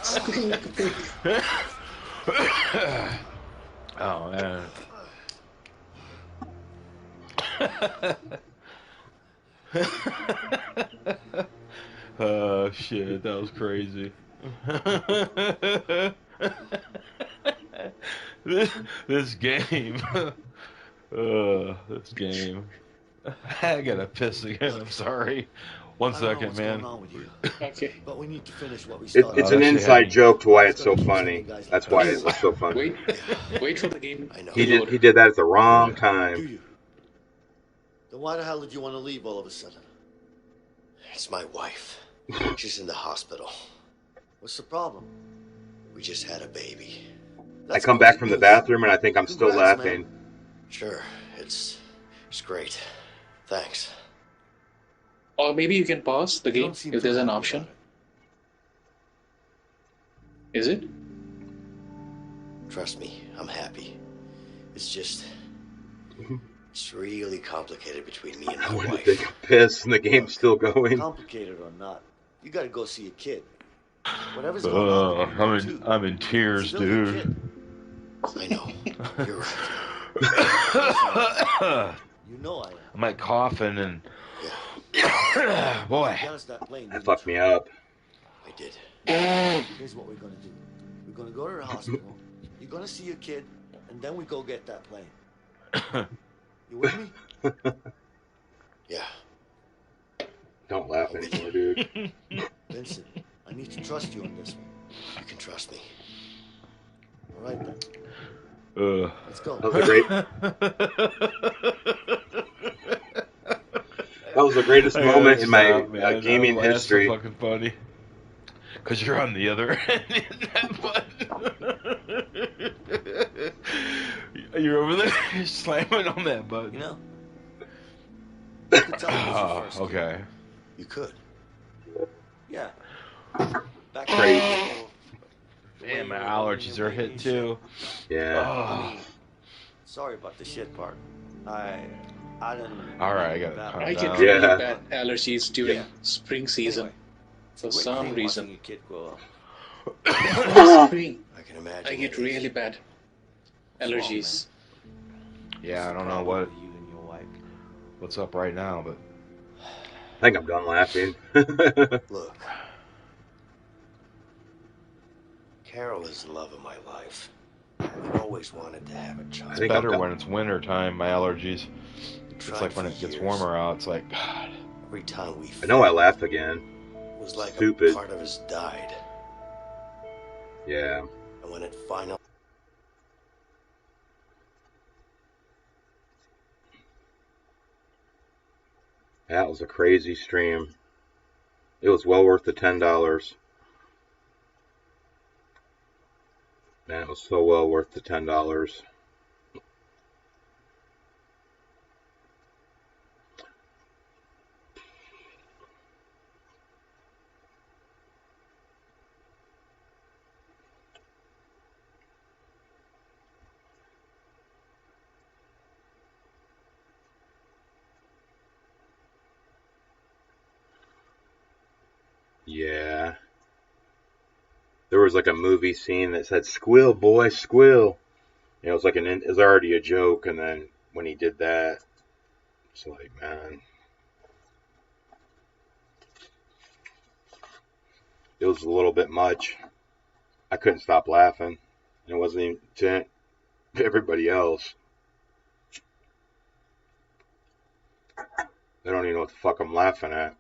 Squeal like a pig.
Oh, man. Oh, shit. That was crazy. This game. This game. I gotta piss again. I'm sorry. 1 second, man.
Okay.
But we need to finish what we started.
It's an inside joke to why it's so funny. That's why it was so funny.
Wait for the game.
I know.
He did that at the wrong time.
Do you? Then why the hell did you want to leave all of a sudden? It's my wife. She's in the hospital. What's the problem? We just had a baby.
I come back from the bathroom and I think I'm still
Congrats,
laughing.
man. Sure, it's great. Thanks.
Or maybe you can pause the game if there's an option. Is it?
Trust me, I'm happy. It's just... It's really complicated between me and my
I went to
wife.
take a piss and the game's still going.
Complicated or not, you gotta go see a kid. Whatever's going on with you,
I'm in tears,
still your
dude.
kid. I know. You're right. You know I am.
I'm like coughing and boy,
That fucked me up.
I did. Here's what we're gonna do. We're gonna go to the hospital. You're gonna see your kid, and then we go get that plane. You with me? Yeah.
Don't laugh anymore, dude.
Vincent, I need to trust you on this one. You can trust me. All right then. Let's go.
That was the greatest moment in my gaming history.
That's so fucking funny. Cause you're on the other end of that button. You're over there slamming on that button.
You know? You could tell it was your first
okay.
kid. You could. Yeah. Back
Crazy.
Man, my allergies are hit too.
Yeah.
I mean, sorry about the shit part. I didn't.
Alright, I gotta calm
I
down.
get really bad allergies during spring season. For
Great
some
thing
reason.
watching a kid grow up.
Spring.
I can imagine.
I get really bad allergies.
Yeah, I don't know what's up right now, but
I think I'm done laughing.
Look. Carol is the love of my life. I've always wanted to have a child.
it's better when it's winter time, my allergies. It's like when it gets warmer out, it's like, God.
Every time we
I know I laugh again.
It was like
Stupid.
a part of us died.
Yeah.
And when it finally...
That was a crazy stream. It was well worth the $10. Man, it was so well worth the $10. Yeah. There was like a movie scene that said, "Squill, boy, squill." You know, it was like it was already a joke, and then when he did that, it's like, man, it was a little bit much. I couldn't stop laughing. It wasn't even to everybody else. They don't even know what the fuck I'm laughing at.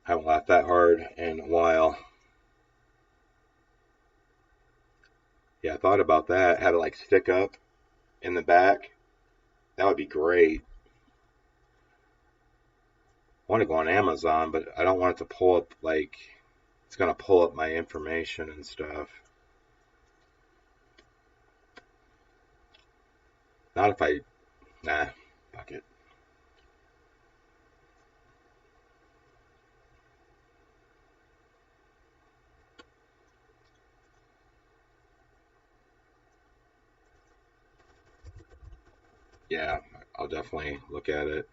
I haven't laughed that hard in a while. Yeah, I thought about that. Have it like stick up in the back. That would be great. I want to go on Amazon, but I don't want it to pull up, like, it's going to pull up my information and stuff. Not if I, nah, fuck it. Yeah, I'll definitely look at it.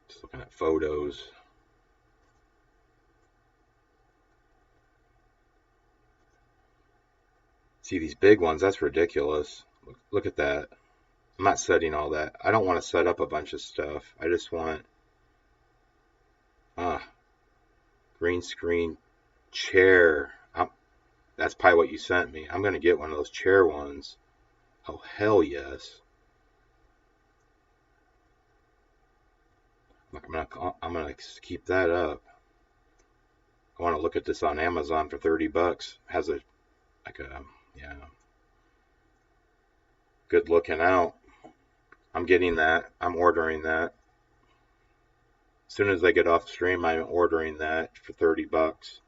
Just looking at photos. See these big ones, that's ridiculous. Look at that. I'm not setting all that. I don't want to set up a bunch of stuff. I just want, green screen chair. That's probably what you sent me. I'm going to get one of those chair ones. Oh, hell yes. I'm gonna keep that up. I want to look at this on Amazon for $30. Has a yeah, good looking out. I'm getting that. I'm ordering that. As soon as I get off stream, I'm ordering that for $30.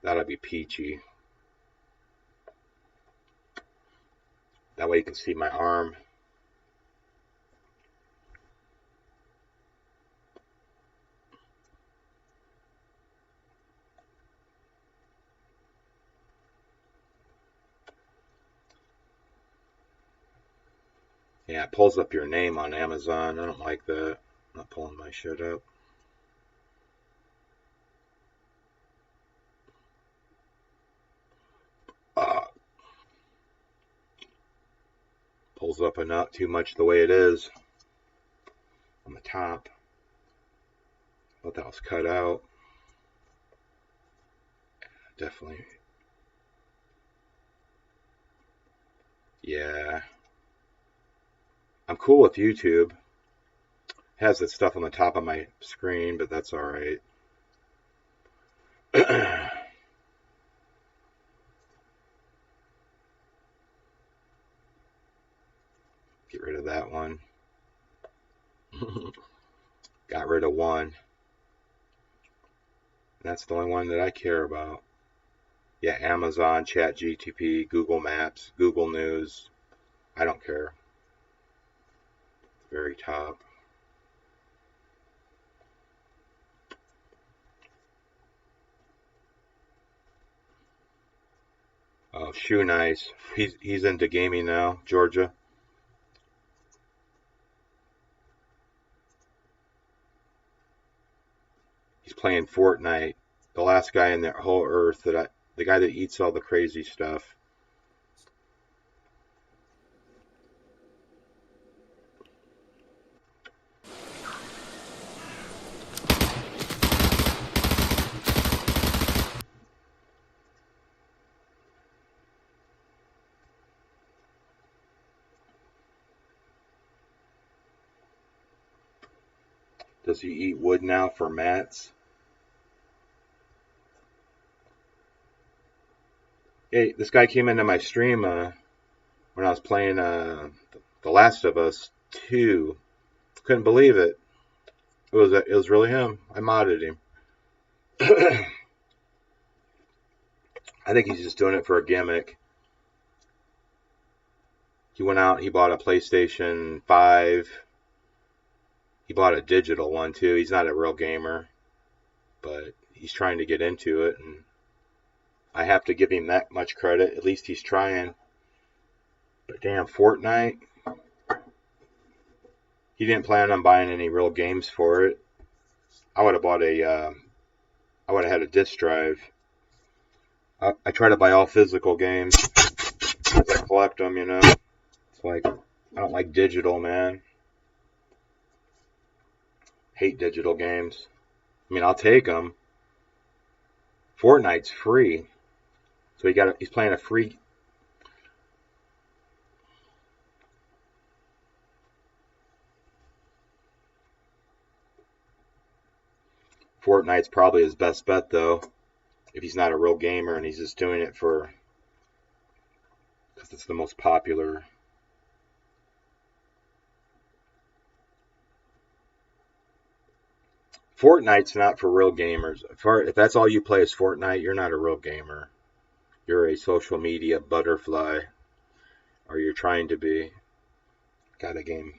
That'll be peachy. That way you can see my arm. Yeah, it pulls up your name on Amazon. I don't like that. I'm not pulling my shit up. Pulls up enough too much the way it is on the top. I thought that was cut out. Definitely. Yeah. I'm cool with YouTube. Has that stuff on the top of my screen, but that's all right. Get rid of that one. Got rid of one. That's the only one that I care about. Yeah, Amazon, ChatGPT, Google Maps, Google News. I don't care. Very top. Oh, Shoe Nice. He's into gaming now, Georgia. He's playing Fortnite. The last guy in the whole earth the guy that eats all the crazy stuff. Does he eat wood now for mats? Hey, this guy came into my stream. when I was playing The Last of Us 2. Couldn't believe it. It was really him. I modded him. I think he's just doing it for a gimmick. He went out, he bought a PlayStation 5. He bought a digital one too. He's not a real gamer, but he's trying to get into it, and I have to give him that much credit. At least he's trying. But damn, Fortnite. He didn't plan on buying any real games for it. I would have bought I would have had a disc drive. I try to buy all physical games because I collect them, you know. It's like, I don't like digital, man. Hate digital games. I mean, I'll take them. Fortnite's free. So he's playing a free. Fortnite's probably his best bet, though, if he's not a real gamer and he's just doing it because it's the most popular. Fortnite's not for real gamers. If that's all you play is Fortnite, you're not a real gamer. You're a social media butterfly, or you're trying to be. Got a game.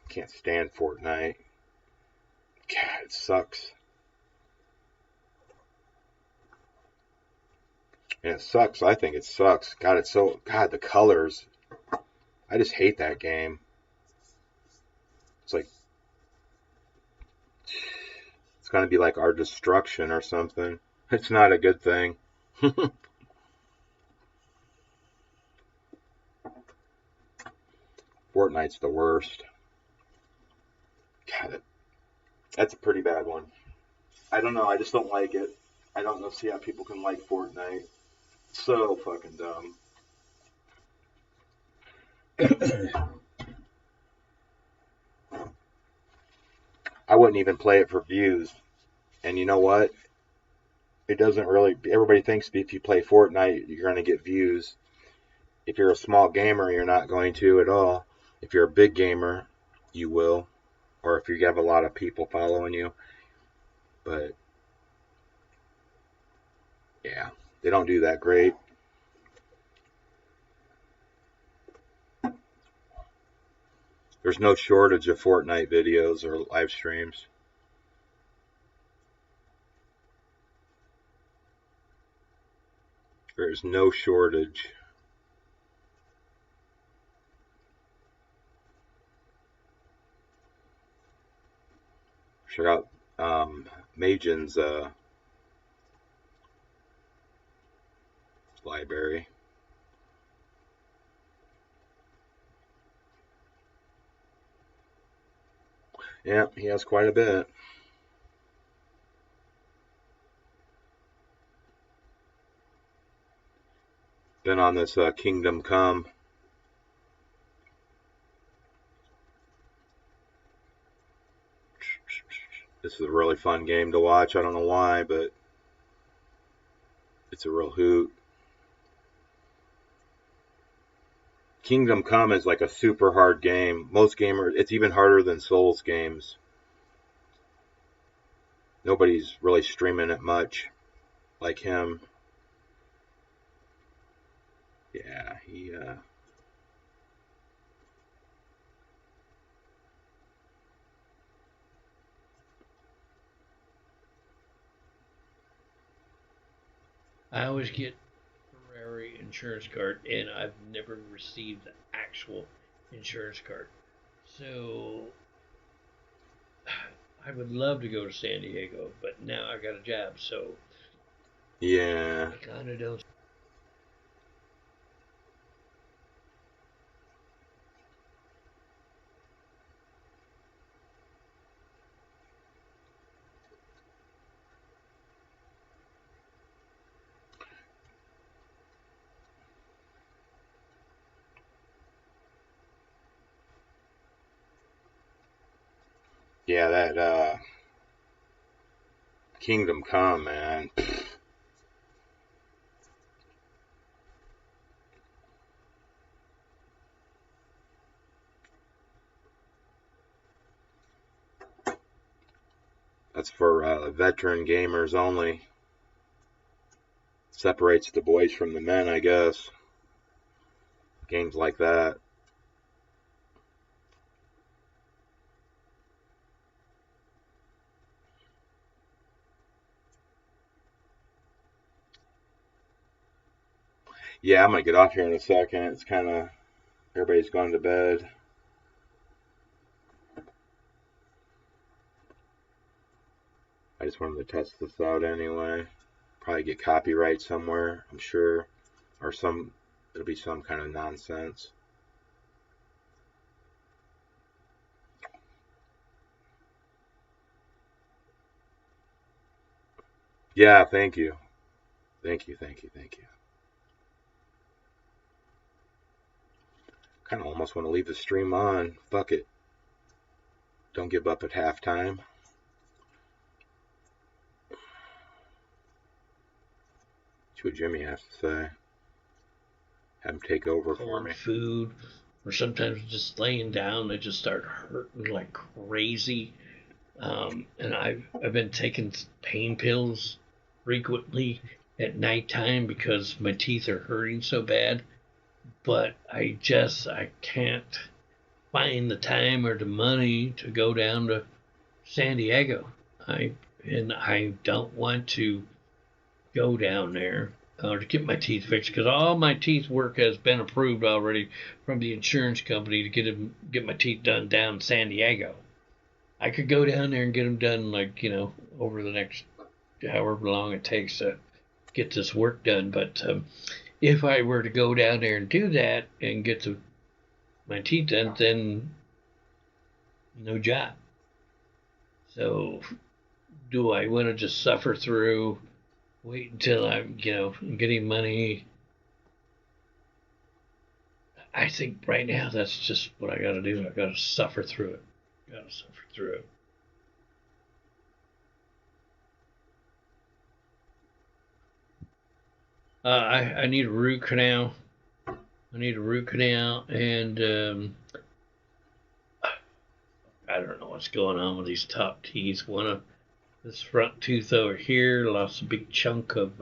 Can't stand Fortnite. God, it sucks. And it sucks. I think it sucks. God, God, the colors. I just hate that game. It's like, it's going to be like our destruction or something. It's not a good thing. Fortnite's the worst. God, that's a pretty bad one. I don't know. I just don't like it. I don't see how people can like Fortnite. So fucking dumb. I wouldn't even play it for views. And you know what? It doesn't really. Everybody thinks if you play Fortnite, you're going to get views. If you're a small gamer, you're not going to at all. If you're a big gamer, you will. Or if you have a lot of people following you. But yeah, they don't do that great. There's no shortage of Fortnite videos or live streams. There's no shortage. Check out Majin's library. Yeah, he has quite a bit. Been on this Kingdom Come. This is a really fun game to watch. I don't know why, but it's a real hoot. Kingdom Come is like a super hard game. Most gamers, it's even harder than Souls games. Nobody's really streaming it much like him. Yeah,
I always get Ferrari insurance card, and I've never received the actual insurance card. So I would love to go to San Diego, but now I got a job, so
yeah.
I kind of don't.
Yeah, that Kingdom Come, man. That's for veteran gamers only. Separates the boys from the men, I guess. Games like that. Yeah, I'm gonna get off here in a second. It's kind of, everybody's gone to bed. I just wanted to test this out anyway. Probably get copyright somewhere, I'm sure. Or it'll be some kind of nonsense. Yeah, thank you. Thank you. Kind of almost want to leave the stream on. Fuck it. Don't give up at halftime. See what Jimmy has to say. Have him take over for me.
Food, or sometimes just laying down, they just start hurting like crazy. And I've been taking pain pills frequently at nighttime because my teeth are hurting so bad. But I can't find the time or the money to go down to San Diego. I don't want to go down there to get my teeth fixed because all my teeth work has been approved already from the insurance company to get my teeth done down in San Diego. I could go down there and get them done, like, over the next however long it takes to get this work done. But if I were to go down there and do that and get my teeth done, then no job. So do I want to just suffer through, wait until I'm, getting money? I think right now that's just what I got to do. I got to suffer through it. I need a root canal. And I don't know what's going on with these top teeth. This front tooth over here lost a big chunk of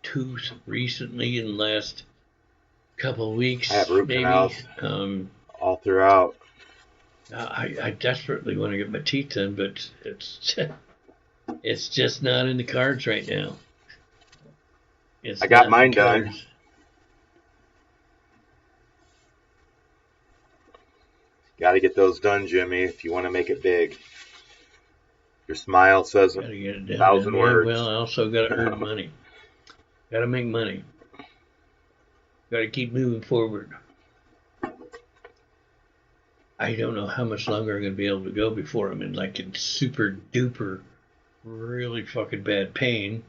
tooth recently in the last couple of weeks.
I have root canals all throughout.
I desperately want to get my teeth done, but it's just not in the cards right now.
I got mine done. Got to get those done, Jimmy, if you want to make it big. Your smile says 1,000 words.
Well, I also got to earn money. Got to make money. Got to keep moving forward. I don't know how much longer I'm going to be able to go before I'm in super duper, really fucking bad pain.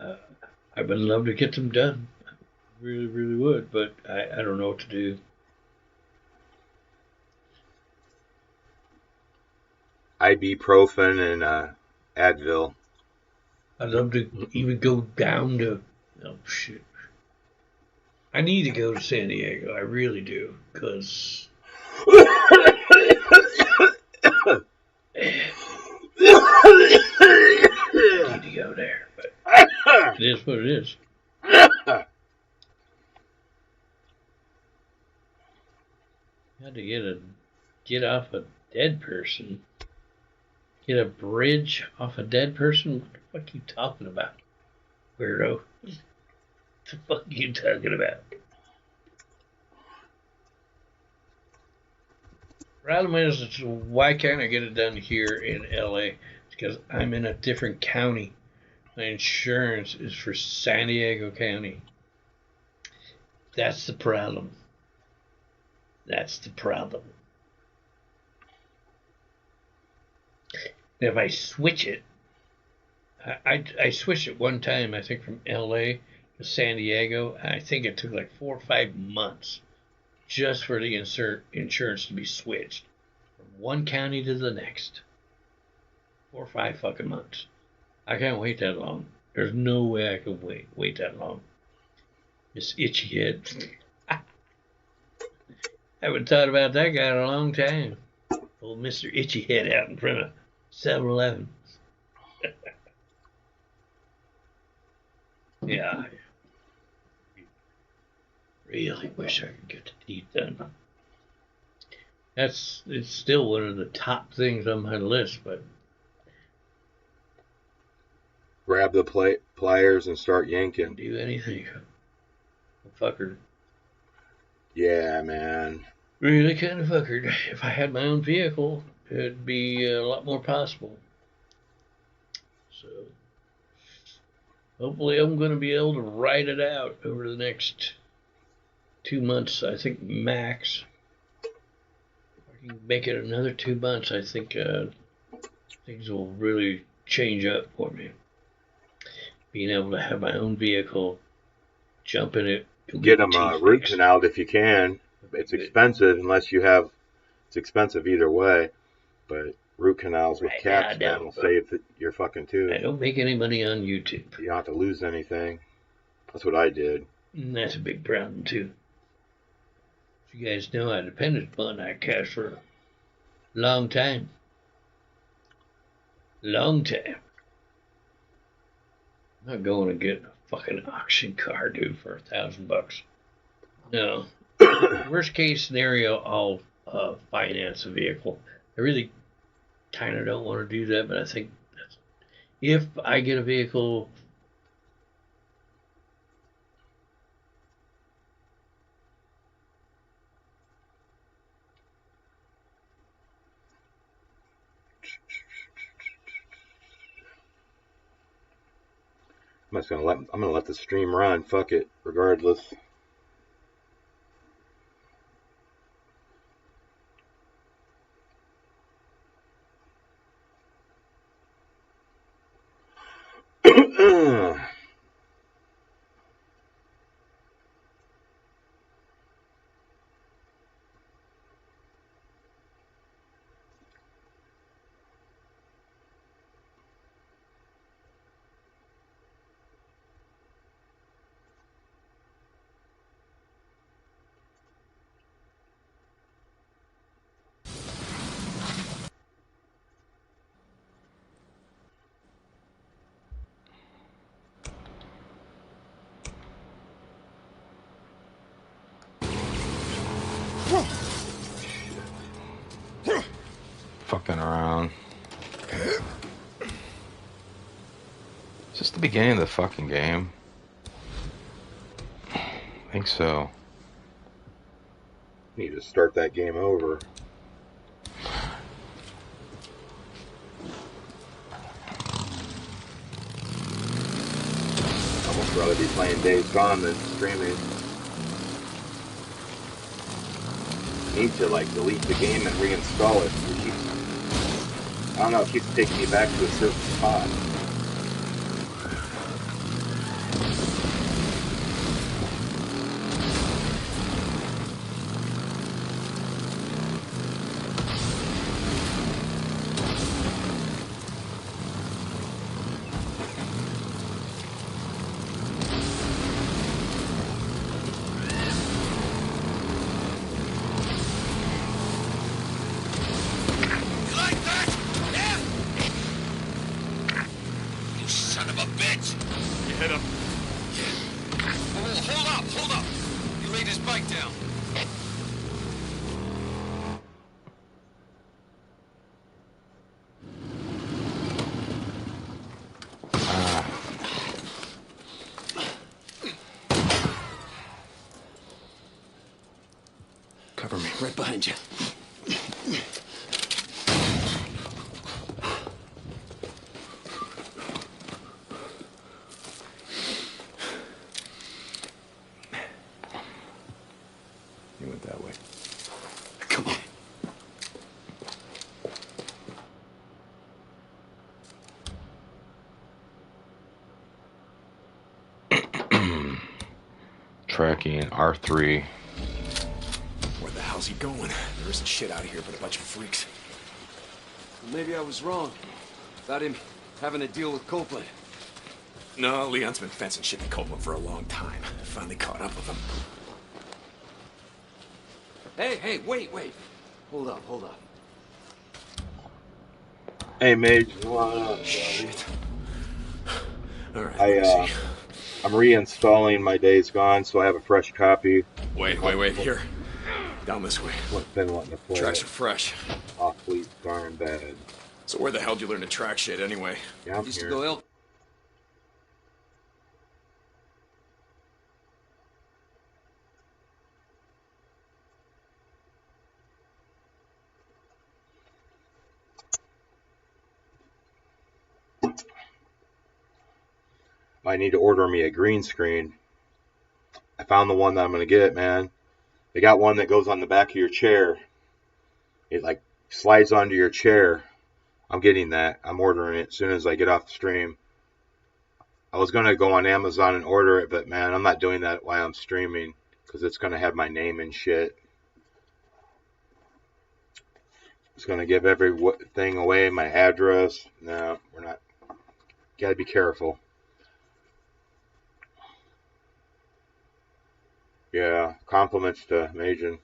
I would love to get them done. I really, really would, but I don't know what to do.
Ibuprofen and Advil.
I'd love to even go down to... Oh, shit. I need to go to San Diego. I really do, because... I need to go there, but it is what it is. Had to get off a dead person. Get a bridge off a dead person? What the fuck are you talking about, weirdo? What the fuck are you talking about? Problem is, why can't I get it done here in LA? Because I'm in a different county. My insurance is for San Diego County. That's the problem. That's the problem. And if I switch it, I switched it one time, I think, from LA to San Diego. I think it took like 4 or 5 months just for the insurance to be switched from one county to the next. 4 or 5 fucking months. I can't wait that long. There's no way I can wait that long. This itchy head. I haven't thought about that guy in a long time. Old Mr. Itchy Head out in front of 7-Eleven. Yeah. Really wish I could get the teeth done. It's still one of the top things on my list, but
grab the pliers and start yanking.
Do anything. Fucker.
Yeah, man.
Really kind of fuckered. If I had my own vehicle, it'd be a lot more possible. So, hopefully I'm going to be able to ride it out over the next 2 months, I think, max. If I can make it another 2 months, I think things will really change up for me. Being able to have my own vehicle, jump in it.
Get them root canaled if you can. It's expensive unless you have. It's expensive either way, but root canals with caps, man, will save your fucking tooth.
I don't make any money on YouTube.
You don't have to lose anything. That's what I did.
And that's a big problem too. As you guys know, I depended upon that cash for a long time. Long time. I'm not going to get a fucking auction car, dude, for $1,000. No. Worst case scenario, I'll finance a vehicle. I really kind of don't want to do that, but I think if I get a vehicle,
I'm gonna let the stream run. Fuck it, regardless.
Fucking around. Is this the beginning of the fucking game? I think so.
Need to start that game over. Almost rather be playing Days Gone than streaming. Need to like delete the game and reinstall it. I don't know, it keeps taking me back to a certain spot.
Cover me, right behind you. You went that way. Come on.
Tracking R3.
Where the hell's he going? There isn't shit out of here but a bunch of freaks.
Well, maybe I was wrong. About him having to deal with Copeland.
No, Leon's been fencing shit to Copeland for a long time. Finally caught up with him.
Hey, wait. Hold up.
Hey, Mage, what up?
Shit. All right,
I'm reinstalling my Days Gone, so I have a fresh copy.
Wait. Here. Down this way.
Been wanting to play
Tracks
it.
are fresh.
Awfully darn bad.
So where the hell did you learn to track shit anyway?
Yeah, I'm
Used
here.
to go ill.
I need to order me a green screen. I found the one that I'm going to get, man. They got one that goes on the back of your chair. It like slides onto your chair. I'm getting that. I'm ordering it as soon as I get off the stream. I was going to go on Amazon and order it, but man, I'm not doing that while I'm streaming because it's going to have my name and shit. It's going to give everything away, my address. No, we're not. Got to be careful. Yeah, compliments to Majin.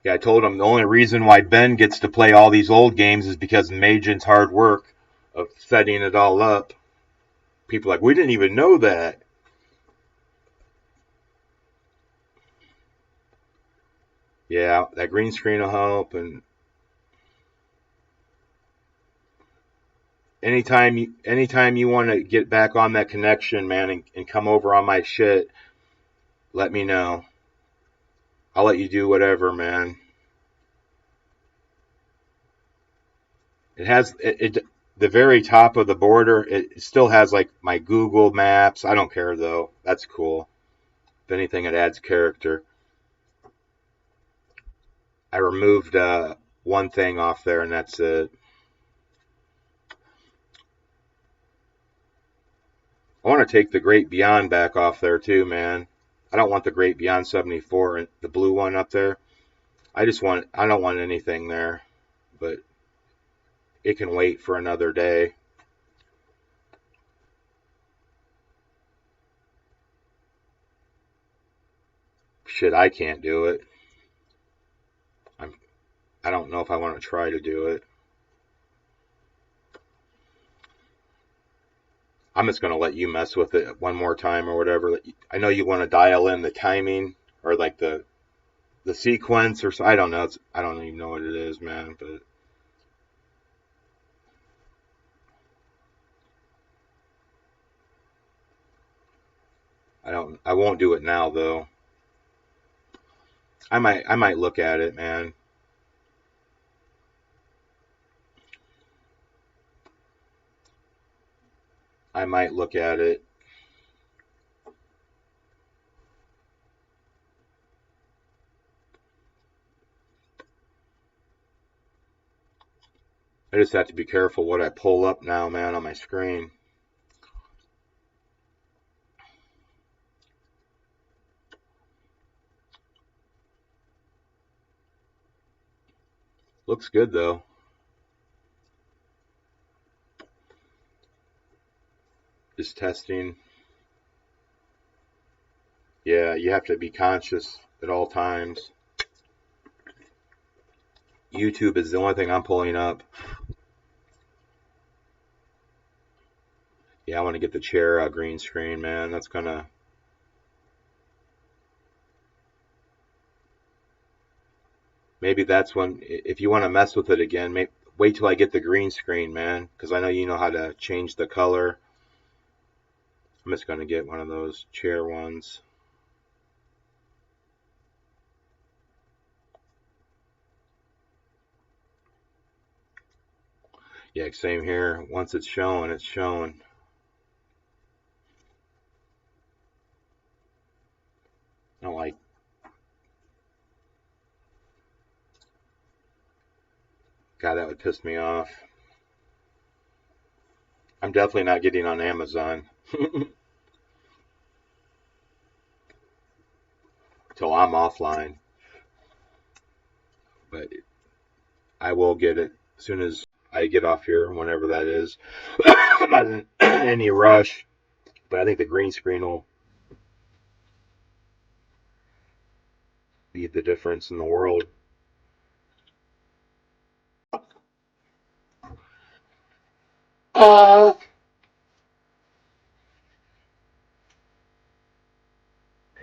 Yeah, I told him the only reason why Ben gets to play all these old games is because Majin's hard work of setting it all up. People are like, we didn't even know that. Yeah, that green screen will help. And anytime you want to get back on that connection, man, and come over on my shit, let me know. I'll let you do whatever, man. It has the very top of the border. It still has like my Google Maps. I don't care though. That's cool. If anything, it adds character. I removed one thing off there, and that's it. I want to take the Great Beyond back off there too, man. I don't want the Great Beyond 74 and the blue one up there. I don't want anything there, but it can wait for another day. Shit, I can't do it. I don't know if I want to try to do it. I'm just going to let you mess with it one more time or whatever. I know you want to dial in the timing or like the sequence or so. I don't know. I don't even know what it is, man, but I won't do it now though. I might look at it, man. I might look at it. I just have to be careful what I pull up now, man, on my screen. Looks good though. Just testing. Yeah, you have to be conscious at all times. YouTube is the only thing I'm pulling up. Yeah, I want to get the chair green screen, man. That's gonna. Maybe that's when, if you want to mess with it again, wait till I get the green screen, man, because I know you know how to change the color. I'm just gonna get one of those chair ones. Yeah, same here. Once it's showing, it's showing. I don't like. God, that would piss me off. I'm definitely not getting on Amazon. Till I'm offline. But I will get it as soon as I get off here, whenever that is. I'm not in any rush. But I think the green screen will. be the difference in the world. I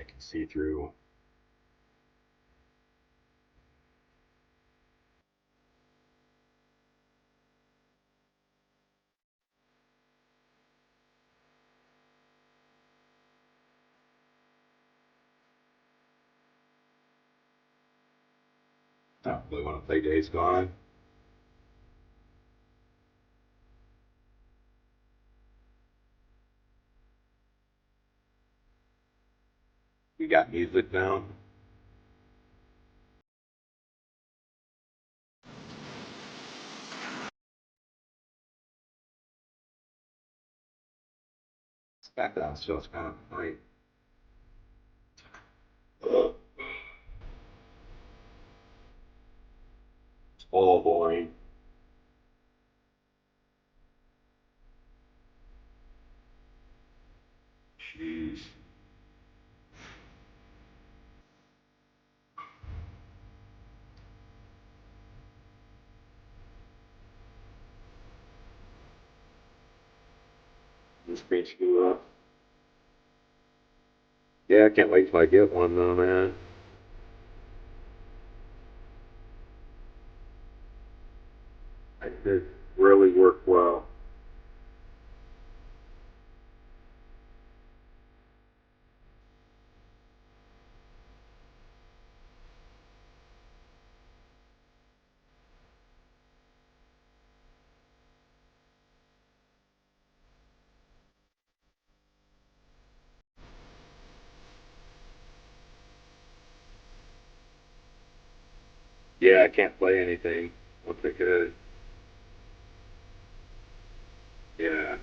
can see through. I don't really want to play Days Gone. You got music now? Background stuff's kind of funny. It's all boring. Jeez. This page you up. Yeah, I can't wait till I get one though, man. It did really work well. Yeah, I can't play anything once I could. Yeah.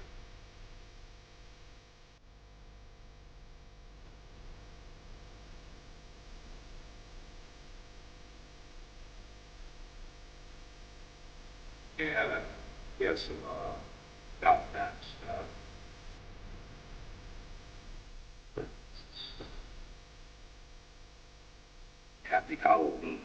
Yeah, yeah, some .NET stuff. Happy Halloween.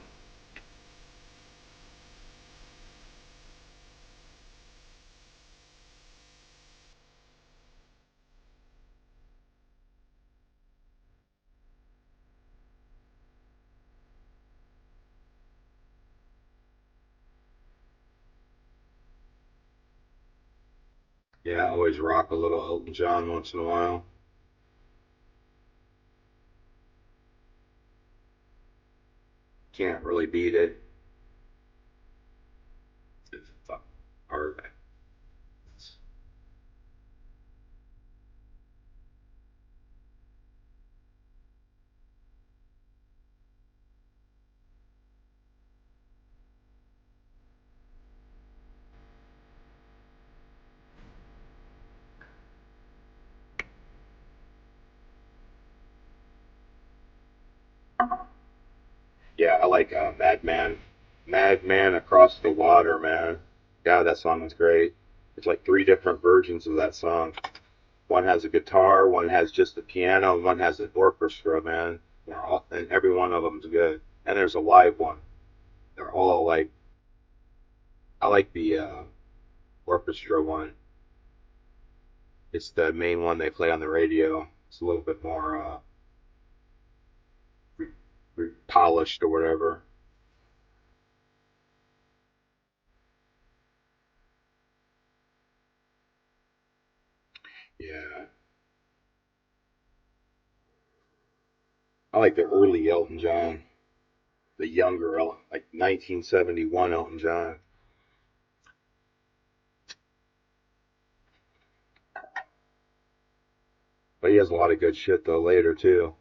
Yeah, I always rock a little Elton John once in a while. Can't really beat it. It's fucking hard. Yeah, I like Madman. Madman Across the Water, man. Yeah, that song was great. There's like 3 different versions of that song. One has a guitar, one has just the piano, and one has an orchestra, man. And every one of them's good. And there's a live one. They're all like, I like the orchestra one. It's the main one they play on the radio. It's a little bit more polished or whatever. Yeah. I like the early Elton John. The younger, like 1971 Elton John. But he has a lot of good shit though later too.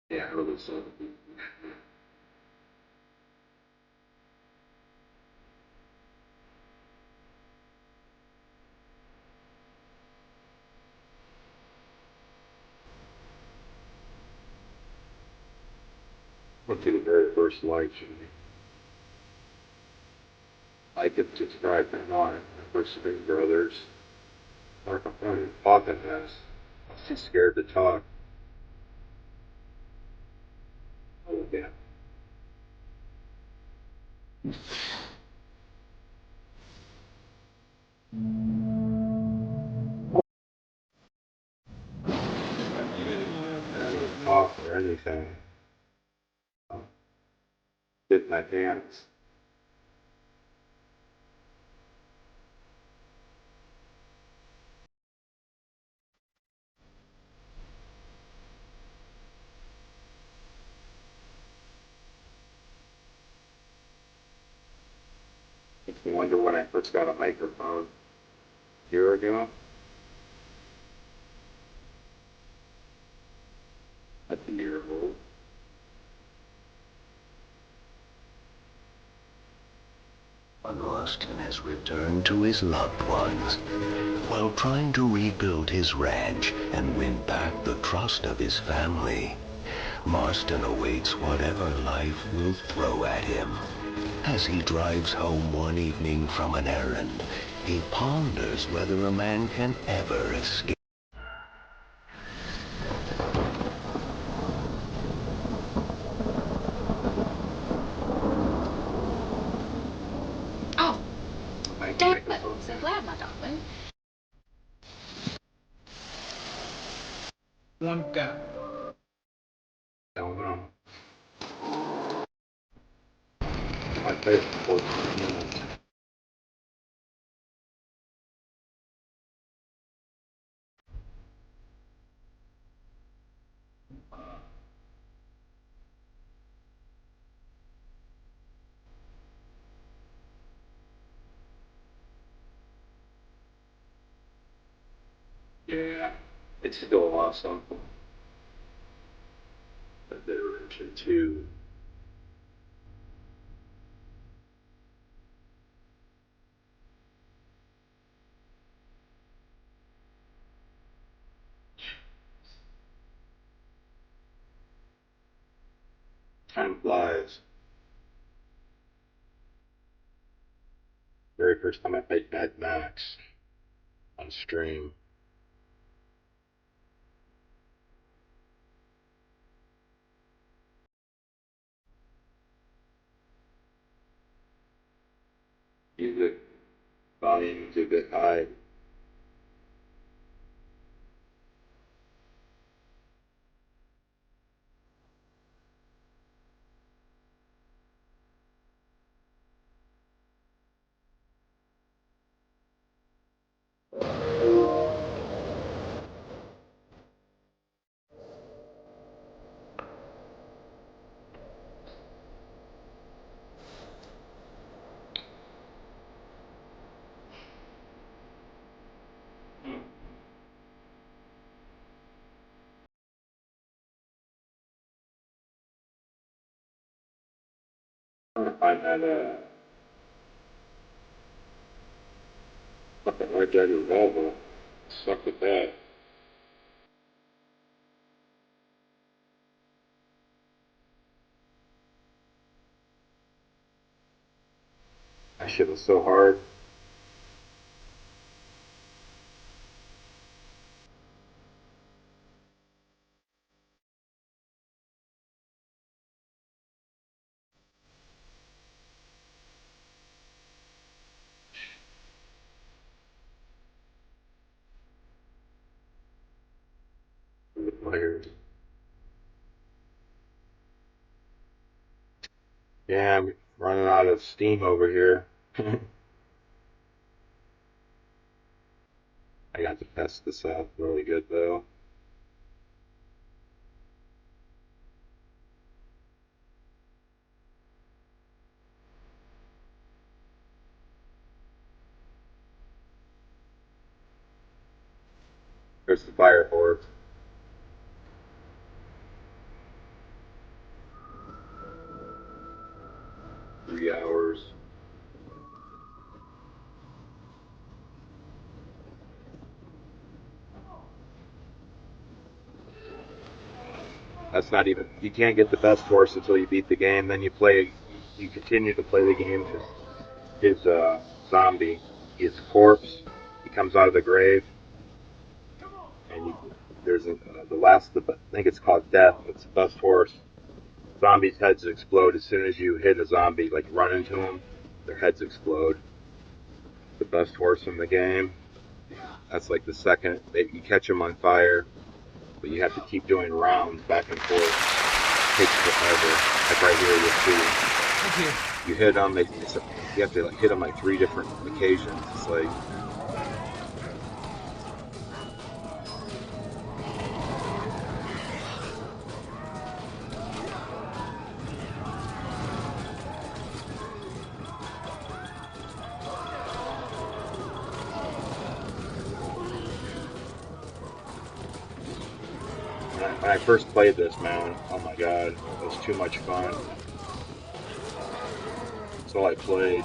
Yeah, really so. Went to the very first light, like it, subscribe, and on it. First Big Brothers. Like a fucking pocket has. I was too scared to talk. Oh, yeah. I didn't talk or anything. Did my dance. Makes me wonder when I first got a microphone. A year ago? That's a year old.
Marston has returned to his loved ones while trying to rebuild his ranch and win back the trust of his family. Marston awaits whatever life will throw at him. As he drives home one evening from an errand, he ponders whether a man can ever escape.
Oh, damn it. So glad, my darling.
One guy.
Don't know. My face is 14 minutes. Yeah, it's still awesome. But they're mentioned too. Time flies. Very first time I played Mad Max on stream. Music volume is a bit high. I'm trying to find that fucking Red Dead revolver. Suck with that. That shit was so hard. The players. Yeah, I'm running out of steam over here. I got to test this out really good though. There's the fireboard. 3 hours. That's not even, you can't get the best horse until you beat the game. Then you continue to play the game to his zombie, his corpse. He comes out of the grave, and there's the last, I think it's called Death. It's the best horse. Zombies' heads explode as soon as you hit a zombie, like run into them. Their heads explode. The best horse in the game. That's like the second. You catch them on fire, but you have to keep doing rounds back and forth. It takes forever. Like right here, you'll see.
Thank you.
You hit them. You have to like hit them like 3 different occasions. It's like. When I first played this, man, oh my god, it was too much fun. That's all I played.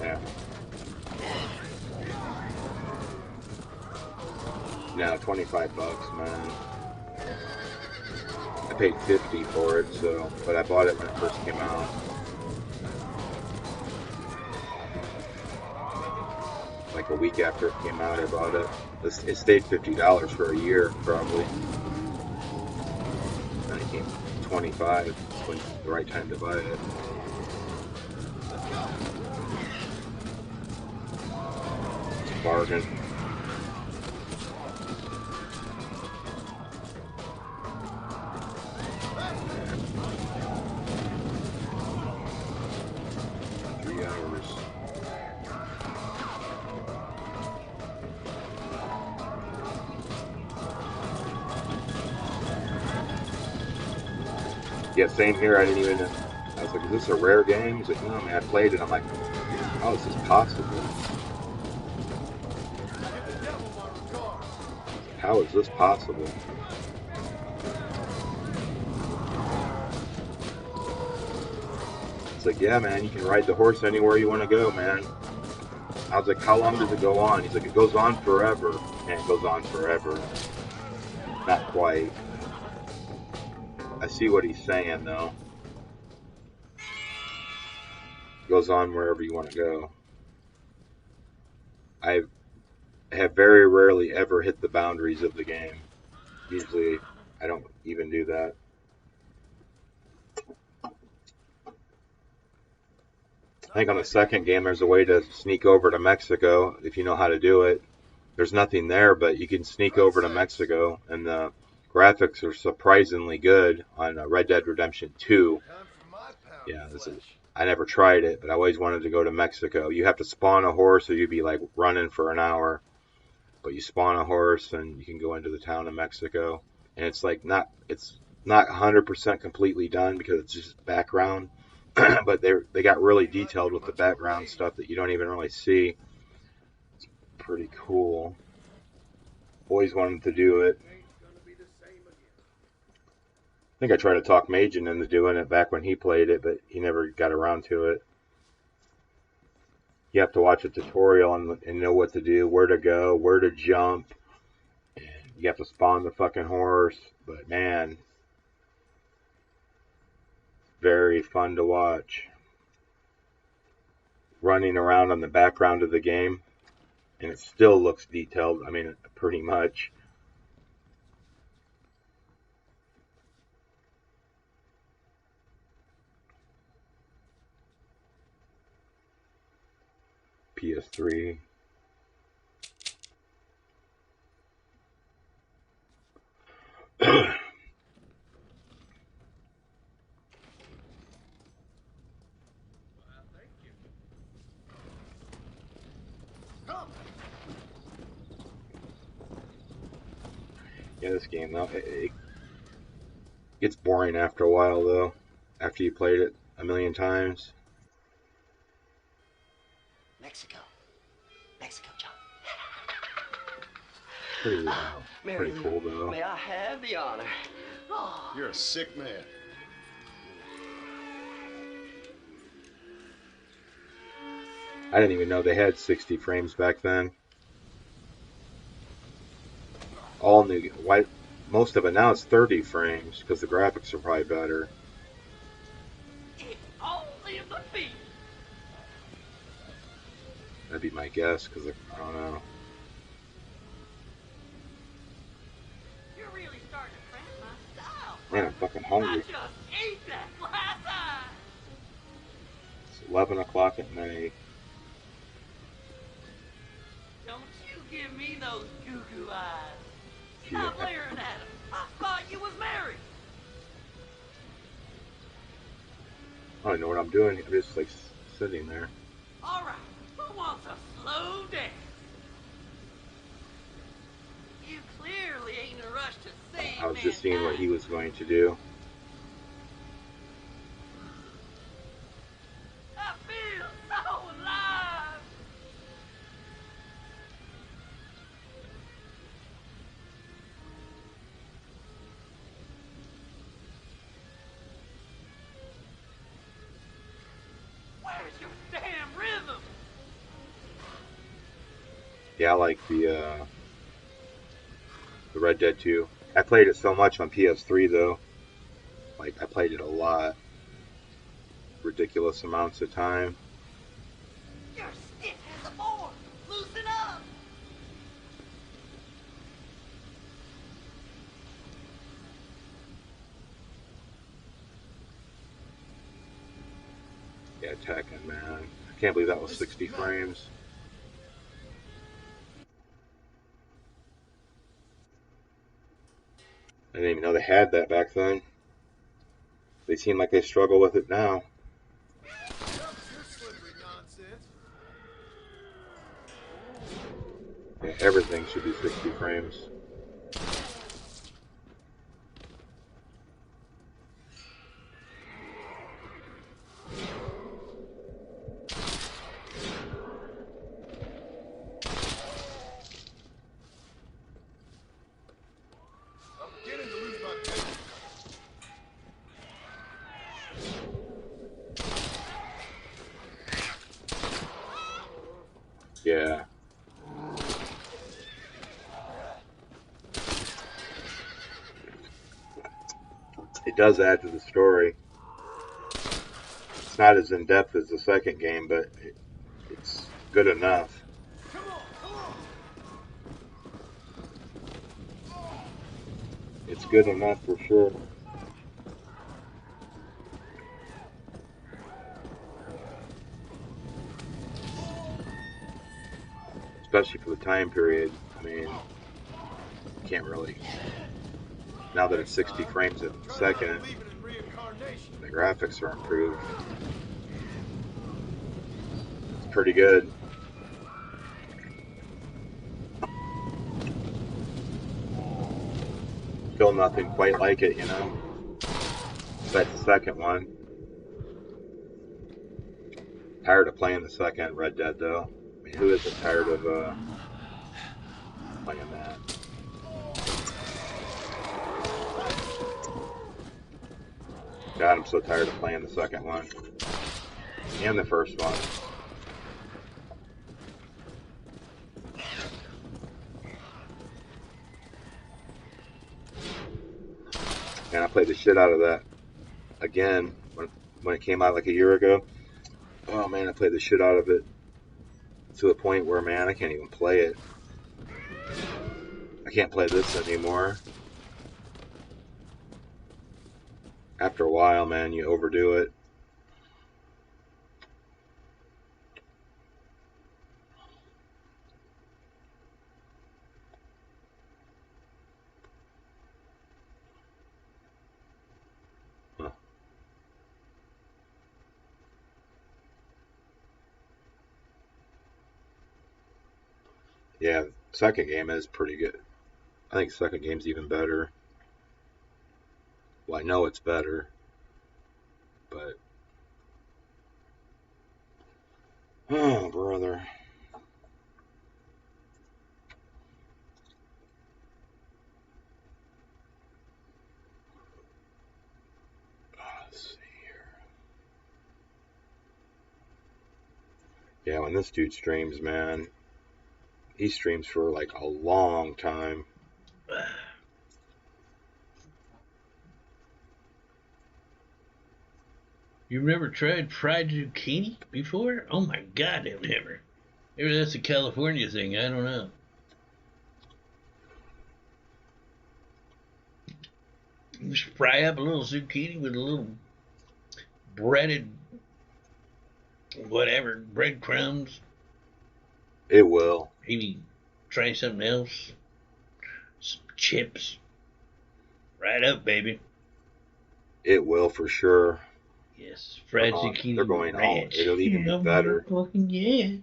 Yeah. Now, $25, man. I paid $50 for it, but I bought it when it first came out. Like a week after it came out, I bought it. It stayed $50 for a year, probably. And it came $25 when the right time to buy it. It's a bargain. Yeah, same here. I was like, is this a rare game? He's like, no, man, I played it. I'm like, how is this possible? How is this possible? It's like, yeah, man, you can ride the horse anywhere you want to go, man. I was like, how long does it go on? He's like, it goes on forever. And it goes on forever. Not quite. I see what he's saying, though. It goes on wherever you want to go. I have very rarely ever hit the boundaries of the game. Usually, I don't even do that. I think on the second game, there's a way to sneak over to Mexico if you know how to do it. There's nothing there, but you can sneak over to Mexico, and the graphics are surprisingly good on Red Dead Redemption 2. Yeah, I never tried it, but I always wanted to go to Mexico. You have to spawn a horse, or you'd be like running for an hour. But you spawn a horse, and you can go into the town of Mexico. And it's like not 100% completely done because it's just background. But they got really detailed with the background stuff that you don't even really see. It's pretty cool. Always wanted to do it. I think I tried to talk Majin into doing it back when he played it, but he never got around to it. You have to watch a tutorial and know what to do, where to go, where to jump. And you have to spawn the fucking horse. But man, very fun to watch. Running around on the background of the game, and it still looks detailed. I mean, pretty much. PS3. Yeah, this game though, it gets boring after a while though. After you played it a million times.
Mexico, John.
Pretty cool though.
May I have the honor? Oh.
You're a sick man.
I didn't even know they had 60 frames back then. All new. Why? Most of it now is 30 frames because the graphics are probably better.
Only in the feet.
That'd be my guess because I don't know.
You're really starting to cramp my style.
Man, I'm fucking hungry.
I just ate that last time.
It's 11 o'clock at night.
Don't you give me those goo-goo eyes. Stop glaring at him. I thought you was married.
I don't know what I'm doing. I'm just like sitting there.
All right, who wants a slow dance? You clearly ain't in a rush to save
I was just seeing what he was going to do.
I feel so alive. Where's your damn rhythm?
Yeah, I like the Red Dead 2. I played it so much on PS3 though. Like I played it a lot. Ridiculous amounts of time.
You're stiff as a board. Loosen up.
Yeah, Tekken, man. I can't believe that was 60 frames. I didn't even know they had that back then. They seem like they struggle with it now. Yeah, everything should be 60 frames. Yeah. It does add to the story. It's not as in-depth as the second game, but it's good enough. It's good enough for sure. Especially for the time period. I mean, you can't really. Now that it's 60 frames a second, the graphics are improved. It's pretty good. Still nothing quite like it, you know. That's the second one. Tired of playing the second Red Dead though. I mean, who isn't tired of playing that? God, I'm so tired of playing the second one and the first one. And I played the shit out of that again when it came out like a year ago. Oh man, I played the shit out of it to the point where, man, I can't even play it. I can't play this anymore. After a while, man, you overdo it. Huh. Yeah, second game is pretty good. I think second game's even better. Well, I know it's better, but oh, brother. Yeah, when this dude streams, man, he streams for like a long time.
You've never tried fried zucchini before? Oh my god, I've never. Maybe that's a California thing, I don't know. Just fry up a little zucchini with a little breaded whatever, breadcrumbs.
It will.
Maybe try something else. Some chips. Right up, baby.
It will for sure.
Yes, fried zucchini.
They're going
ranch.
all. It'll even be better.
Fucking yeah.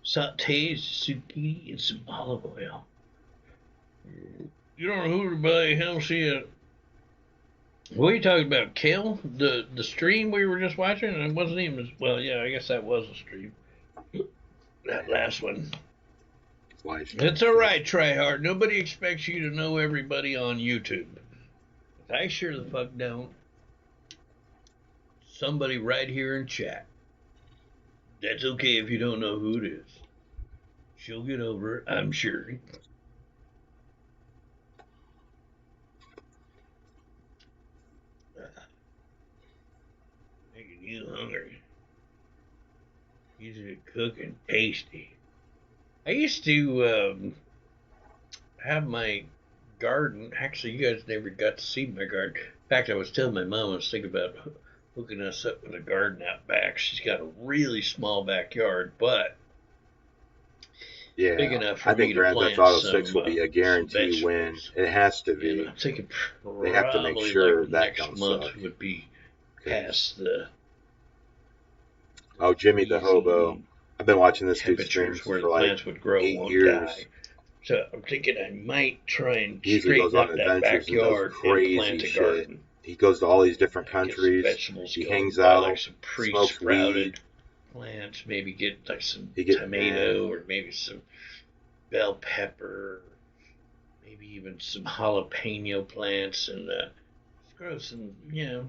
Sauteed zucchini in some olive oil. You don't know who to buy healthy. What are you talking about, Kale? The stream we were just watching? It wasn't even well. Yeah, I guess that was a stream. That last one. It's all right, try hard. Nobody expects you to know everybody on YouTube. I sure the fuck don't. Somebody right here in chat. That's okay if you don't know who it is. She'll get over it, I'm sure. Making you hungry. Easy to cook and tasty. I used to have my garden. Actually, you guys never got to see my garden. In fact, I was telling my mom I was thinking about hooking us up with a garden out back. She's got a really small backyard, but big enough for me to plant
Grand Theft Auto 6 will be a guarantee win. It has to be.
And I'm thinking
they have to make sure
like
that
next
don't
month
suck.
would be past the
Jimmy the Hobo. I've been watching this dude stream
where
for
the
like
plants would grow
8
won't
years.
die. So I'm thinking I might try and
He usually goes
straighten
on
up that
adventures and
backyard
does
and
crazy
plant a
shit.
garden.
He goes to all these different countries.
Vegetables
He
going,
hangs
buy
out,
like some
smokes
pre-sprouted
weed.
plants, maybe get like some
He
tomato or maybe some bell pepper, maybe even some jalapeno plants, and grow some,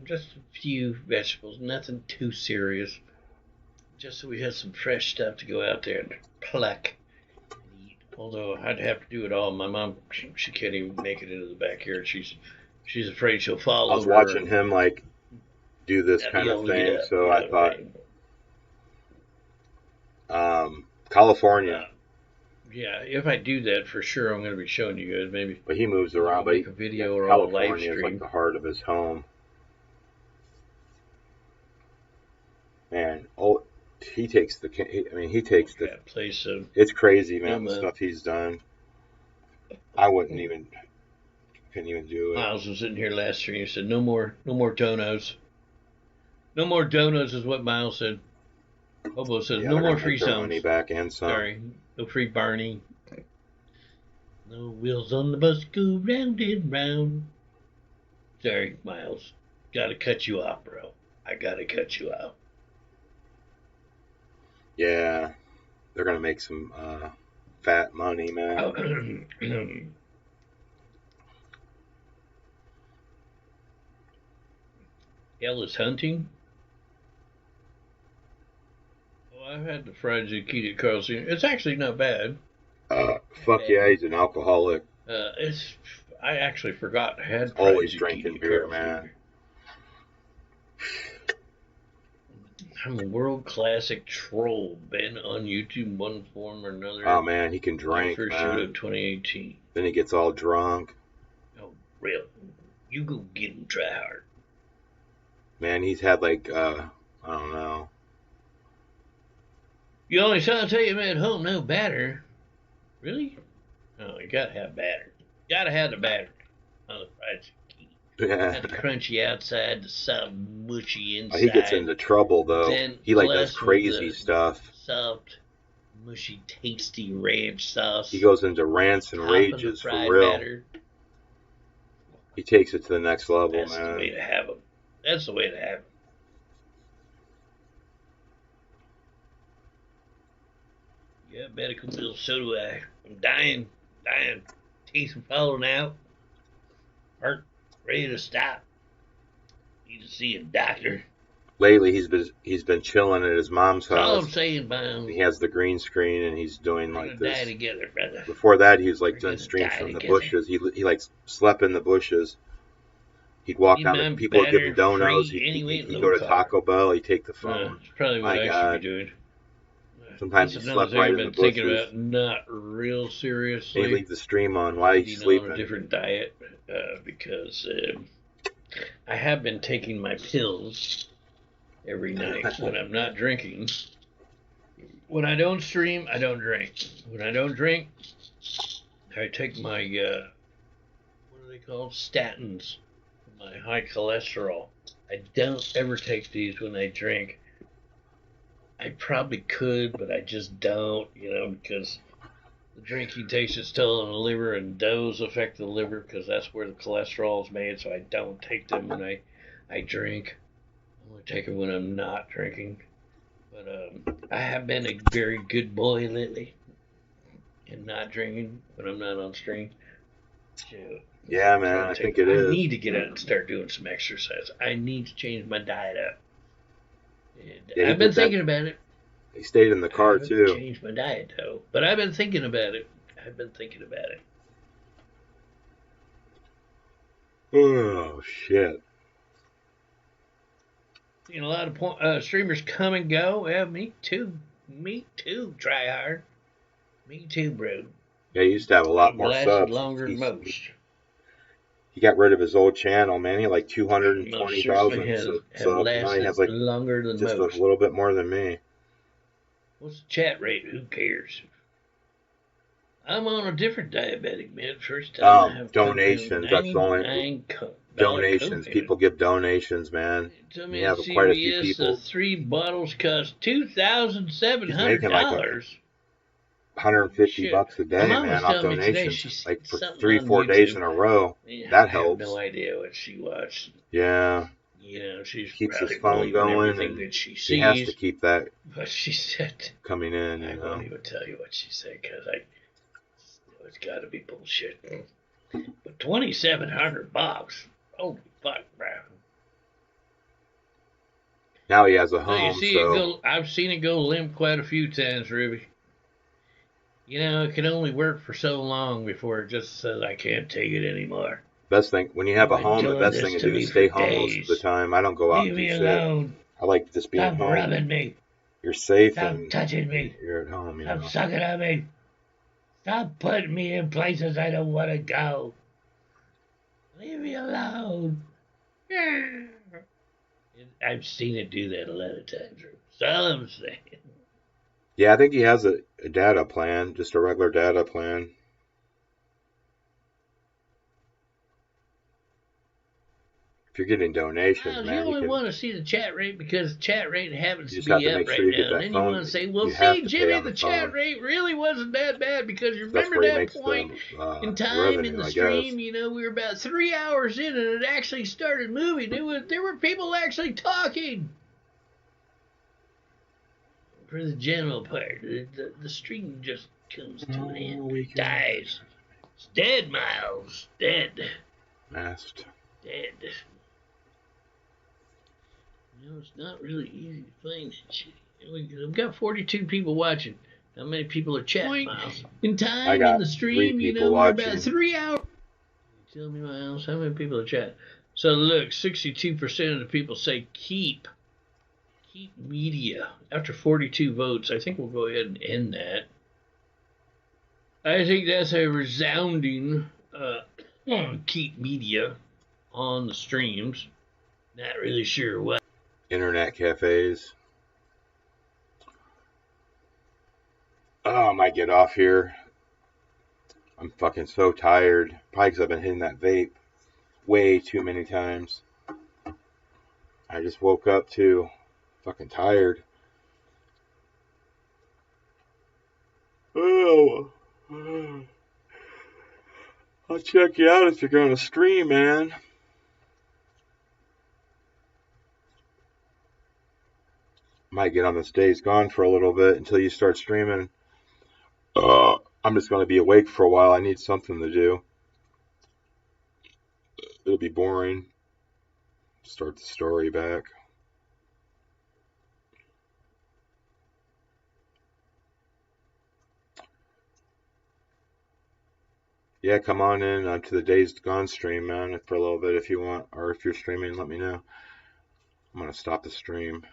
just a few vegetables, nothing too serious, just so we had some fresh stuff to go out there and pluck and eat. Although I'd have to do it all. My mom, she can't even make it into the backyard. She's afraid she'll fall over.
I was watching him like do this kind of thing, so I thought, California.
Yeah, if I do that, for sure, I'm going to be showing you guys. Maybe.
But he moves around. But
make a video or a live
California
stream.
is like the heart of his home. Man, he takes the. He takes the.
Place
it's crazy, man. The stuff he's done. I couldn't even do it.
Miles was sitting here last stream. He said, "No more donos. No more donos," is what Miles said. Hobo says, "No more free zones."
Money back and some.
Sorry, no free Barney. No wheels on the bus go round and round. Sorry, Miles. Gotta cut you off, bro. I gotta cut you off.
Yeah, they're gonna make some fat money, man.
Ellis hunting. Oh, I've had the fried zucchini at Carlson. It's actually not bad.
Fuck yeah, he's an alcoholic.
I actually forgot I had fried
always
zucchini
drinking
at
beer,
Carlson.
man.
I'm a world classic troll. Been on YouTube one form or another.
Oh man, he can drink,
First
man.
showed up 2018.
Then he gets all drunk.
Oh, real? You go get him, try hard.
Man, he's had like I don't know.
You only saute him at home, no batter. Really? Oh, you gotta have batter. Gotta have the batter on the fried zucchini.
Yeah.
Got the crunchy outside, the soft, mushy inside.
He gets into trouble though.
Then
He like
plus
does crazy
with the
stuff.
Soft, mushy, tasty ranch sauce.
He goes into rants and
top of the
rages for
fried
real.
batter.
He takes it to the next level,
That's
man.
the way to have them. That's the way to have them. Yeah, medical bill, so do I. I'm dying. Teeth are falling out. Heart ready to stop. Need to see a doctor.
lately he's been chilling at his mom's
That's all I'm
house.
saying, man.
He has the green screen and he's doing
We're
like
gonna die
this.
together, brother.
Before that, he was like
We're
doing
gonna
streams
die
from the
together.
bushes. He like slept in the bushes. He'd walk down.
I'm
People would give him
better,
donos.
free, anyway,
He'd
low
go to
carb.
Taco Bell. He'd take the phone.
That's probably what
My
I
God.
should be doing.
Sometimes he
That's
slept
another
right
thing
in
I've
the
been thinking
bushes.
about, not real
He'd
seriously.
leave the stream on while he's
Eating
sleeping.
on a different diet because I have been taking my pills every night when I'm not drinking. When I don't stream, I don't drink. When I don't drink, I take my what are they called? Statins. My high cholesterol. I don't ever take these when I drink. I probably could, but I just don't, because the drinking takes its toll on the liver, and those affect the liver because that's where the cholesterol is made. So I don't take them when I drink. I only take them when I'm not drinking. But I have been a very good boy lately, and not drinking when I'm not on stream. So,
Yeah, man, I think it is.
I need to get out and start doing some exercise. I need to change my diet up. And I've been thinking about it.
He stayed in the car
I haven't
too.
changed my diet though, but I've been thinking about it.
Oh shit!
Seen a lot of streamers come and go. Yeah, me too. Try hard. Me too, bro.
Yeah, he used to have a lot more subs.
Longer than most.
He got rid of his old channel, man. He had like 220,000 subs. Now he has like
longer than
just
most.
a little bit more than me.
What's the chat rate? Who cares? I'm on a different diabetic med. First time I have
donations. That's the only donations. People give donations, man.
Me
you have quite a few people.
The 3 bottles cost $2,700.
$150 a day, man, off donations. Like for 3-4 days in a row. That helps.
I have no idea what she watched.
Yeah.
She's
keeps his phone going, and
that she sees,
he has to keep that.
But she said
coming in.
I won't even tell you what she said because it's got to be bullshit. But $2,700. Holy fuck, bro.
Now he has a home.
I've seen it go limp quite a few times, Ruby. It can only work for so long before it just says I can't take it anymore.
Best thing when you have a home, the best thing to do is stay home most of the time. I don't go out and do shit.
Alone.
I like just being home.
Stop rubbing me.
You're safe.
Stop
and
touching me.
You're at home.
Stop sucking on me. Stop putting me in places I don't want to go. Leave me alone. I've seen it do that a lot of times. That's all I'm saying.
Yeah, I think he has a data plan, just a regular data plan. If you're getting donations, man,
you only want to see the chat rate because the chat rate happens to be
up
right now. And then you want to say, well, see, Jimmy, the chat rate really wasn't that bad because you remember that point in time in the stream, we were about 3 hours in and it actually started moving. There were people actually talking. For the general part, the stream just comes to an end. It dies. It's dead, Miles. Dead.
Masked.
Dead. It's not really easy to find that shit. We've got 42 people watching. How many people are chatting, Miles? In time, in the stream, we're about 3 hours. Tell me, Miles, how many people are chatting? So look, 62% of the people say keep media. After 42 votes, I think we'll go ahead and end that. I think that's a resounding keep media on the streams. Not really sure what.
Internet cafes. Oh, I might get off here. I'm fucking so tired. Probably because I've been hitting that vape way too many times. I just woke up too. Fucking tired. Oh. I'll check you out if you're going to stream, man. Might get on this Days Gone for a little bit until you start streaming. I'm just going to be awake for a while. I need something to do. It'll be boring. Start the story back. Yeah, come on in to the Days Gone stream, man, for a little bit if you want, or if you're streaming, let me know. I'm gonna stop the stream.